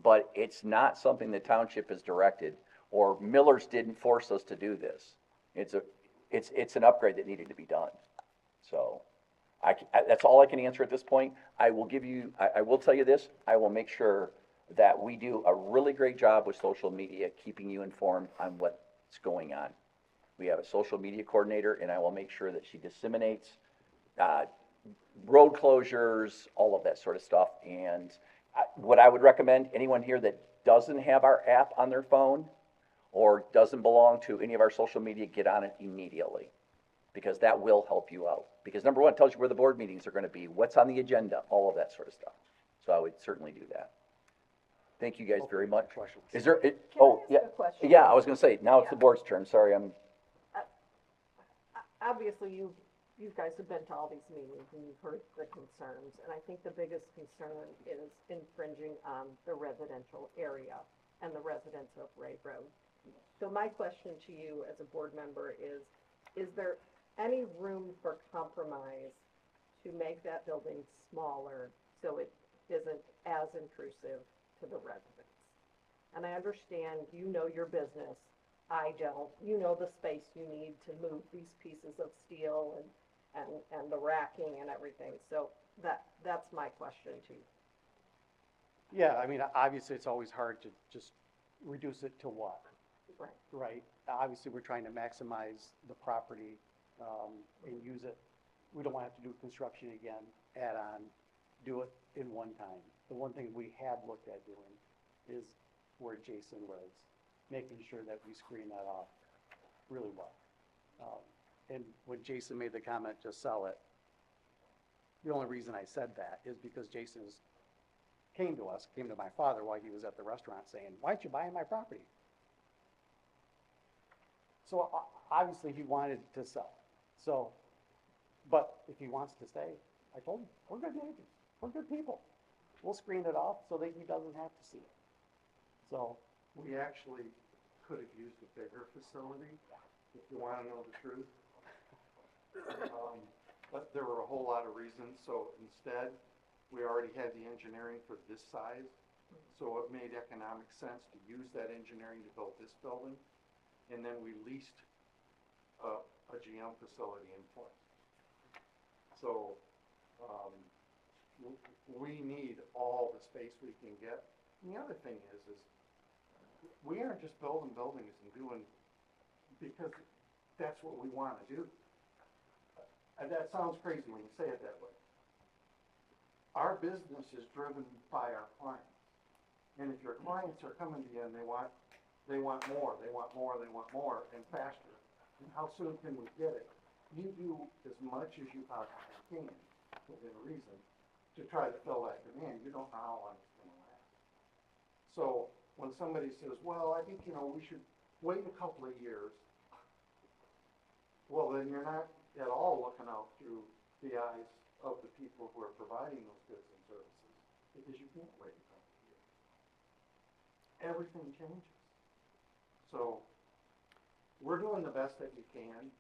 but it's not something the township has directed, or Miller's didn't force us to do this. It's an upgrade that needed to be done. So that's all I can answer at this point. I will tell you this, I will make sure that we do a really great job with social media, keeping you informed on what's going on. We have a social media coordinator, and I will make sure that she disseminates road closures, all of that sort of stuff. And what I would recommend, anyone here that doesn't have our app on their phone or doesn't belong to any of our social media, get on it immediately, because that will help you out. Because number one, it tells you where the board meetings are going to be, what's on the agenda, all of that sort of stuff. So I would certainly do that. Thank you guys very much. Is there, yeah, a question? yeah, I was going to say, now it's the board's turn. Sorry, Obviously, you guys have been to all these meetings and you've heard the concerns, and I think the biggest concern is infringing on the residential area and the residents of Ray Road. So my question to you as a board member is there any room for compromise to make that building smaller so it isn't as intrusive to the residents? And I understand you know your business, I don't. You know the space you need to move these pieces of steel and the racking and everything. So that's my question to you. Yeah, I mean, obviously, it's always hard to just reduce it to what? Right. Right? Obviously, we're trying to maximize the property, and use it. We don't want to have to do construction again, add on, do it in one time. The one thing we have looked at doing is where Jason lives, making sure that we screen that off really well. And when Jason made the comment, just sell it, the only reason I said that is because Jason came to my father while he was at the restaurant saying, "Why'd you buy my property?" So obviously he wanted to sell. So, but if he wants to stay, I told him, we're good neighbors, we're good people. We'll screen it off so that he doesn't have to see it. So We actually could have used a bigger facility, if you want to know the truth. But there were a whole lot of reasons, so instead, we already had the engineering for this size, so it made economic sense to use that engineering to build this building, and then we leased a GM facility in place. So, we need all the space we can get. And the other thing is we aren't just building buildings and doing, because that's what we wanna do. And that sounds crazy when you say it that way. Our business is driven by our clients. And if your clients are coming to you and they want more, and faster, and how soon can we get it? You do as much as you possibly can, within reason, to try to fill that demand. You don't know how long it's gonna last. So, when somebody says, well, I think, we should wait a couple of years, well, then you're not at all looking out through the eyes of the people who are providing those goods and services, because you can't wait a couple of years. Everything changes. So, we're doing the best that we can,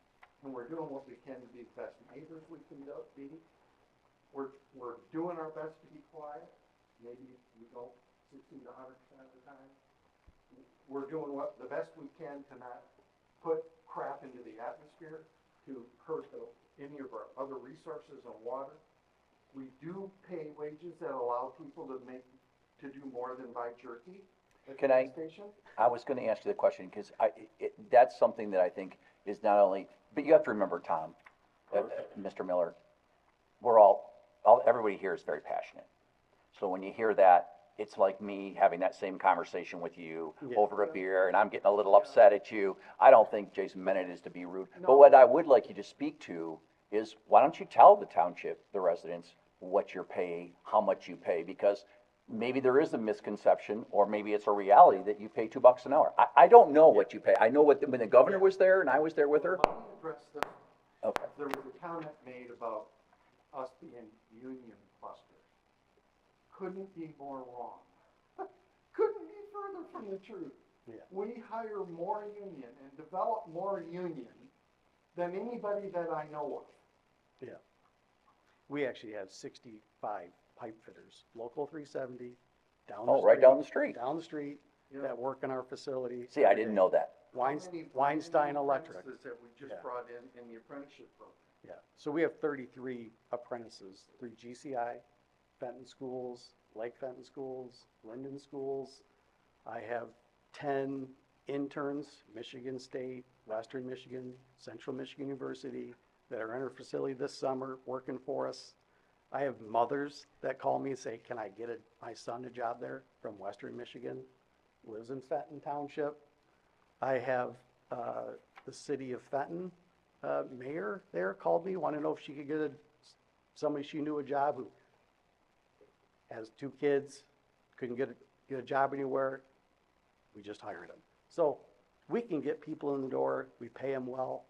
and we're doing what we can to be the best neighbors we can be. We're doing our best to be quiet. Maybe we don't succeed 100% of the time. We're doing the best we can to not put crap into the atmosphere to hurt any of our other resources and water. We do pay wages that allow people to do more than buy jerky at the gas station. I was gonna ask you the question, because that's something that I think is not only, but you have to remember, Tom, Mr. Miller, everybody here is very passionate. So when you hear that, it's like me having that same conversation with you over a beer, and I'm getting a little upset at you. I don't think Jason Bennett is to be rude. But what I would like you to speak to is, why don't you tell the township, the residents, what you're paying, how much you pay? Because maybe there is a misconception, or maybe it's a reality that you pay $2 an hour. I don't know what you pay. I know when the governor was there and I was there with her. Let me address this. Okay. There was a comment made about us being union busters. Couldn't be more wrong. Couldn't be further from the truth. Yeah. We hire more union and develop more union than anybody that I know of. Yeah. We actually have 65 pipe fitters, local 370, down the street. Oh, right down the street. Down the street, that work in our facility. See, I didn't know that. Weinstein Electric. Apprentices that we just brought in the apprenticeship program. Yeah, so we have 33 apprentices through GCI, Fenton Schools, Lake Fenton Schools, Linden Schools. I have 10 interns, Michigan State, Western Michigan, Central Michigan University, that are in our facility this summer working for us. I have mothers that call me and say, can I get my son a job there, from Western Michigan, lives in Fenton Township. I have the city of Fenton mayor there called me, wanted to know if she could get somebody she knew a job, who has 2 kids, couldn't get a job anywhere. We just hired him. So we can get people in the door, we pay them well.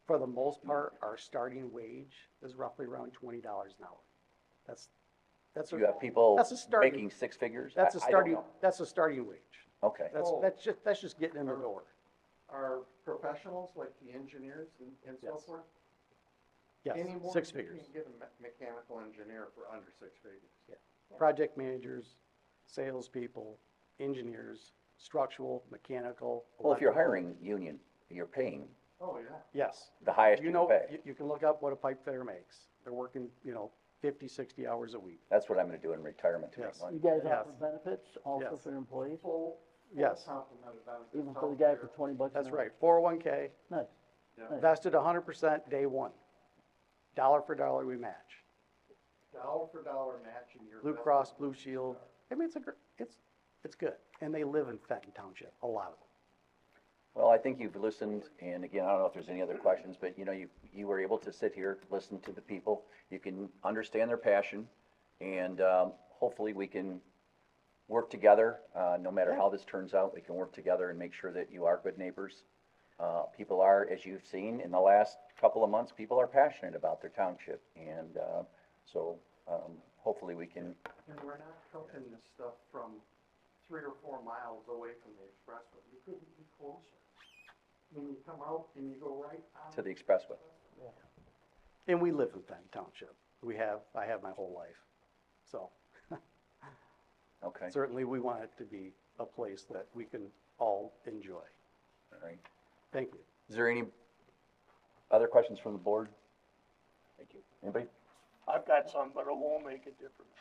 For the most part, our starting wage is roughly around $20 an hour. That's You have people that's a starting, making 6 figures? That's a I don't starting, know. that's a starting wage. Okay. That's just getting in the door. Our professionals, like the engineers and so Yes. forth. Yes, Anyone 6 figures. You can get a mechanical engineer for under 6 figures. Yeah. Project managers, salespeople, engineers, structural, mechanical. Well, if you're electrical. hiring union, you're paying Oh, yeah. Yes. the highest you You know, can pay. you can look up what a pipe fitter makes. They're working, 50, 60 hours a week. That's what I'm gonna do in retirement to make Yes. money. You guys Yes. offer benefits also Yes. for employees? Yes, Complimented benefits, Even for the guy for healthcare. 20 bucks an that's hour? right. 401k, Nice. Yeah. Nice. vested 100% day one. Dollar for dollar we match. Dollar for dollar matching your. Blue Cross, Blue Shield. I mean, it's good. And they live in Fenton Township, a lot of them. Well, I think you've listened, and again, I don't know if there's any other questions, but you were able to sit here, listen to the people. You can understand their passion, and hopefully we can work together. No matter how this turns out, we can work together and make sure that you are good neighbors. People are, as you've seen in the last couple of months, people are passionate about their township, and so hopefully we can. And we're not trucking this stuff from 3 or 4 miles away from the expressway. You couldn't be closer. When you come out and you go right on. To the expressway. And we live in Fenton Township. I have my whole life. So Okay, certainly we want it to be a place that we can all enjoy. all right. Thank you. Is there any other questions from the board? Thank you. Anybody? I've got some, but it won't make a difference.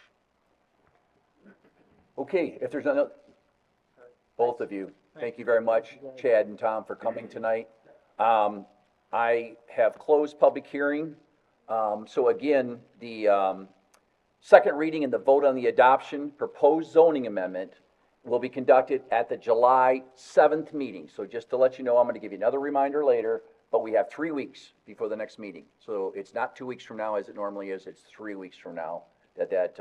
Okay, if there's another, both of you, thank you very much, Chad and Tom, for coming tonight. I have closed public hearing. So again, the second reading and the vote on the adoption, proposed zoning amendment will be conducted at the July 7th meeting. So just to let you know, I'm gonna give you another reminder later, but we have 3 weeks before the next meeting. So it's not 2 weeks from now as it normally is, it's 3 weeks from now that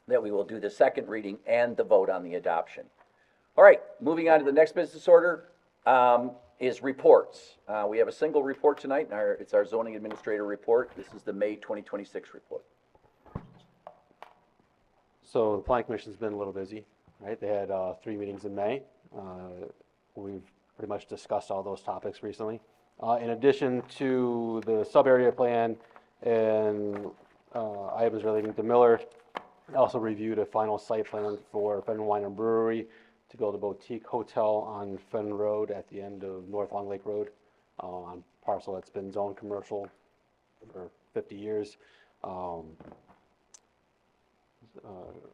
we will do the second reading and the vote on the adoption. All right, moving on to the next business order, is reports. We have a single report tonight, and it's our zoning administrator report. This is the May 2026 report. So the planning commission's been a little busy, right? They had 3 meetings in May. We've pretty much discussed all those topics recently. In addition to the sub-area plan and items relating to Miller, I also reviewed a final site plan for Fenton Wine and Brewery to build a boutique hotel on Fenton Road at the end of North Long Lake Road, on parcel that's been zoned commercial for 50 years.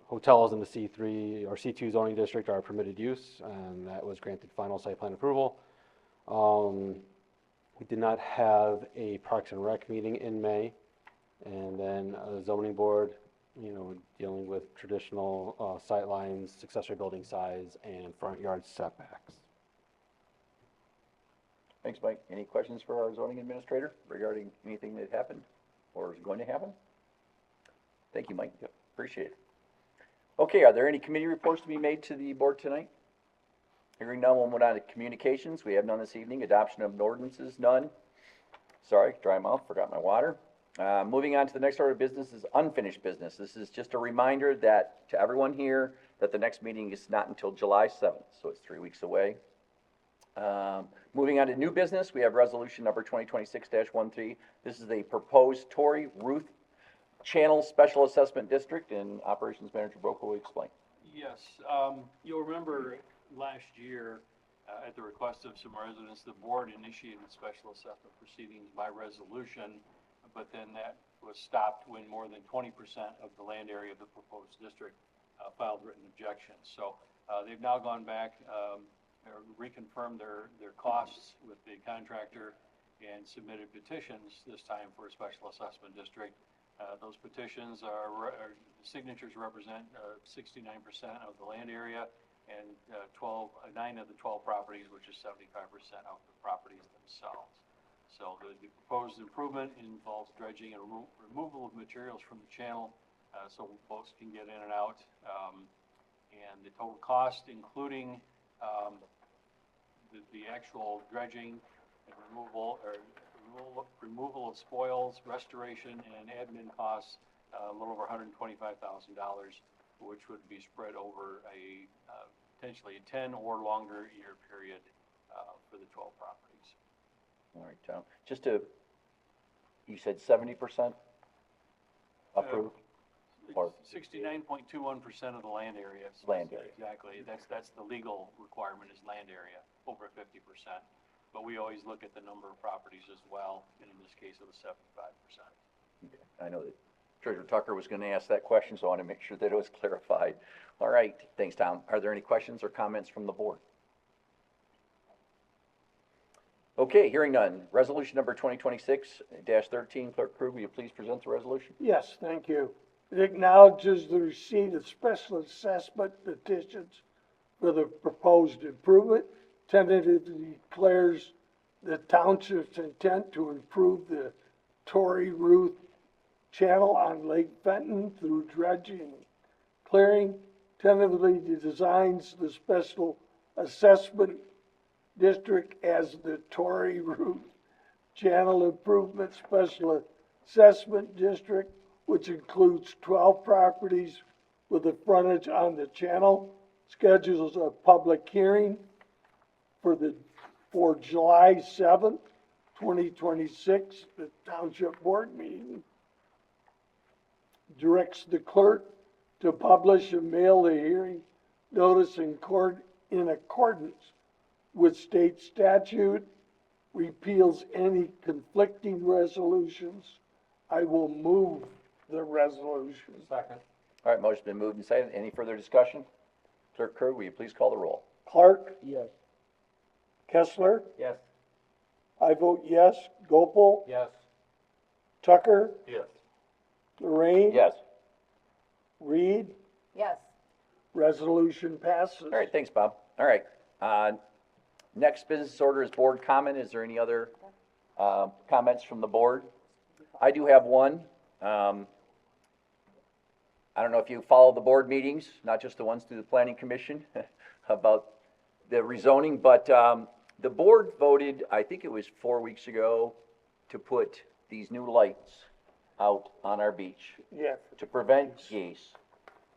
Hotels in the C3 or C2 zoning district are permitted use, and that was granted final site plan approval. We did not have a Parks and Rec meeting in May, and then a zoning board, dealing with traditional sight lines, accessory building size, and front yard setbacks. Thanks, Mike. Any questions for our zoning administrator regarding anything that happened or is going to happen? Thank you, Mike. Yep. Appreciate it. Okay, are there any committee reports to be made to the board tonight? Hearing none, we'll move on to communications. We have none this evening. Adoption of ordinances, none. Sorry, dry mouth, forgot my water. Moving on to the next order of business is unfinished business. This is just a reminder that to everyone here that the next meeting is not until July 7th, so it's 3 weeks away. Moving on to new business, we have resolution number 2026-13. This is the proposed Torrey Ruth Channel Special Assessment District, and Operations Manager Broco will explain. Yes, you'll remember last year, at the request of some residents, the board initiated special assessment proceedings by resolution, but then that was stopped when more than 20% of the land area of the proposed district filed written objections. So they've now gone back, reconfirmed their costs with the contractor and submitted petitions this time for a special assessment district. Those petitions signatures represent 69% of the land area and 9 of the 12 properties, which is 75% of the properties themselves. So the proposed improvement involves dredging and removal of materials from the channel so boats can get in and out. And the total cost, including the actual dredging and removal of spoils, restoration, and admin costs, a little over $125,000, which would be spread over a potentially a 10 or longer year period for the 12 properties. All right, Tom. You said 70% approved? Or 69.21% of the land area. Land area. Exactly. That's the legal requirement is land area, over 50%. But we always look at the number of properties as well, and in this case it was 75%. Okay. I know that Treasurer Tucker was going to ask that question, so I want to make sure that it was clarified. All right, thanks, Tom. Are there any questions or comments from the board? Okay, hearing none. Resolution number 2026-13. Clerk Krug, will you please present the resolution? Yes, thank you. It acknowledges the receipt of special assessment petitions for the proposed improvement, tentatively declares the township's intent to improve the Torrey Ruth Channel on Lake Fenton through dredging and clearing, tentatively designs the special assessment district as the Torrey Ruth Channel Improvement Special Assessment District, which includes 12 properties with a frontage on the channel, schedules a public hearing for July 7th, 2026, the Township Board meeting, directs the clerk to publish and mail the hearing notice in accordance with state statute, repeals any conflicting resolutions, I will move the resolution. Second. All right, motion's been moved and seconded. Any further discussion? Clerk Crew, will you please call the roll? Clark, Yes. Kessler, Yes. I vote yes. Gopel, Yes. Tucker, Yes. Lorraine. Yes. Reed, Yes. resolution passes. All right, thanks, Bob. All right, next business order is board comment. Is there any other, comments from the board? I do have one. I don't know if you follow the board meetings, not just the ones through the planning commission, about the rezoning, but, the board voted, I think it was 4 weeks ago, to put these new lights out on our beach Yeah. to prevent geese.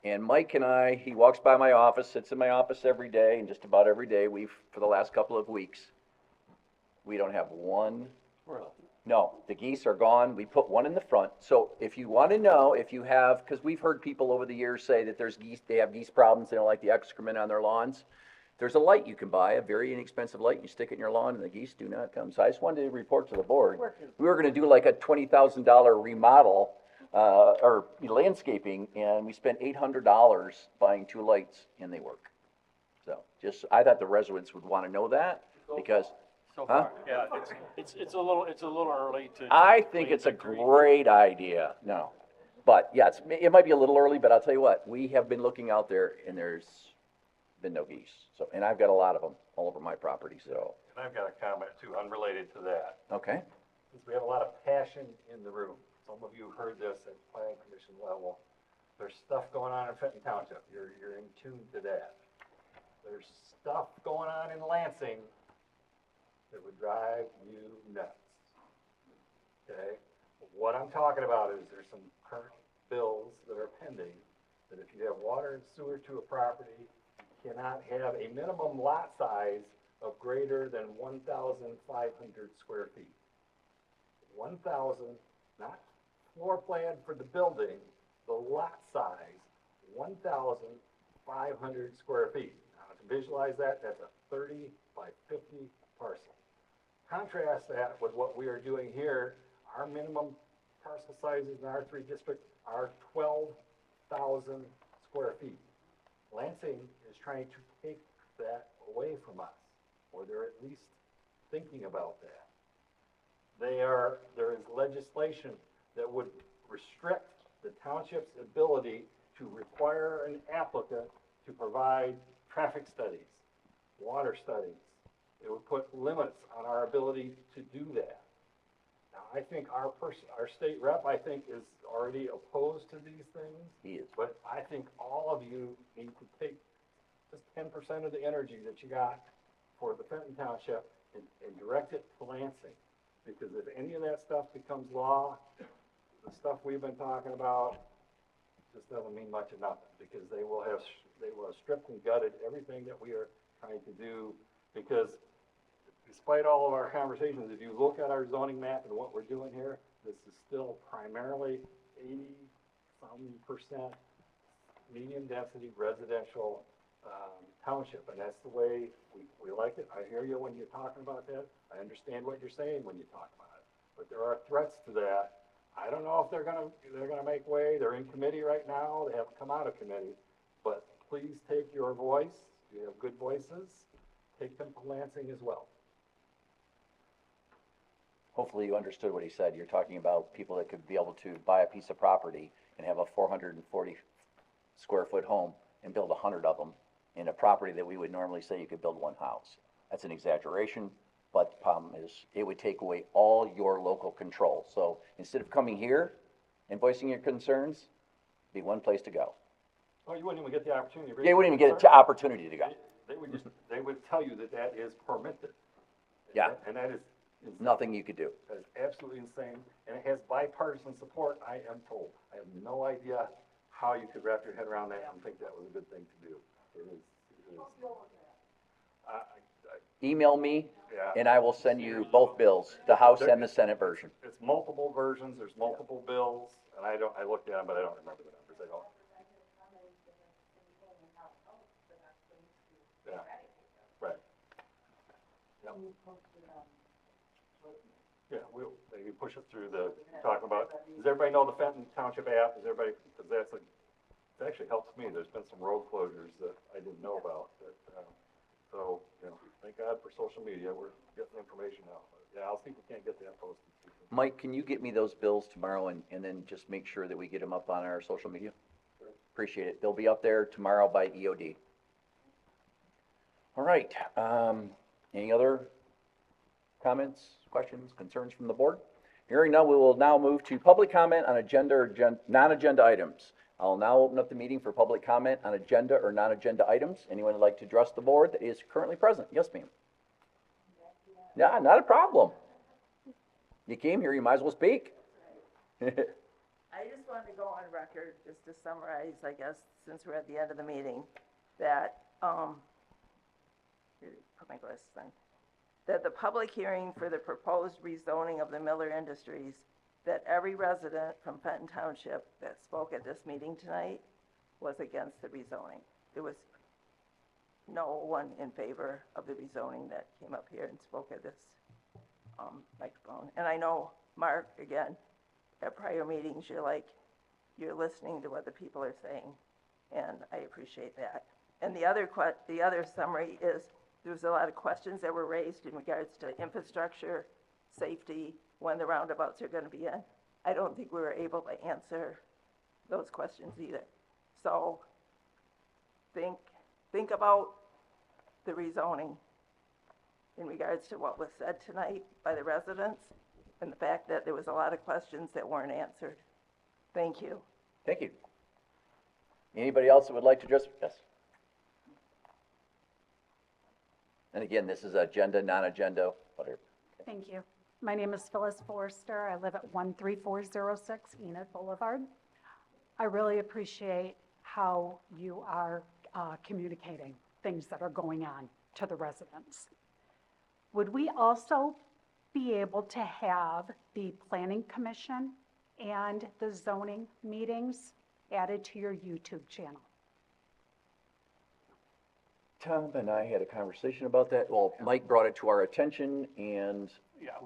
And Mike and I, he walks by my office, sits in my office every day, and just about every day, for the last couple of weeks, we don't have one. No, the geese are gone. We put one in the front. So if you want to know, if you have, because we've heard people over the years say that there's geese, they have geese problems, they don't like the excrement on their lawns. There's a light you can buy, a very inexpensive light, you stick it in your lawn and the geese do not come. So I just wanted to report to the board. We were gonna do like a $20,000 remodel, or landscaping, and we spent $800 buying 2 lights and they work. So just, I thought the residents would want to know that because, So huh? far, yeah, it's a little early to. I think it's a great idea. No. But yeah, it might be a little early, but I'll tell you what, we have been looking out there and there's been no geese. So, and I've got a lot of them all over my property, so. And I've got a comment too, unrelated to that. Okay. Since we have a lot of passion in the room, some of you heard this at planning commission level. There's stuff going on in Fenton Township. You're in tune to that. There's stuff going on in Lansing that would drive you nuts. Okay? What I'm talking about is there's some current bills that are pending that if you have water and sewer to a property, you cannot have a minimum lot size of greater than 1,500 square feet. 1,000, not floor plan for the building, the lot size, 1,500 square feet. Now, to visualize that, that's a 30 by 50 parcel. Contrast that with what we are doing here. Our minimum parcel sizes in our 3 district are 12,000 square feet. Lansing is trying to take that away from us, or they're at least thinking about that. There is legislation that would restrict the township's ability to require an applicant to provide traffic studies, water studies. It would put limits on our ability to do that. Now, I think our state rep, I think, is already opposed to these things. He is. But I think all of you need to take just 10% of the energy that you got for the Fenton Township and direct it to Lansing. Because if any of that stuff becomes law, the stuff we've been talking about just doesn't mean much of nothing. Because they will have stripped and gutted everything that we are trying to do. Because despite all of our conversations, if you look at our zoning map and what we're doing here, this is still primarily 80-some% medium density residential township, and that's the way we like it. I hear you when you're talking about that. I understand what you're saying when you talk about it, but there are threats to that. I don't know if they're gonna make way. They're in committee right now. They haven't come out of committee, but please take your voice. You have good voices. Take them to Lansing as well. Hopefully you understood what he said. You're talking about people that could be able to buy a piece of property and have a 440 square foot home and build 100 of them in a property that we would normally say you could build 1 house. That's an exaggeration, but the problem is it would take away all your local control. So instead of coming here and voicing your concerns, be one place to go. Oh, you wouldn't even get the opportunity to raise. Yeah, you wouldn't even get your an opportunity to go. They would tell you that is permitted. Yeah. And that is. Nothing you could do. That is absolutely insane, and it has bipartisan support, I am told. I have no idea how you could wrap your head around that and think that was a good thing to do. It is. Email me, Yeah. and I will send you both bills, the House and the Senate version. It's multiple versions, there's multiple bills, and I looked at them, but I don't remember the numbers, I don't. Yeah, right. Yep. Yeah, we'll, maybe push it through the, talking about, does everybody know the Fenton Township app? Does everybody, because that's a, it actually helps me. There's been some road closures that I didn't know about, that, so, you know, thank God for social media, we're getting information out. But yeah, I'll see if we can't get that posted. Mike, can you get me those bills tomorrow and then just make sure that we get them up on our social media? Appreciate it. They'll be up there tomorrow by EOD. All right, any other comments, questions, concerns from the board? Hearing none, we will now move to public comment on agenda or non-agenda items. I'll now open up the meeting for public comment on agenda or non-agenda items. Anyone would like to address the board that is currently present? Yes, ma'am. Yeah, not a problem. You came here, you might as well speak. I just wanted to go on record, just to summarize, I guess, since we're at the end of the meeting, that, here, put my glasses on, that the public hearing for the proposed rezoning of the Miller Industries, that every resident from Fenton Township that spoke at this meeting tonight was against the rezoning. There was no one in favor of the rezoning that came up here and spoke at this microphone. And I know, Mark, again, at prior meetings, you're listening to what the people are saying, and I appreciate that. And the other summary is, there was a lot of questions that were raised in regards to infrastructure, safety, when the roundabouts are going to be in. I don't think we were able to answer those questions either. So think about the rezoning in regards to what was said tonight by the residents and the fact that there was a lot of questions that weren't answered. Thank you. Thank you. Anybody else that would like to address? Yes. And again, this is agenda, non-agenda, whatever. Thank you. My name is Phyllis Forrester. I live at 13406 Enid Boulevard. I really appreciate how you are communicating things that are going on to the residents. Would we also be able to have the Planning Commission and the zoning meetings added to your YouTube channel? Tom and I had a conversation about that. Well, Mike brought it to our attention, and Yeah,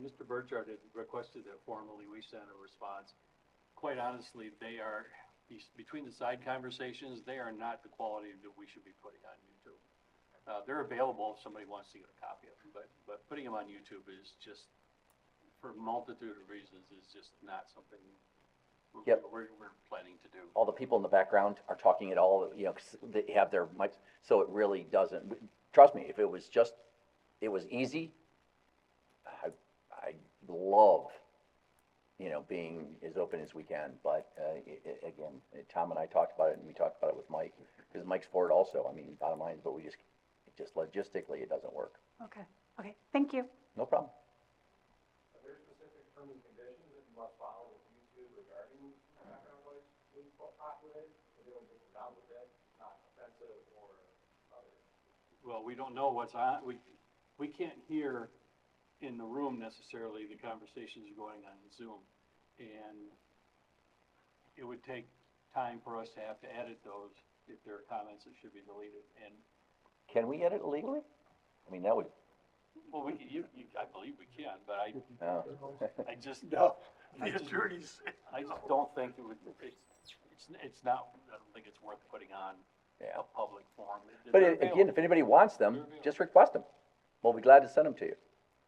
Mr. Burchard had requested that formally we send a response. Quite honestly, they are, between the side conversations, they are not the quality that we should be putting on YouTube. They're available if somebody wants to get a copy of them, but putting them on YouTube is just, for a multitude of reasons, is just not something Yep. we're planning to do. all the people in the background are talking at all, 'cause they have their mics, so it really doesn't, trust me, if it was easy, I love, being as open as we can, but, again, Tom and I talked about it, and we talked about it with Mike, because Mike's for it also, bottom line, but just logistically, it doesn't work. Okay, thank you. No problem. Are there specific terms and conditions that you must follow with YouTube regarding background noise being populated? Or they don't get around with that, not offensive or other? Well, we don't know what's on, we can't hear in the room necessarily the conversations going on in Zoom. And it would take time for us to have to edit those if there are comments that should be deleted. And, Can we edit illegally? That would, well, I believe we can, but I just, No, the attorneys. I just don't think it's not, I don't think it's worth putting on a public forum. but again, if anybody wants them, just request them. We'll be glad to send them to you,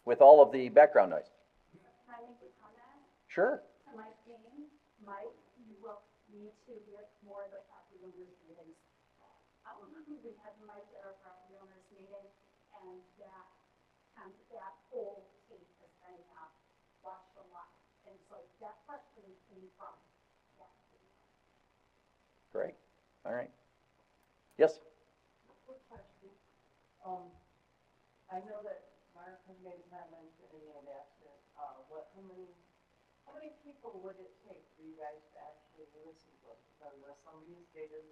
with all of the background noise. Can I make a comment? Sure. To my team, Mike, you will need to get more of the property owners meetings. We had Mike at our property owners meeting, and that whole team has been watched a lot. And so that question came from that team. Great. All right. Yes? Quick question. I know that Mark has made comments and he had asked it, how many people would it take for you guys to actually listen to us? Because some of these stated,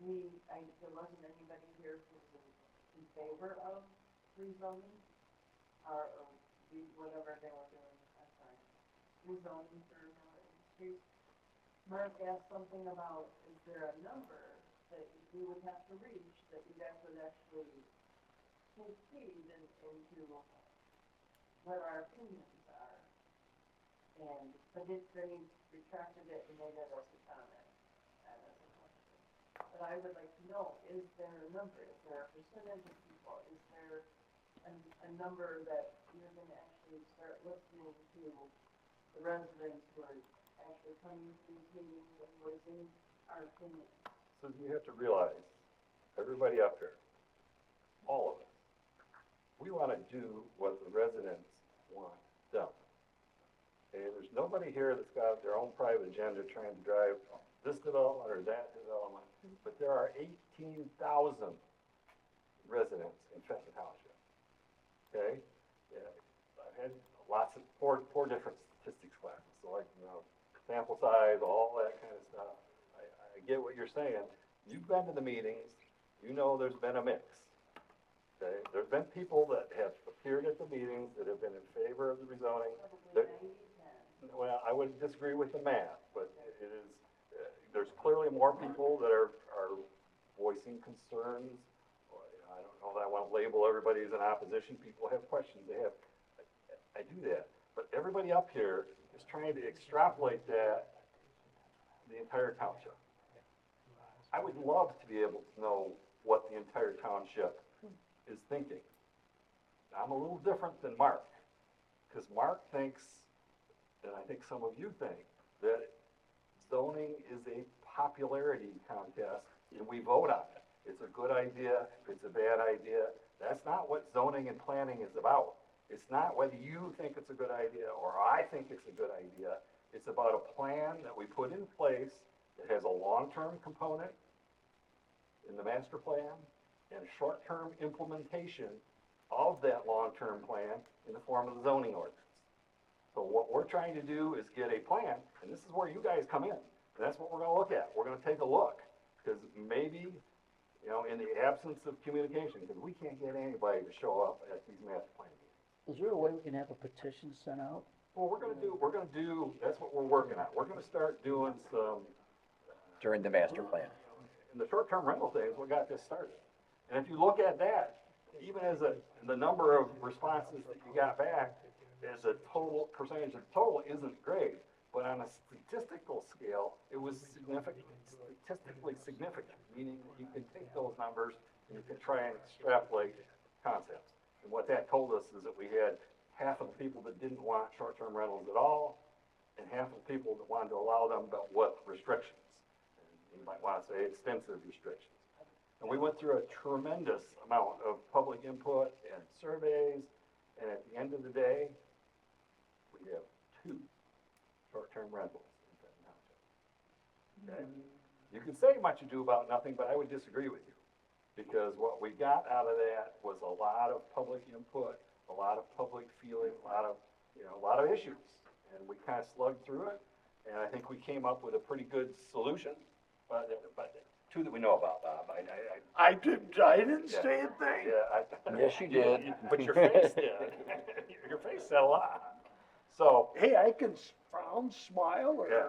there wasn't anybody here who was in favor of rezoning or whatever they were doing, I'm sorry, rezoning for industries. Mark asked something about, is there a number that we would have to reach that you guys would actually proceed into what our opinions are. And, but they retracted it and made it as a comment, not as a question. But I would like to know, is there a number, is there a percentage of people, is there a number that you're gonna actually start listening to the residents who are actually coming to these meetings and voicing our opinions? So you have to realize, everybody up here, all of us, we want to do what the residents want done. Okay, there's nobody here that's got their own private agenda trying to drive this development or that development, but there are 18,000 residents in Fenton Township. Okay? Yeah, I've had lots of, four different statistics classes, so like, sample size, all that kind of stuff. I get what you're saying. You've been to the meetings, you know there's been a mix. Okay? There's been people that have appeared at the meetings that have been in favor of the rezoning. Well, I would disagree with the math, but it is, there's clearly more people that are voicing concerns. I don't know that I want to label everybody as in opposition. People have questions, I do that. But everybody up here is trying to extrapolate that to the entire township. I would love to be able to know what the entire township is thinking. I'm a little different than Mark, because Mark thinks, and I think some of you think, that zoning is a popularity contest and we vote on it. It's a good idea, it's a bad idea. That's not what zoning and planning is about. It's not whether you think it's a good idea or I think it's a good idea. It's about a plan that we put in place that has a long-term component in the master plan and a short-term implementation of that long-term plan in the form of the zoning ordinance. So what we're trying to do is get a plan, and this is where you guys come in. And that's what we're gonna look at. We're gonna take a look, because maybe, in the absence of communication, because we can't get anybody to show up at these master plan meetings. Is there a way we can have a petition sent out? Well, we're gonna do, that's what we're working on. We're gonna start doing some, During the master plan. in the short-term rental things, we got this started. And if you look at that, even as the number of responses that you got back, as a total percentage of the total isn't great, but on a statistical scale, it was statistically significant, meaning that you can take those numbers and you can try and extrapolate concepts. And what that told us is that we had half of the people that didn't want short-term rentals at all, and half of the people that wanted to allow them, but with restrictions. And you might want to say extensive restrictions. And we went through a tremendous amount of public input and surveys, and at the end of the day, we have 2 short-term rentals in Fenton Township. Okay? You can say much ado about nothing, but I would disagree with you. Because what we got out of that was a lot of public input, a lot of public feeling, a lot of issues. And we kind of slugged through it, and I think we came up with a pretty good solution, but 2 that we know about, Bob. I didn't Yeah. say a thing. Yeah, Yes, you did. But your face did. Your face said a lot. So, Hey, I can frown, smile, or. yeah.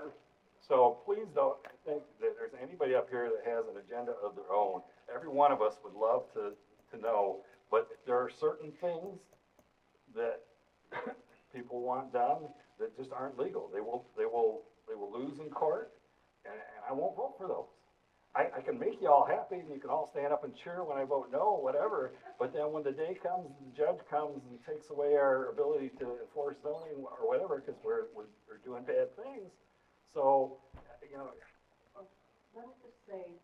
So please don't think that there's anybody up here that has an agenda of their own. Every one of us would love to know, but there are certain things that people want done that just aren't legal. They will lose in court, and I won't vote for those. I can make you all happy, and you can all stand up and cheer when I vote no, whatever, but then when the day comes, the judge comes and takes away our ability to enforce zoning or whatever, because we're doing bad things. So, Let me just say,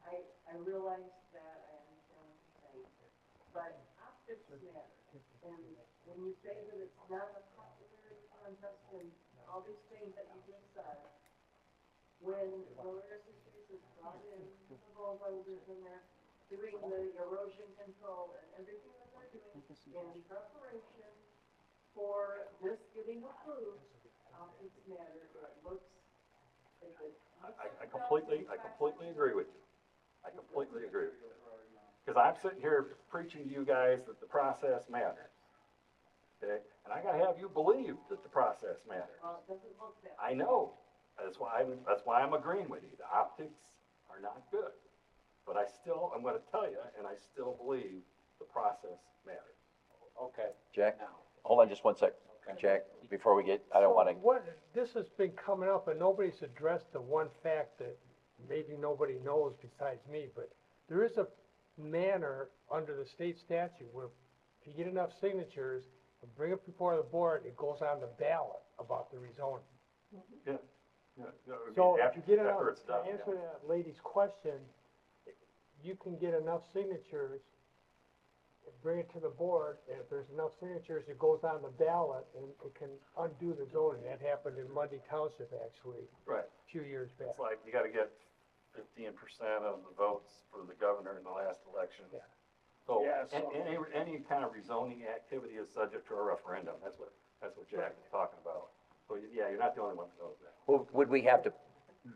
I realize that, I understand what you're saying, but optics matter. And when you say that it's not a popularity contest and all these things that you just said, when Valeris is brought in, the bulldozers and they're doing the erosion control and everything that they're doing in preparation for this getting approved, optics matter. It looks, I completely agree with you. I completely agree with you. Because I'm sitting here preaching to you guys that the process matters. Okay? And I gotta have you believe that the process matters. well, it doesn't look that. I know. That's why I'm agreeing with you. The optics are not good. But I'm gonna tell you, and I still believe the process matters. Okay. Jack? Now, hold on just one sec, Jack, before we get, I don't wanna, This has been coming up and nobody's addressed the one fact that maybe nobody knows besides me, but there is a manner under the state statute where if you get enough signatures, and bring it before the board, it goes on the ballot about the rezoning. Yeah, yeah, I mean, So if after- you get enough, after it's to done, yeah. answer that lady's question, you can get enough signatures, and bring it to the board, and if there's enough signatures, it goes on the ballot, and it can undo the zoning. That happened in Mundy Township, actually, Right. a few years back. It's like you gotta get 15% of the votes for the governor in the last election. Yeah. So, Yeah, so- any kind of rezoning activity is subject to a referendum. That's what Jack is talking about. So, yeah, you're not the only one that knows that. would we have to,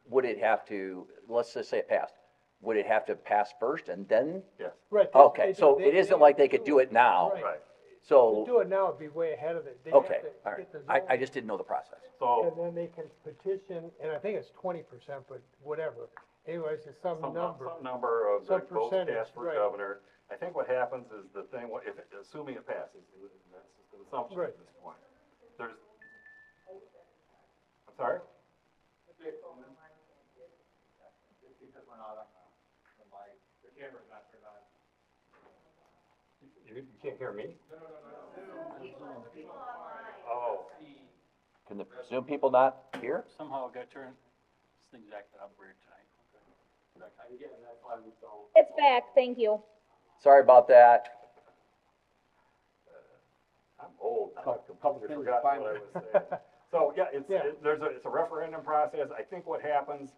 would it have to, let's just say it passed, would it have to pass first and then? Yes. Right. Okay, so it isn't like they could do it now, Right. Right. To so, do it now would be way ahead of it. They have okay, to all right. get the I zoning, just didn't know the process. So, and then they can petition, and I think it's 20%, but whatever. Anyways, it's some number. some number of the Some votes percentage, cast for right. governor. I think what happens is the thing, if, assuming it passes, that's just an assumption Right. at this point. There's, I'm sorry? Because we're not on the mic, the camera's not turned on. You can't hear me? No. Oh. Can the Zoom people not hear? Somehow it got turned, this thing's acting up weird tonight. It's back, thank you. Sorry about that. I'm old. I Public completely hearing, forgot fine. what I was saying. So, yeah, Yeah. it's a referendum process. I think what happens,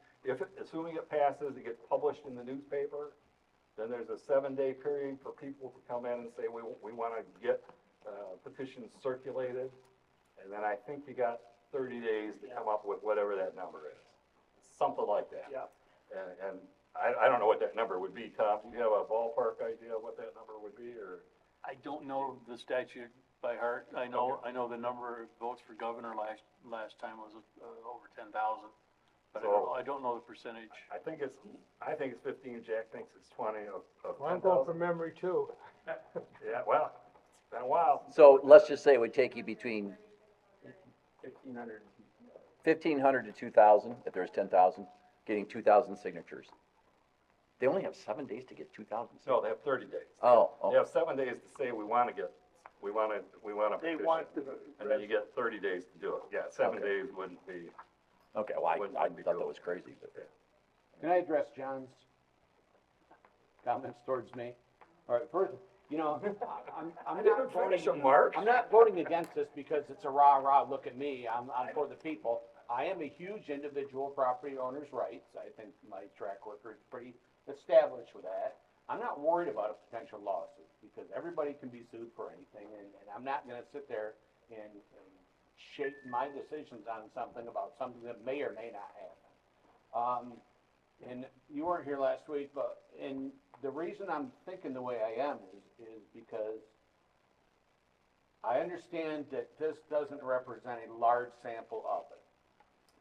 assuming it passes, it gets published in the newspaper, then there's a 7-day period for people to come in and say, we want to get petitions circulated. And then I think you got 30 days to come up with whatever that number is. Something like that. Yeah. And I don't know what that number would be, Tom. Do you have a ballpark idea of what that number would be, or? I don't know the statute by heart. I know the number of votes for governor last time was over 10,000. But So- I don't know the percentage. I think it's 15, Jack thinks it's 20 of Well, I'm 10,000. going from memory too. Yeah, well, it's been a while. So let's just say it would take you between 1,500. 1,500 to 2,000, if there's 10,000, getting 2,000 signatures. They only have 7 days to get 2,000 signatures. No, they have 30 days. Oh, They have 7 days to say, we want to They petition. want to. And then you get 30 days to do it. Yeah, 7 Okay. days wouldn't be, okay, well, I Wouldn't be thought that doable. was crazy, but. Can I address John's comments towards me? All right, first, I'm I didn't not finish voting, them, Mark. I'm not voting against this because it's a rah-rah, look at me, I'm for the people. I am a huge individual property owner's rights. I think my track record is pretty established with that. I'm not worried about a potential lawsuit because everybody can be sued for anything, and I'm not gonna sit there and shape my decisions on something about something that may or may not happen. And you weren't here last week, and the reason I'm thinking the way I am is because I understand that this doesn't represent a large sample of it.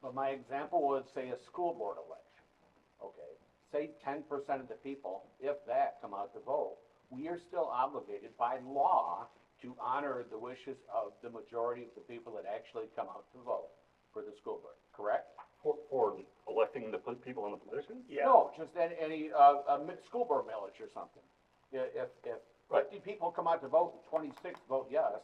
But my example was, say, a school board election, okay? Say 10% of the people, if that, come out to vote. We are still obligated by law to honor the wishes of the majority of the people that actually come out to vote for the school board, correct? for electing the people in the positions? No, just any, school board millage or something. If Right. 50 people come out to vote and 26 vote yes,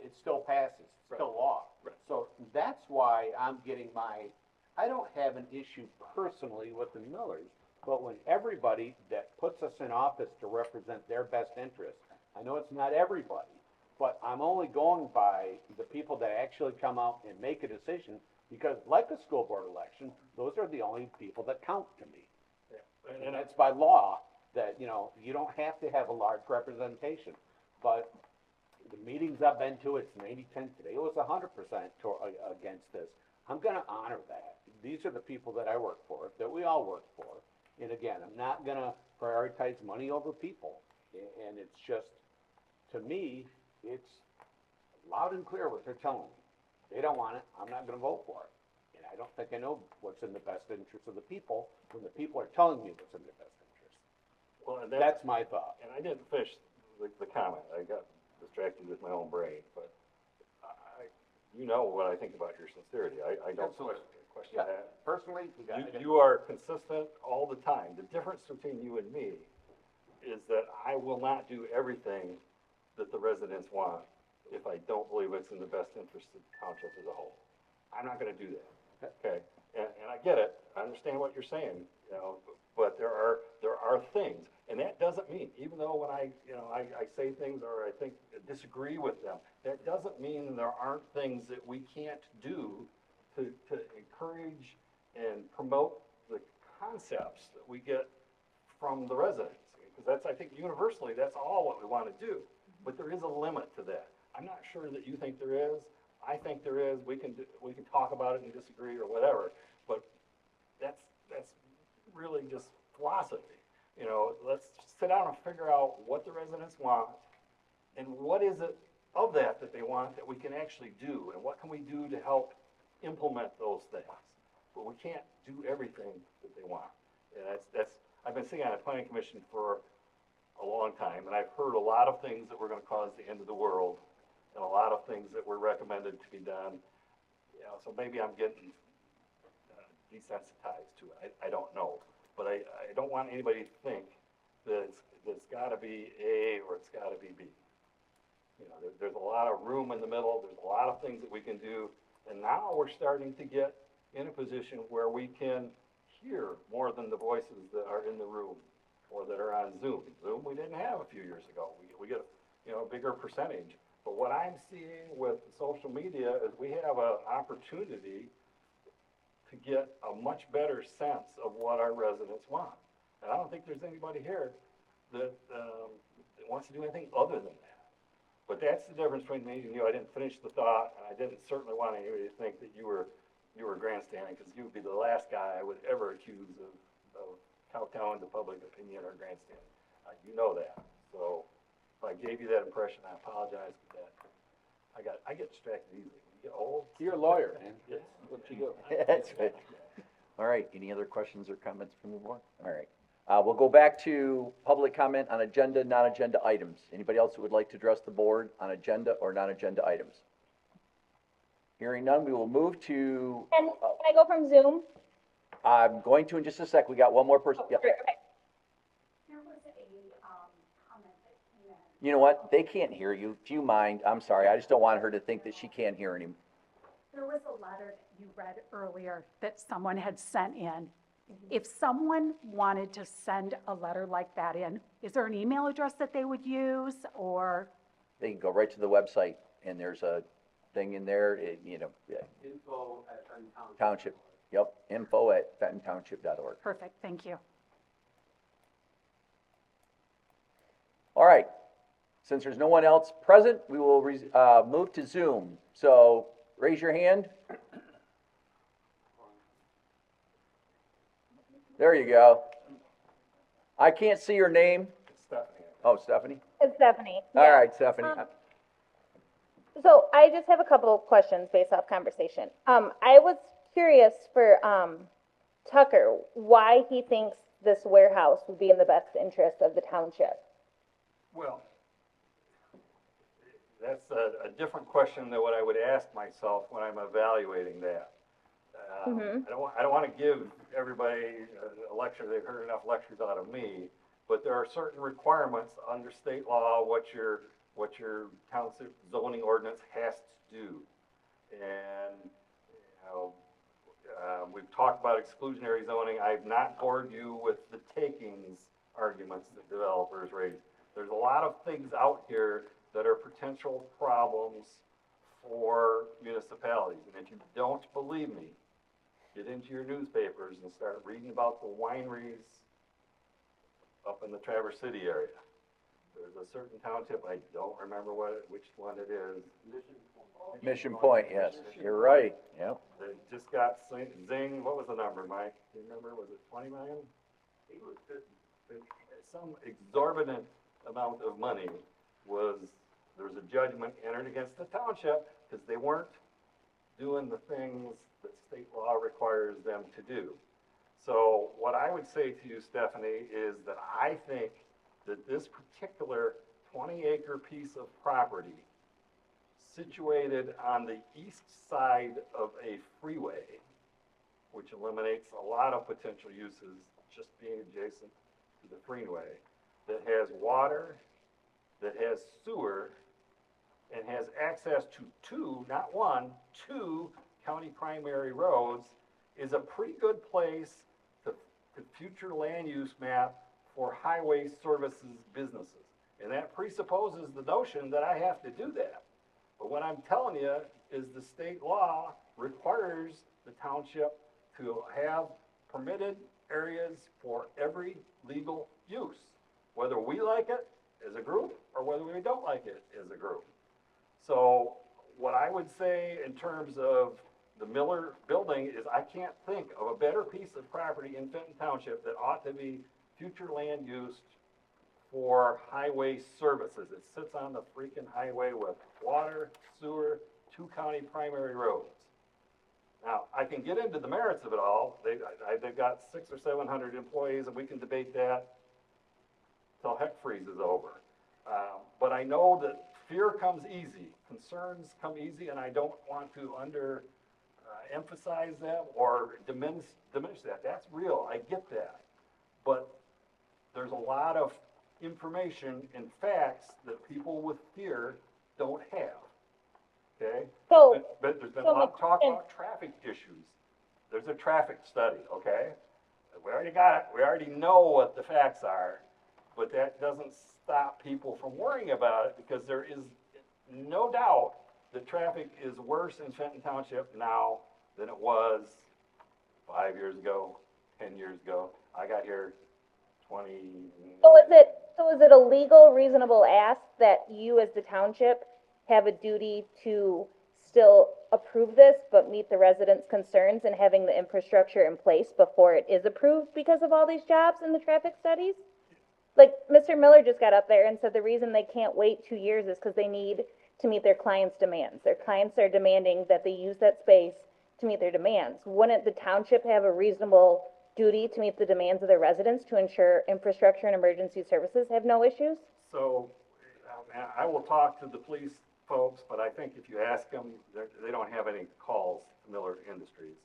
it still passes, it's still law. Right. So that's why I'm getting I don't have an issue personally with the millers, but when everybody that puts us in office to represent their best interests, I know it's not everybody, but I'm only going by the people that actually come out and make a decision, because like a school board election, those are the only people that count to me. And it's by law that, you don't have to have a large representation. But the meetings I've been to, it's 90-10 today, it was 100% against this. I'm gonna honor that. These are the people that I work for, that we all work for. And again, I'm not gonna prioritize money over people. And it's just, to me, it's loud and clear what they're telling me. They don't want it, I'm not gonna vote for it. And I don't think I know what's in the best interest of the people, when the people are telling me what's in their best interest. Well, and That's my thought. And I didn't finish the comment. I got distracted with my own brain. But you know what I think about your sincerity. I don't Absolutely. question Yeah, that. personally, you got it. You are consistent all the time. The difference between you and me is that I will not do everything that the residents want if I don't believe it's in the best interest of the township as a whole. I'm not gonna do that, okay? And I get it, I understand what you're saying, you know, but there are things, and that doesn't mean, even though when I say things or I think, disagree with them, that doesn't mean there aren't things that we can't do to encourage and promote the concepts that we get from the residents. Because that's, I think universally, that's all what we want to do. But there is a limit to that. I'm not sure that you think there is. I think there is. We can talk about it and disagree or whatever. But that's really just philosophy. You know, let's sit down and figure out what the residents want and what is it of that they want that we can actually do, and what can we do to help implement those things. But we can't do everything that they want. And that's I've been sitting on a planning commission for a long time, and I've heard a lot of things that were going to cause the end of the world, and a lot of things that were recommended to be done. You know, so maybe I'm getting desensitized to it. I don't know, but I don't want anybody to think that it's got to be A or it's got to be B. You know, there's a lot of room in the middle. There's a lot of things that we can do, and now we're starting to get in a position where we can hear more than the voices that are in the room or that are on Zoom. Zoom we didn't have a few years ago. We get a bigger percentage. But what I'm seeing with social media is we have an opportunity to get a much better sense of what our residents want. And I don't think there's anybody here that wants to do anything other than that. But that's the difference between me and you. I didn't finish the thought, and I didn't certainly want anybody to think that you were grandstanding, because you would be the last guy I would ever accuse of kowtowing to public opinion or grandstanding. You know that. So if I gave you that impression, I apologize for that. I get distracted easily. When you get old. You're a lawyer, man. That's what you do. That's right. All right, any other questions or comments from the board? All right. We'll go back to public comment on agenda, non-agenda items. Anybody else who would like to address the board on agenda or non-agenda items? Hearing none, we will move to. And can I go from Zoom? I'm going to in just a sec. We got one more person. Yep. Okay. There was a, comment that came in. You know what? They can't hear you. Do you mind? I'm sorry. I just don't want her to think that she can't hear him. There was a letter that you read earlier that someone had sent in. If someone wanted to send a letter like that in, is there an email address that they would use, or? They can go right to the website, and there's a thing in there, Info at Fenton Township. Yep, info@fentontownship.org. Perfect, thank you. All right. Since there's no one else present, we will move to Zoom. So raise your hand. There you go. I can't see your name. It's Stephanie. Oh, Stephanie? It's Stephanie. All Yeah. right, Stephanie. So I just have a couple of questions based off conversation. I was curious for Tucker why he thinks this warehouse would be in the best interest of the township. Well, that's a different question than what I would ask myself when I'm evaluating that. Mhm. I don't want to give everybody a lecture. They've heard enough lectures out of me, but there are certain requirements under state law what your township zoning ordinance has to do. And we've talked about exclusionary zoning. I've not bored you with the takings arguments that developers raise. There's a lot of things out here that are potential problems for municipalities. And if you don't believe me, get into your newspapers and start reading about the wineries up in the Traverse City area. There's a certain township, I don't remember which one it is. Mission Point, yes. You're right. Yep. They just got zing, what was the number, Mike? Do you remember, was it 20 million? Some exorbitant amount of money there was a judgment entered against the township because they weren't doing the things that state law requires them to do. So what I would say to you, Stephanie, is that I think that this particular 20-acre piece of property situated on the east side of a freeway, which eliminates a lot of potential uses just being adjacent to the freeway, that has water, that has sewer, and has access to two, not one, two county primary roads, is a pretty good place to future land use map for highway services businesses. And that presupposes the notion that I have to do that. But what I'm telling you is the state law requires the township to have permitted areas for every legal use, whether we like it as a group or whether we don't like it as a group. So what I would say in terms of the Miller building is I can't think of a better piece of property in Fenton Township that ought to be future land used for highway services. It sits on the freaking highway with water, sewer, two county primary roads. Now, I can get into the merits of it all. They've got 600 or 700 employees, and we can debate that till heck freezes over. But I know that fear comes easy, concerns come easy, and I don't want to emphasize them or diminish that. That's real, I get that. But there's a lot of information and facts that people with fear don't have, okay? So- But there's been a so lot of talk my- about traffic issues. There's a traffic study, okay? We already got it, we already know what the facts are, but that doesn't stop people from worrying about it because there is no doubt that traffic is worse in Fenton Township now than it was 5 years ago, 10 years ago. I got here 20. So is it a legal, reasonable ask that you as the township have a duty to still approve this, but meet the residents' concerns and having the infrastructure in place before it is approved because of all these jobs and the traffic studies? Like, Mr. Miller just got up there and said the reason they can't wait 2 years is because they need to meet their clients' demands. Their clients are demanding that they use that space to meet their demands. Wouldn't the township have a reasonable duty to meet the demands of their residents to ensure infrastructure and emergency services have no issues? So, I will talk to the police folks, but I think if you ask them, they don't have any calls to Miller Industries.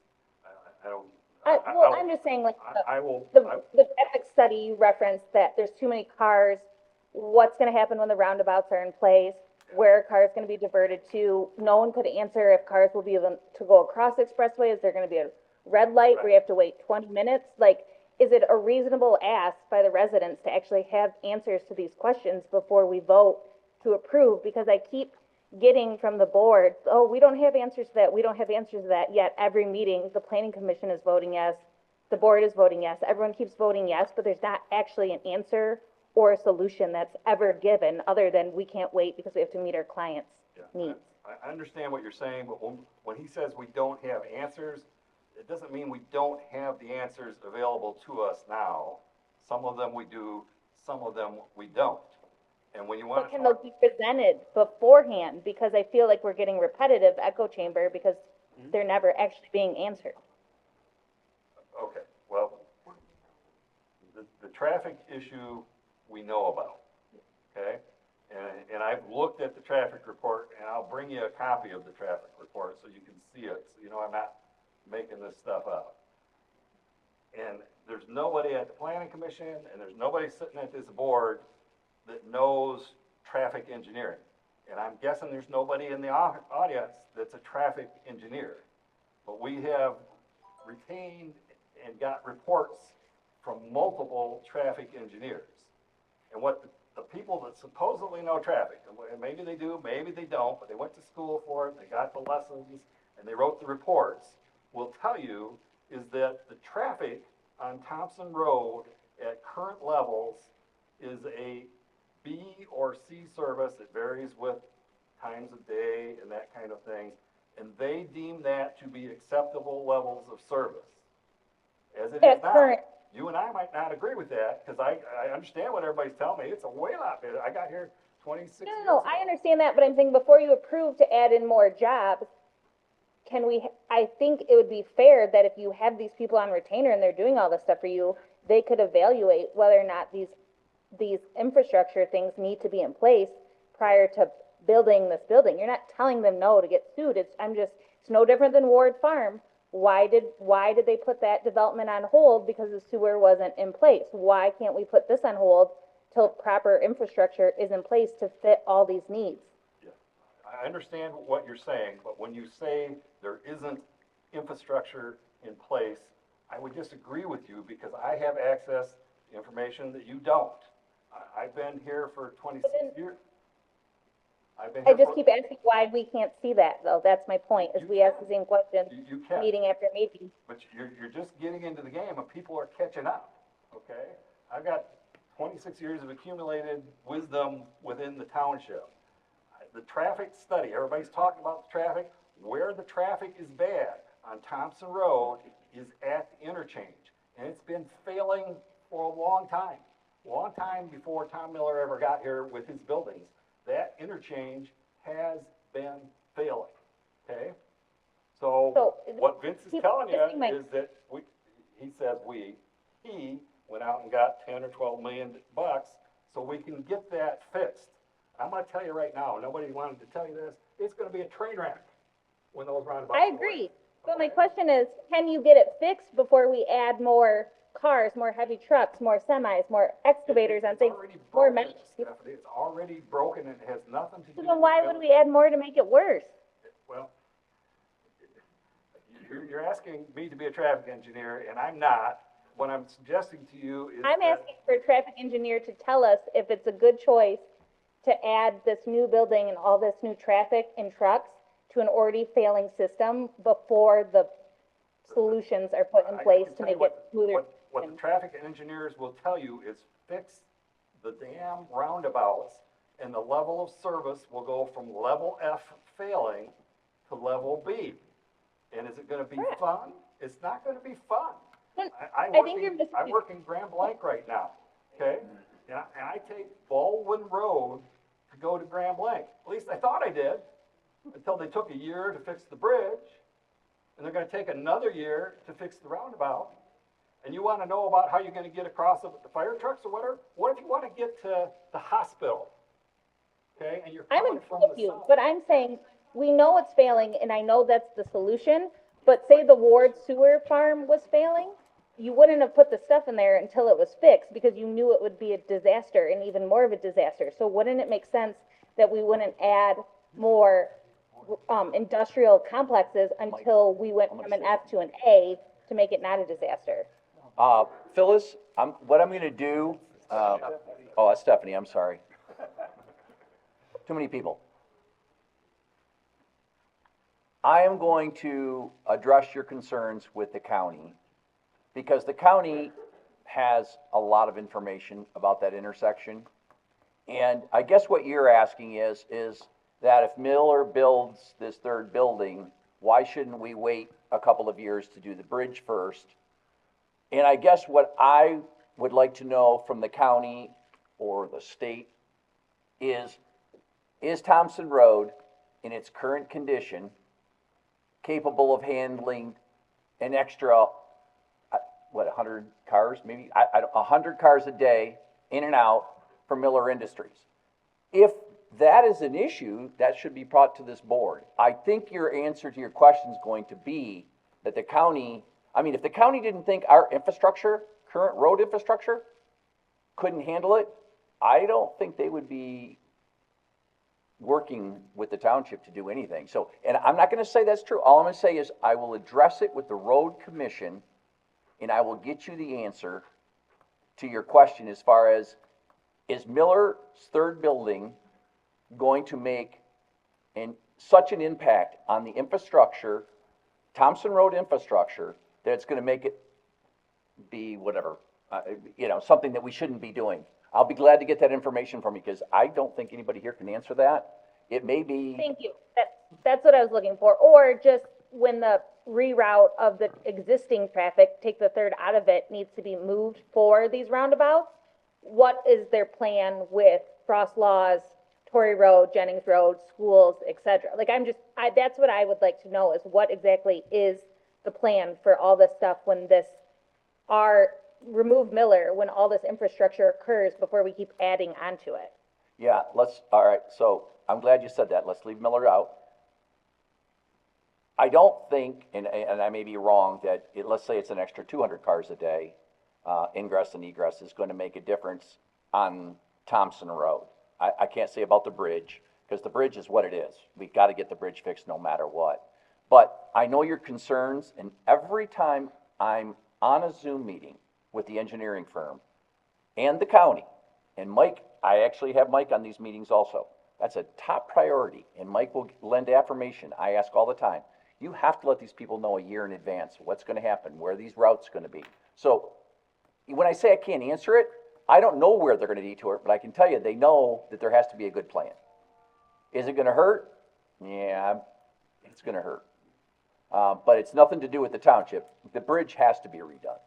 I don't. Well, I'm just saying, like, I will. the traffic study you referenced, that there's too many cars, what's gonna happen when the roundabouts are in place, where are cars gonna be diverted to? No one could answer if cars will be able to go across the expressway, is there gonna be a red light where you have to wait 20 minutes? Like, is it a reasonable ask by the residents to actually have answers to these questions before we vote to approve? Because I keep getting from the board, oh, we don't have answers to that, we don't have answers to that, yet every meeting, the planning commission is voting yes, the board is voting yes, everyone keeps voting yes, but there's not actually an answer or a solution that's ever given, other than we can't wait because we have to meet our clients' needs. I understand what you're saying, but when he says we don't have answers, it doesn't mean we don't have the answers available to us now. Some of them we do, some of them we don't. And when you want But to can those be presented beforehand? Because I feel like we're getting repetitive echo chamber because they're never actually being answered. Okay, well, the traffic issue we know about, okay? And I've looked at the traffic report, and I'll bring you a copy of the traffic report so you can see it, so you know I'm not making this stuff up. And there's nobody at the planning commission, and there's nobody sitting at this board that knows traffic engineering. And I'm guessing there's nobody in the audience that's a traffic engineer. But we have retained and got reports from multiple traffic engineers. And what the people that supposedly know traffic, and maybe they do, maybe they don't, but they went to school for it, they got the lessons, and they wrote the reports, will tell you is that the traffic on Thompson Road at current levels is a B or C service. It varies with times of day and that kind of thing. And they deem that to be acceptable levels of service. As it is now, you and I might not agree with that, because I understand what everybody's telling me. It's a way lot better. I got here 26 years No, ago. I understand that, but I'm saying before you approve to add in more jobs, I think it would be fair that if you have these people on retainer and they're doing all this stuff for you, they could evaluate whether or not these infrastructure things need to be in place prior to building this building. You're not telling them no to get sued. It's no different than Ward Farm. Why did they put that development on hold? Because the sewer wasn't in place. Why can't we put this on hold till proper infrastructure is in place to fit all these needs? I understand what you're saying, but when you say there isn't infrastructure in place, I would disagree with you because I have access to information that you don't. I've been here for 26 years. I just keep asking why we can't see that, though. That's my point, is we ask the same question You can. meeting after meeting. But you're just getting into the game and people are catching up, okay? I've got 26 years of accumulated wisdom within the township. The traffic study, everybody's talking about the traffic. Where the traffic is bad on Thompson Road is at the interchange. And it's been failing for a long time before Tom Miller ever got here with his buildings. That interchange has been failing, okay? So what Vince is telling you is that he went out and got 10 or 12 million bucks so we can get that fixed. I'm gonna tell you right now, nobody wanted to tell you this, it's gonna be a train wreck when those roundabouts. I agree. But my question is, can you get it fixed before we add more cars, more heavy trucks, more semis, more excavators and things, more metal? Stephanie, it's already broken and it has nothing to do So with. then why would we add more to make it worse? Well, you're asking me to be a traffic engineer and I'm not. What I'm suggesting to you is I'm that- asking for a traffic engineer to tell us if it's a good choice to add this new building and all this new traffic and trucks to an already failing system before the solutions are put in I place can to tell make you it smoother. What the traffic engineers will tell you is fix the damn roundabouts and the level of service will go from level F failing to level B. And is it gonna be fun? It's not gonna be fun. I work in Grand Blanc right now, okay? And I take Baldwin Road to go to Grand Blanc. At least I thought I did, until they took a year to fix the bridge. And they're gonna take another year to fix the roundabout. And you wanna know about how you're gonna get across with the fire trucks or whatever? What if you wanna get to the hospital? Okay, and you're coming from the south. But I'm saying, we know it's failing, and I know that's the solution, but say the Ward sewer farm was failing, you wouldn't have put the stuff in there until it was fixed, because you knew it would be a disaster, and even more of a disaster. So wouldn't it make sense that we wouldn't add more, industrial complexes until we went from an F to an A to make it not a disaster? Phyllis, what I'm gonna do, oh, that's Stephanie, I'm sorry. Too many people. I am going to address your concerns with the county, because the county has a lot of information about that intersection. And I guess what you're asking is that if Miller builds this third building, why shouldn't we wait a couple of years to do the bridge first? And I guess what I would like to know from the county or the state is Thompson Road in its current condition capable of handling an extra, 100 cars, maybe, 100 cars a day in and out for Miller Industries? If that is an issue, that should be brought to this board. I think your answer to your question is going to be that the county, if the county didn't think our infrastructure, current road infrastructure, couldn't handle it, I don't think they would be working with the township to do anything. So, and I'm not gonna say that's true. All I'm gonna say is I will address it with the road commission, and I will get you the answer to your question as far as, is Miller's third building going to make such an impact on the infrastructure, Thompson Road infrastructure, that it's gonna make it be whatever, something that we shouldn't be doing? I'll be glad to get that information from you, because I don't think anybody here can answer that. It may be. Thank you. That's what I was looking for. Or just when the reroute of the existing traffic, take the third out of it, needs to be moved for these roundabouts, what is their plan with Frost Laws, Torrey Road, Jennings Road, schools, et cetera? Like, that's what I would like to know, is what exactly is the plan for all this stuff when remove Miller, when all this infrastructure occurs, before we keep adding onto it. Yeah, all right, so I'm glad you said that, let's leave Miller out. I don't think, and I may be wrong, that let's say it's an extra 200 cars a day, ingress and egress is going to make a difference on Thompson Road. I can't say about the bridge, because the bridge is what it is. We've got to get the bridge fixed no matter what. But I know your concerns, and every time I'm on a Zoom meeting with the engineering firm and the county, and Mike, I actually have Mike on these meetings also. That's a top priority, and Mike will lend affirmation. I ask all the time. You have to let these people know a year in advance what's going to happen, where these routes are going to be. So when I say I can't answer it, I don't know where they're going to detour, but I can tell you they know that there has to be a good plan. Is it going to hurt? Yeah, it's going to hurt. But it's nothing to do with the township. The bridge has to be redone.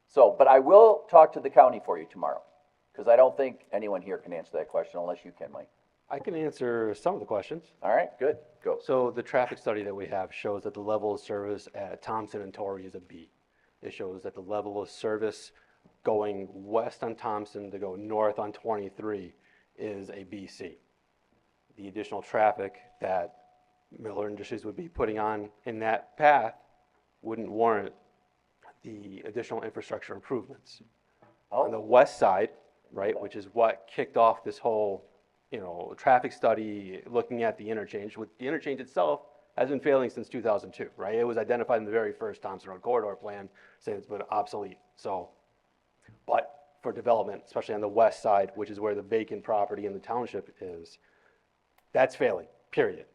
So, but I will talk to the county for you tomorrow, because I don't think anyone here can answer that question unless you can, Mike. I can answer some of the questions. All right, good, go. So the traffic study that we have shows that the level of service at Thompson and Torrey is a B. It shows that the level of service going west on Thompson to go north on 23 is a BC. The additional traffic that Miller Industries would be putting on in that path wouldn't warrant the additional infrastructure improvements. On the west side, right, which is what kicked off this whole, traffic study, looking at the interchange. The interchange itself has been failing since 2002, right? It was identified in the very first Thompson Road corridor plan, saying it's been obsolete. So, but for development, especially on the west side, which is where the vacant property in the township is, that's failing, period.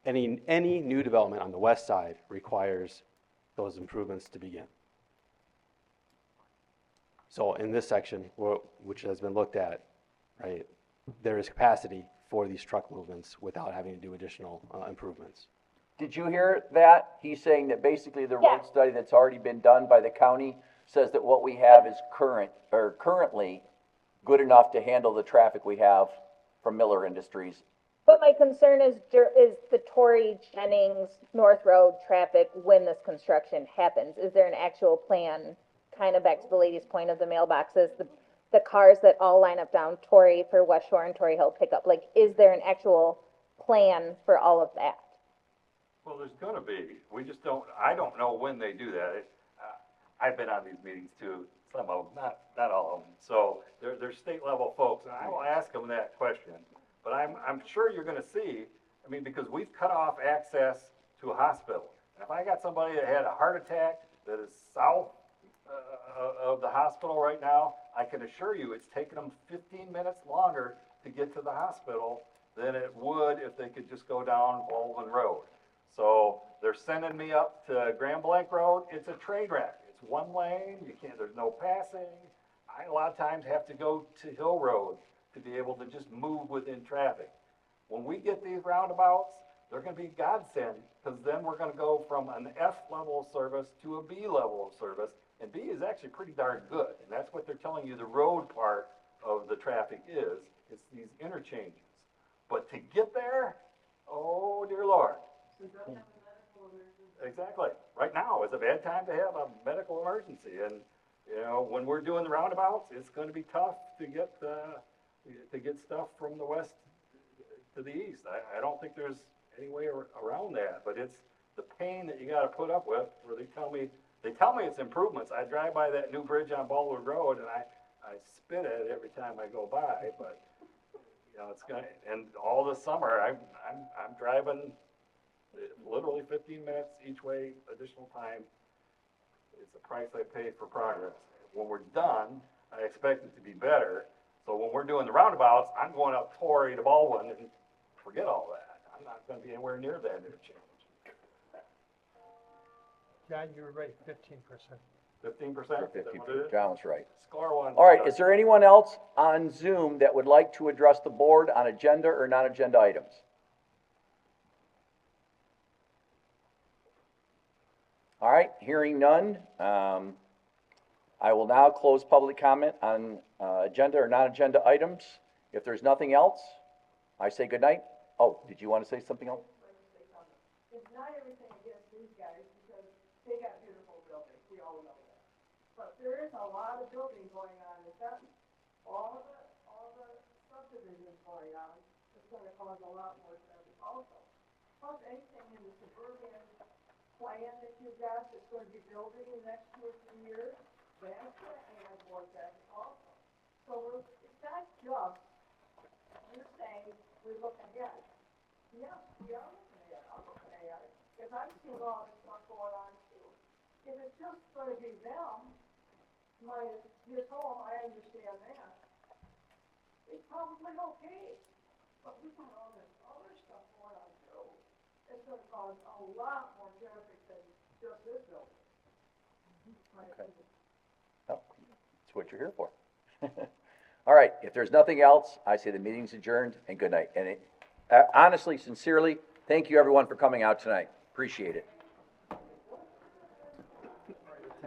Any new development on the west side requires those improvements to begin. So in this section, which has been looked at, right, there is capacity for these truck movements without having to do additional improvements. Did you hear that? He's saying that basically the road study that's already been done by the county says that what we have is currently good enough to handle the traffic we have from Miller Industries. But my concern is the Torrey Jennings North Road traffic when this construction happens. Is there an actual plan, kind of back to the lady's point of the mailboxes, the cars that all line up down Torrey for West Shore and Torrey Hill pickup? Like, is there an actual plan for all of that? Well, there's gonna be, we just don't, I don't know when they do that. I've been on these meetings too, some of them, not all of them. So they're state level folks, and I will ask them that question. But I'm sure you're gonna see, because we've cut off access to a hospital. And if I got somebody that had a heart attack that is south of the hospital right now, I can assure you it's taking them 15 minutes longer to get to the hospital than it would if they could just go down Baldwin Road. So they're sending me up to Grand Blanc Road. It's a train wreck. It's one lane. There's no passing. I a lot of times have to go to Hill Road to be able to just move within traffic. When we get these roundabouts, they're going to be godsend, because then we're going to go from an F level of service to a B level of service, and B is actually pretty darn good, and that's what they're telling you the road part of the traffic is. It's these interchanges. But to get there, oh dear Lord. Exactly. Right now is a bad time to have a medical emergency, and when we're doing the roundabouts, it's going to be tough to get stuff from the west to the east. I don't think there's any way around that, but it's the pain that you got to put up with. Where they tell me it's improvements. I drive by that new bridge on Baldwin Road, and I spit at it every time I go by. But it's gonna. And all this summer, I'm driving literally 15 minutes each way, additional time. It's the price I pay for progress. When we're done, I expect it to be better. So when we're doing the roundabouts, I'm going up Torrey to Baldwin, and forget all that. I'm not going to be anywhere near that interchange. John, you were right, 15%. 15%? John was right. Score one. All right, is there anyone else on Zoom that would like to address the board on agenda or non-agenda items? All right, hearing none, I will now close public comment on agenda or non-agenda items. If there's nothing else, I say good night. Oh, did you want to say something else? It's not everything against these guys, because they got beautiful buildings, we all know that. But there is a lot of building going on in Fenton. All the subdivisions going on, the gonna cause a lot more traffic also. Plus, anything in the suburban plan that you got that's gonna be building in the next 2 or 3 years, that's gonna add more traffic also. So it's not just, you're saying, we look ahead. Yes, we are looking ahead, I'm looking ahead, because I'm seeing all this stuff going on too. If it's just gonna be them, this home, I understand that. It's probably okay, but we got all this other stuff going on too. It's gonna cause a lot more traffic than just this building. Okay. Well, that's what you're here for. All right, if there's nothing else, I say the meeting's adjourned and good night. And honestly, sincerely, thank you everyone for coming out tonight. Appreciate it.